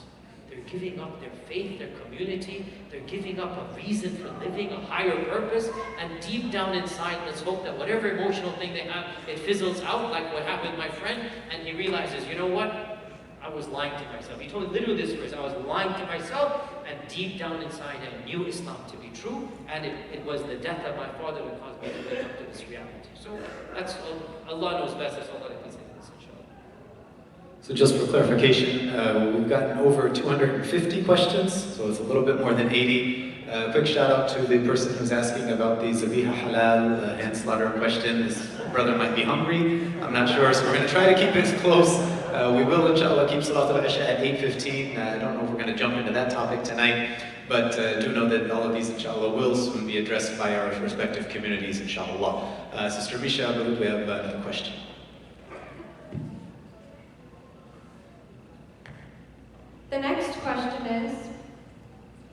They're giving up their faith, their community. They're giving up a reason for living, a higher purpose. And deep down inside, let's hope that whatever emotional thing they have, it fizzles out like what happened with my friend. And he realizes, you know what? I was lying to myself. He told me literally this verse, I was lying to myself. And deep down inside, I knew Islam to be true. And it was the death of my father that caused me to wake up to this reality. So that's Allah knows best. That's all that I can say. So just for clarification, we've gotten over 250 questions, so it's a little bit more than 80. Quick shout out to the person who's asking about the Zabiha Halal hand slaughter question. This brother might be hungry, I'm not sure, so we're going to try to keep it close. We will, inshallah, keep Salat al-Isha at 8:15. I don't know if we're going to jump into that topic tonight, but do know that all of these, inshallah, will soon be addressed by our respective communities, inshallah. Sister Misha, I believe we have another question. The next question is,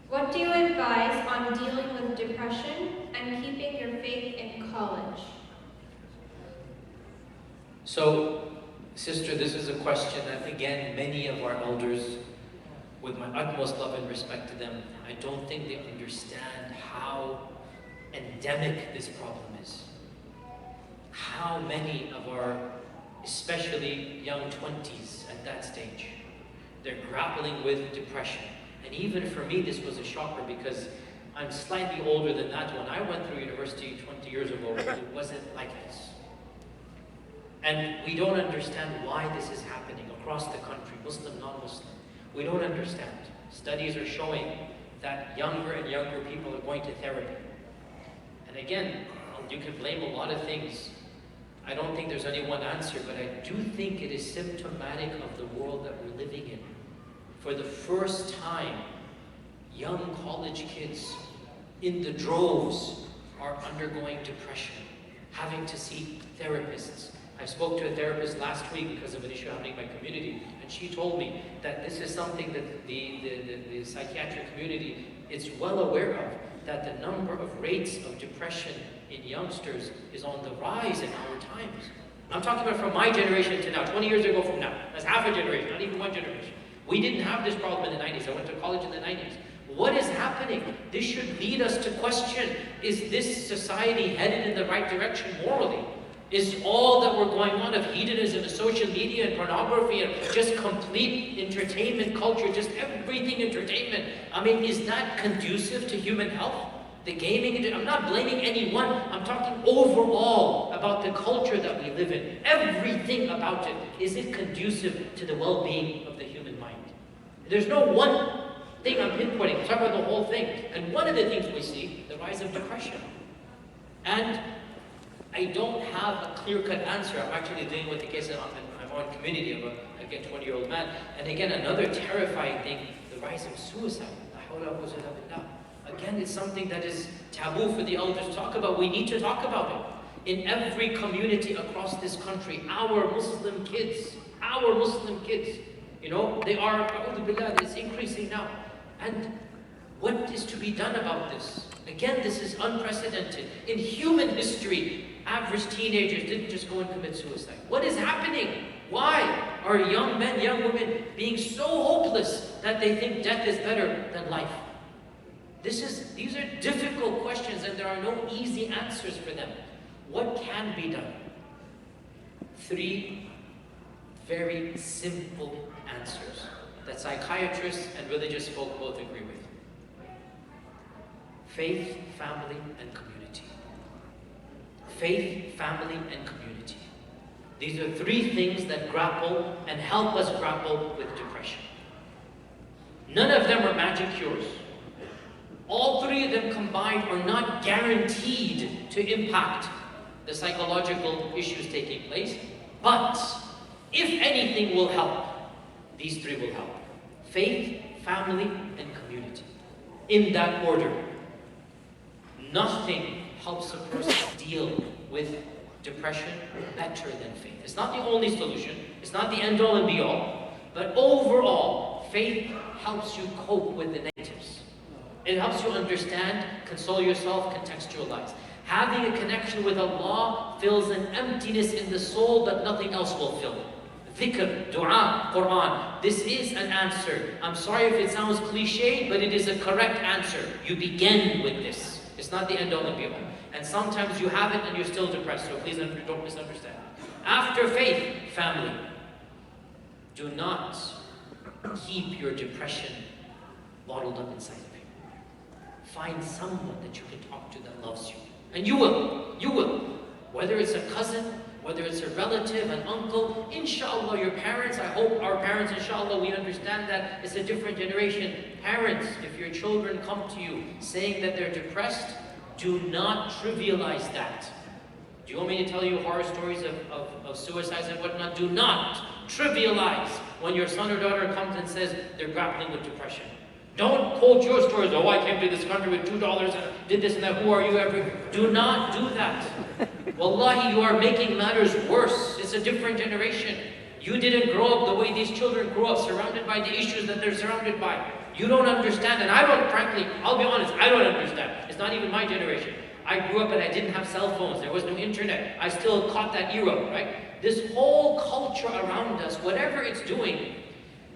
what do you advise on dealing with depression and keeping your faith in college? So, sister, this is a question that, again, many of our elders, with my utmost love and respect to them, I don't think they understand how endemic this problem is. How many of our, especially young 20s at that stage, they're grappling with depression. And even for me, this was a shocker because I'm slightly older than that. When I went through university 20 years ago, it wasn't like this. And we don't understand why this is happening across the country, Muslim, non-Muslim. We don't understand. Studies are showing that younger and younger people are going to therapy. And again, you can blame a lot of things. I don't think there's any one answer, but I do think it is symptomatic of the world that we're living in. For the first time, young college kids in the droves are undergoing depression, having to see therapists. I spoke to a therapist last week because of an issue happening in my community, and she told me that this is something that the psychiatric community is well aware of, that the number of rates of depression in youngsters is on the rise in our times. I'm talking about from my generation to now, 20 years ago from now. That's half a generation, not even one generation. We didn't have this problem in the 90s. I went to college in the 90s. What is happening? This should lead us to question, is this society headed in the right direction morally? Is all that we're going on of hedonism and social media and pornography and just complete entertainment culture, just everything entertainment, I mean, is that conducive to human health? The gaming, I'm not blaming anyone, I'm talking overall about the culture that we live in. Everything about it, is it conducive to the well-being of the human mind? There's no one thing I'm pinpointing, I'm talking about the whole thing. And one of the things we see, the rise of depression. And I don't have a clear-cut answer. I'm actually dealing with the case of my own community of a 20-year-old man. And again, another terrifying thing, the rise of suicide. Again, it's something that is taboo for the elders to talk about. We need to talk about it. In every community across this country, our Muslim kids, You know, they are, a'udhu billah, it's increasing now. And what is to be done about this? Again, this is unprecedented. In human history, average teenagers didn't just go and commit suicide. What is happening? Why are young men, young women being so hopeless that they think death is better than life? These are difficult questions and there are no easy answers for them. What can be done? 3 very simple answers that psychiatrists and religious folk both agree with. Faith, family, and community. Faith, family, and community. These are 3 things that grapple and help us grapple with depression. None of them are magic cures. All 3 of them combined are not guaranteed to impact the psychological issues taking place, but if anything will help, these 3 will help. Faith, family, and community. In that order. Nothing helps a person deal with depression better than faith. It's not the only solution, it's not the end all and be all, but overall, faith helps you cope with the negatives. It helps you understand, console yourself, contextualize. Having a connection with Allah fills an emptiness in the soul that nothing else will fill. Dhikr, Duaa, Quran. This is an answer. I'm sorry if it sounds cliche, but it is a correct answer. You begin with this. It's not the end all and be all. And sometimes you have it and you're still depressed, so please don't misunderstand. After faith, family. Do not keep your depression bottled up inside of you. Find someone that you can talk to that loves you. And you will. Whether it's a cousin, whether it's a relative, an uncle, inshallah your parents, I hope our parents, inshallah, we understand that it's a different generation. Parents, if your children come to you saying that they're depressed, do not trivialize that. Do you want me to tell you horror stories of suicides and whatnot? Do not trivialize when your son or daughter comes and says they're grappling with depression. Don't quote your stories. Oh, I came to this country with $2 and did this and that. Who are you ever? Do not do that. Wallahi, you are making matters worse. It's a different generation. You didn't grow up the way these children grew up, surrounded by the issues that they're surrounded by. You don't understand, and I don't, frankly, I'll be honest, I don't understand. It's not even my generation. I grew up and I didn't have cell phones. There was no internet. I still caught that era, right? This whole culture around us, whatever it's doing,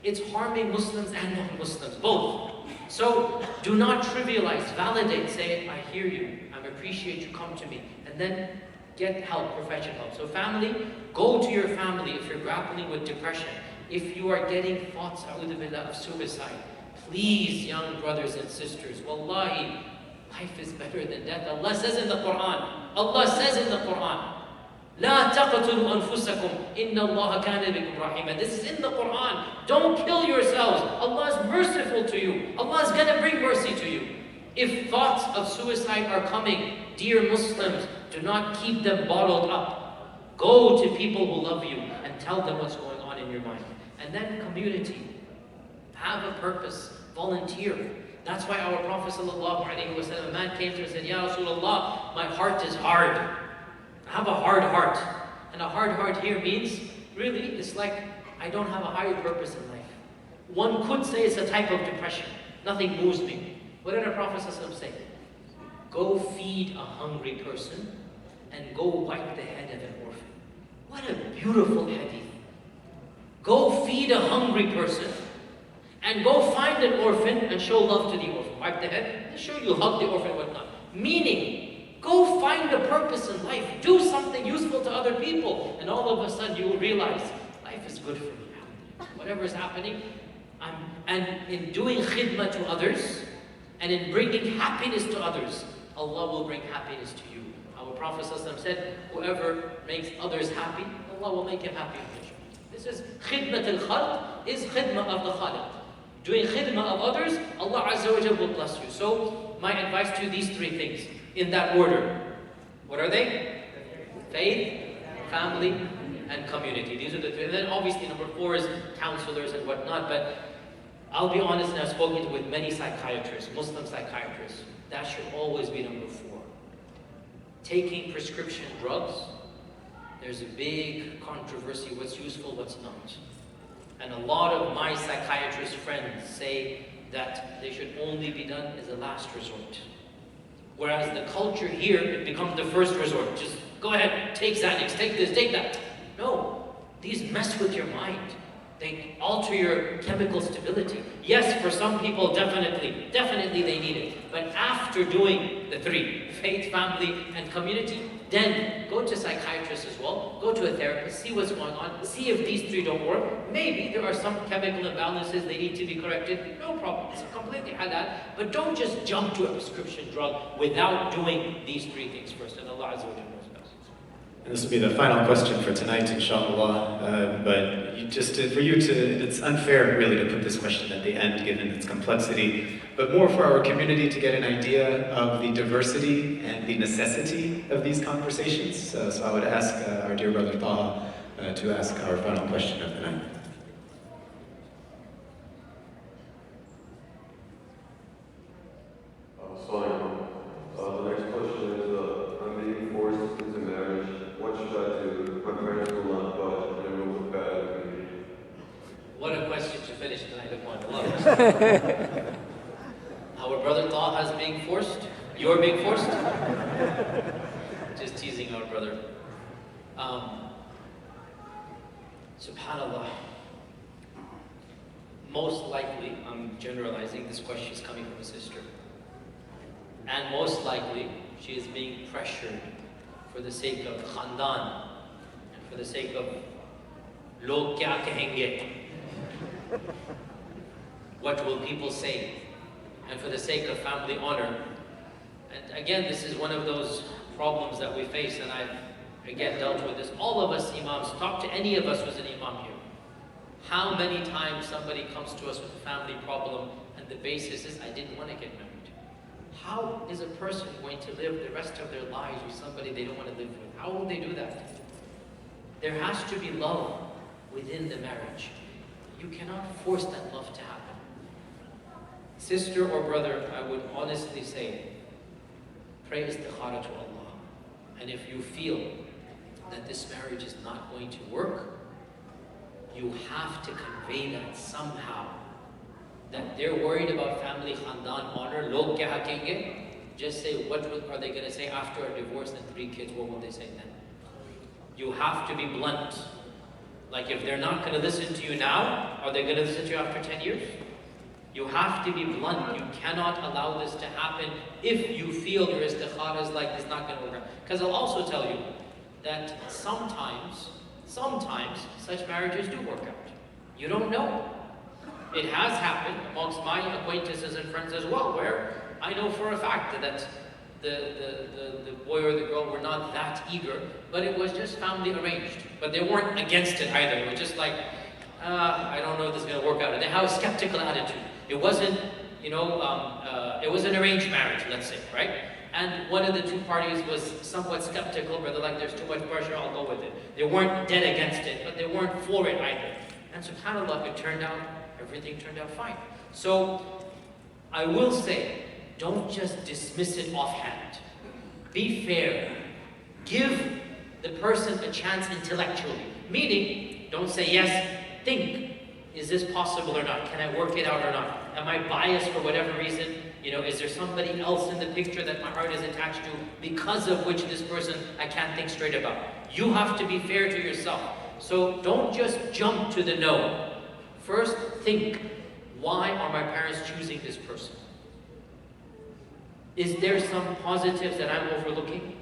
it's harming Muslims and non-Muslims, both. So do not trivialize, validate, say, I hear you, I appreciate you, come to me, and then get help, professional help. So family, go to your family if you're grappling with depression. If you are getting thoughts of suicide, please, young brothers and sisters, wallahi, life is better than death. Allah says in the Quran, لا تقتلوا أنفسكم إن الله كان بكم رحيما. This is in the Quran. Don't kill yourselves. Allah is merciful to you. Allah is going to bring mercy to you. If thoughts of suicide are coming, dear Muslims, do not keep them bottled up. Go to people who love you and tell them what's going on in your mind. And then community. Have a purpose. Volunteer. That's why our Prophet ﷺ, a man came to him and said, Ya Rasulullah, my heart is hard. I have a hard heart. And a hard heart here means, really, it's like I don't have a higher purpose in life. One could say it's a type of depression. Nothing moves me. What did our Prophet ﷺ say? Go feed a hungry person and go wipe the head of an orphan. What a beautiful hadith. Go feed a hungry person and go find an orphan and show love to the orphan. Wipe the head, and sure you hug the orphan and whatnot. Meaning, go find a purpose in life. Do something useful to other people. And all of a sudden you will realize, life is good for me. Whatever is happening, and in doing khidmah to others, and in bringing happiness to others, Allah will bring happiness to you. Our Prophet ﷺ said, whoever makes others happy, Allah will make him happy. This is khidmat al-khalq, is khidmah of the khaliq. Doing khidmah of others, Allah Azza wa Jalla will bless you. So, my advice to you, these 3 things, in that order. What are they? Faith, family, and community. These are the 3. And then obviously number 4 is counselors and whatnot, but I'll be honest, and I've spoken with many psychiatrists, Muslim psychiatrists, that should always be number 4. Taking prescription drugs, there's a big controversy, what's useful, what's not. And a lot of my psychiatrist friends say that they should only be done as a last resort. Whereas the culture here, it becomes the first resort. Just go ahead, take Xanax, take this, take that. No, these mess with your mind. They alter your chemical stability. Yes, for some people, definitely they need it. But after doing the three, faith, family, and community, then go to psychiatrists as well, go to a therapist, see what's going on, see if these three don't work. Maybe there are some chemical imbalances, they need to be corrected. No problem, it's completely halal. But don't just jump to a prescription drug without doing these three things first. And Allah Azza wa Jalla knows best. And this will be the final question for tonight, inshallah. But it's unfair really to put this question at the end given its complexity, but more for our community to get an idea of the diversity and the necessity of these conversations. So I would ask our dear brother Taha to ask our final question of the night. The next question is, I'm being forced into marriage. What should I do? My parents will not budge, and it will look bad. What a question to finish tonight upon. I love it. Our brother Taha is being forced. You're being forced? Just teasing our brother. SubhanAllah. Most likely, I'm generalizing, this question is coming from a sister. And most likely, she is being pressured for the sake of khandan, and for the sake of log kya kahenge, what will people say, and for the sake of family honor. And again, this is one of those problems that we face, and I've again dealt with this. All of us imams, talk to any of us who's an imam here. How many times somebody comes to us with a family problem and the basis is, I didn't want to get married. How is a person going to live the rest of their lives with somebody they don't want to live with? How will they do that? There has to be love within the marriage. You cannot force that love to happen. Sister or brother, I would honestly say, pray istikhara to Allah. And if you feel that this marriage is not going to work, you have to convey that somehow. That they're worried about family khandan honor, log kya hakenge. Just say, what are they going to say after a divorce and 3 kids? What will they say then? You have to be blunt. Like if they're not going to listen to you now, are they going to listen to you after 10 years? You have to be blunt. You cannot allow this to happen if you feel your istikhara is like it's not going to work out. Because I'll also tell you that sometimes such marriages do work out. You don't know. It has happened amongst my acquaintances and friends as well, where I know for a fact that the boy or the girl were not that eager, but it was just family arranged. But they weren't against it either. It was just like, I don't know if this is going to work out. And they have a skeptical attitude. It wasn't, it was an arranged marriage, let's say, right? And one of the two parties was somewhat skeptical, but they're like, there's too much pressure, I'll go with it. They weren't dead against it, but they weren't for it either. And subhanAllah, everything turned out fine. So, I will say, don't just dismiss it offhand. Be fair. Give the person a chance intellectually. Meaning, don't say yes, think. Is this possible or not? Can I work it out or not? Am I biased for whatever reason? Is there somebody else in the picture that my heart is attached to because of which this person I can't think straight about? You have to be fair to yourself. So don't just jump to the no. First, think, why are my parents choosing this person? Is there some positives that I'm overlooking?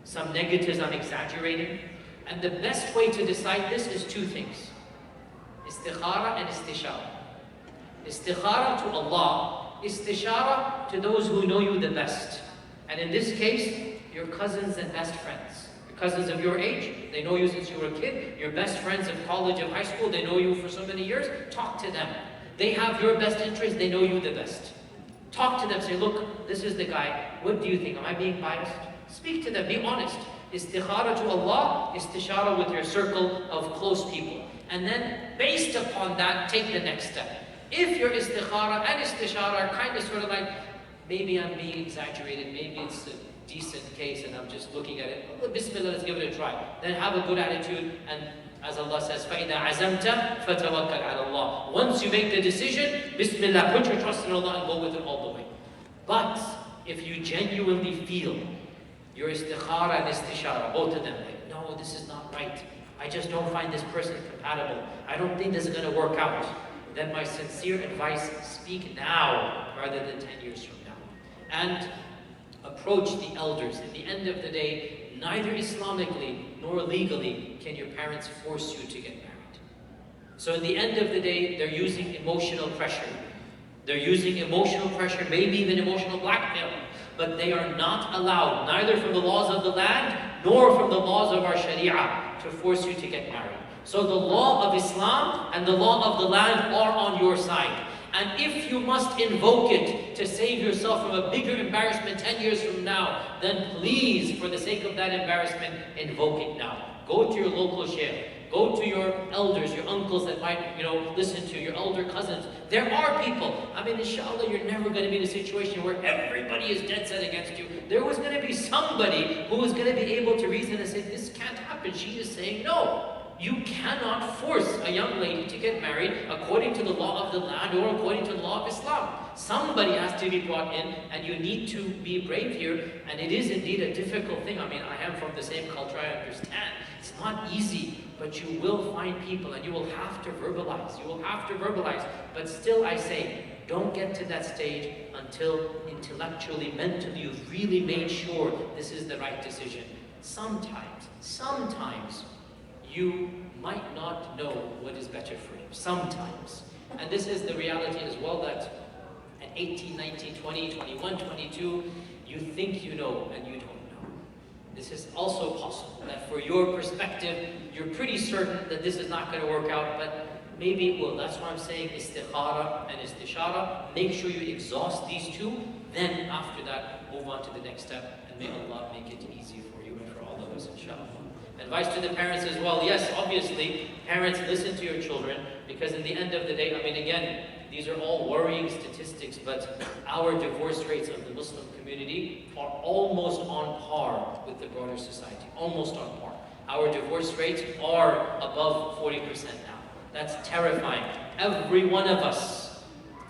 Some negatives I'm exaggerating? And the best way to decide this is 2 things. Istikhara and istishara. Istikhara to Allah, istishara to those who know you the best. And in this case, your cousins and best friends. Your cousins of your age, they know you since you were a kid. Your best friends of college, of high school, they know you for so many years. Talk to them. They have your best interest, they know you the best. Talk to them, say, look, this is the guy. What do you think? Am I being biased? Speak to them, be honest. Istikhara to Allah, istishara with your circle of close people. And then, based upon that, take the next step. If your istikhara and istishara are kind of sort of like, maybe I'm being exaggerated, maybe it's decent case and I'm just looking at it, oh, Bismillah, let's give it a try. Then have a good attitude, and as Allah says, فَإِذَا عَزَمْتَ فَتَوَكَّلْ عَلَى اللَّهِ. Once you make the decision, Bismillah, put your trust in Allah and go with it all the way. But if you genuinely feel your istikhara and istishara, both of them, like, no, this is not right, I just don't find this person compatible, I don't think this is going to work out, then my sincere advice, speak now rather than 10 years from now. And approach the elders. At the end of the day, neither Islamically nor legally can your parents force you to get married. So in the end of the day, they're using emotional pressure. They're using emotional pressure, maybe even emotional blackmail, but they are not allowed, neither from the laws of the land nor from the laws of our Sharia, to force you to get married. So the law of Islam and the law of the land are on your side. And if you must invoke it to save yourself from a bigger embarrassment 10 years from now, then please, for the sake of that embarrassment, invoke it now. Go to your local shaykh. Go to your elders, your uncles that might, listen to, your elder cousins. There are people. I mean, inshallah, you're never going to be in a situation where everybody is dead set against you. There was going to be somebody who was going to be able to reason and say, this can't happen. She is saying no. You cannot force a young lady to get married according to the law of the land or according to the law of Islam. Somebody has to be brought in, and you need to be brave here. And it is indeed a difficult thing. I mean, I am from the same culture, I understand. It's not easy, but you will find people and you will have to verbalize. You will have to verbalize. But still, I say, don't get to that stage until intellectually, mentally, you've really made sure this is the right decision. Sometimes, you might not know what is better for you. Sometimes. And this is the reality as well, that at 18, 19, 20, 21, 22, you think you know and you don't know. This is also possible, that for your perspective, you're pretty certain that this is not going to work out, but maybe it will. That's why I'm saying istikhara and istishara. Make sure you exhaust these two, then after that, move on to the next step, and may Allah make it easy for you and for all of us, inshallah. Advice to the parents as well. Yes, obviously, parents, listen to your children, because in the end of the day, I mean, again, these are all worrying statistics, but our divorce rates of the Muslim community are almost on par with the broader society. Almost on par. Our divorce rates are above 40% now. That's terrifying. Every one of us,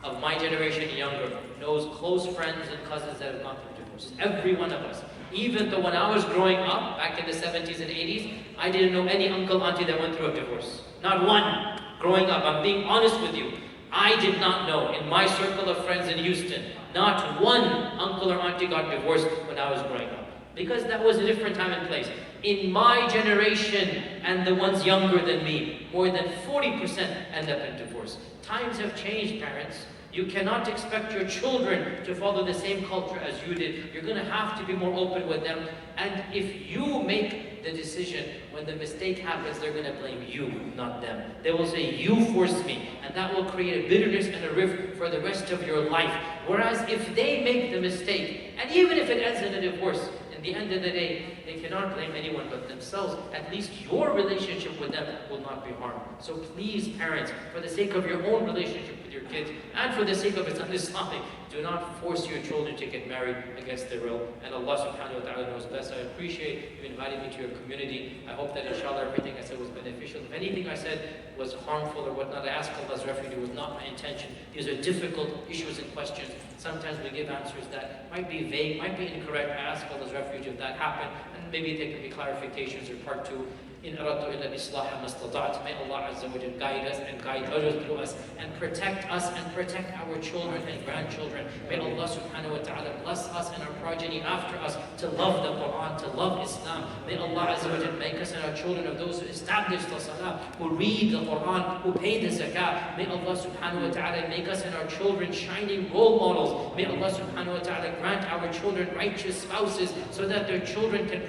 of my generation and younger, knows close friends and cousins that have gone through divorces. Every one of us. Even though when I was growing up, back in the 70s and 80s, I didn't know any uncle, auntie that went through a divorce. Not one. Growing up, I'm being honest with you. I did not know, in my circle of friends in Houston, not one uncle or auntie got divorced when I was growing up. Because that was a different time and place. In my generation, and the ones younger than me, more than 40% end up in divorce. Times have changed, parents. You cannot expect your children to follow the same culture as you did. You're going to have to be more open with them. And if you make the decision, when the mistake happens, they're going to blame you, not them. They will say, you forced me. And that will create a bitterness and a rift for the rest of your life. Whereas if they make the mistake, and even if it ends in a divorce, in the end of the day, they cannot blame anyone but themselves. At least your relationship with them will not be harmed. So please, parents, for the sake of your own relationship with your kids, and for the sake of it's un-Islamic, do not force your children to get married against their will. And Allah subhanahu wa ta'ala knows best. I appreciate you inviting me to your community. I hope that inshallah everything I said was beneficial. If anything I said was harmful or whatnot, I ask Allah's refuge. It was not my intention. These are difficult issues and questions. Sometimes we give answers that might be vague, might be incorrect. I ask Allah's refuge if that happened, and maybe there can be clarifications or part two. In aradtu illa islaha mastata'tu. May Allah Azza wa Jalla guide us and guide others through us and protect our children and grandchildren. May Allah subhanahu wa ta'ala bless us and our progeny after us to love the Quran, to love Islam. May Allah Azza wa Jalla make us and our children of those who establish the salah, who read the Quran, who pay the zakah. May Allah subhanahu wa ta'ala make us and our children shining role models. May Allah subhanahu wa ta'ala grant our children righteous spouses so so that their children can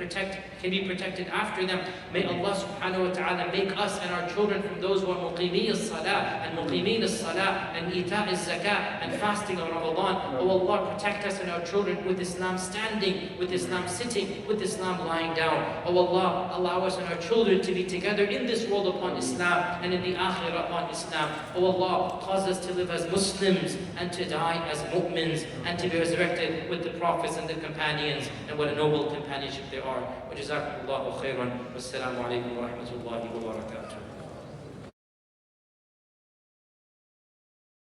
be protected after them. May Allah subhanahu wa ta'ala make us and our children from those who are muqimeen as-salah and muqimeen as-salah and ita' az-zakah and fasting of Ramadan. Oh Allah, protect us and our children with Islam standing, with Islam sitting, with Islam lying down. Oh Allah, allow us and our children to be together in this world upon Islam and in the akhirah upon Islam. Oh Allah, cause us to live as Muslims and to die as mu'mins and to be resurrected with the prophets and the companions, and what a noble companionship they are. Wa jazakumullahu khairan. Wassalamu alaikum wa rahmatullahi wa barakatuh.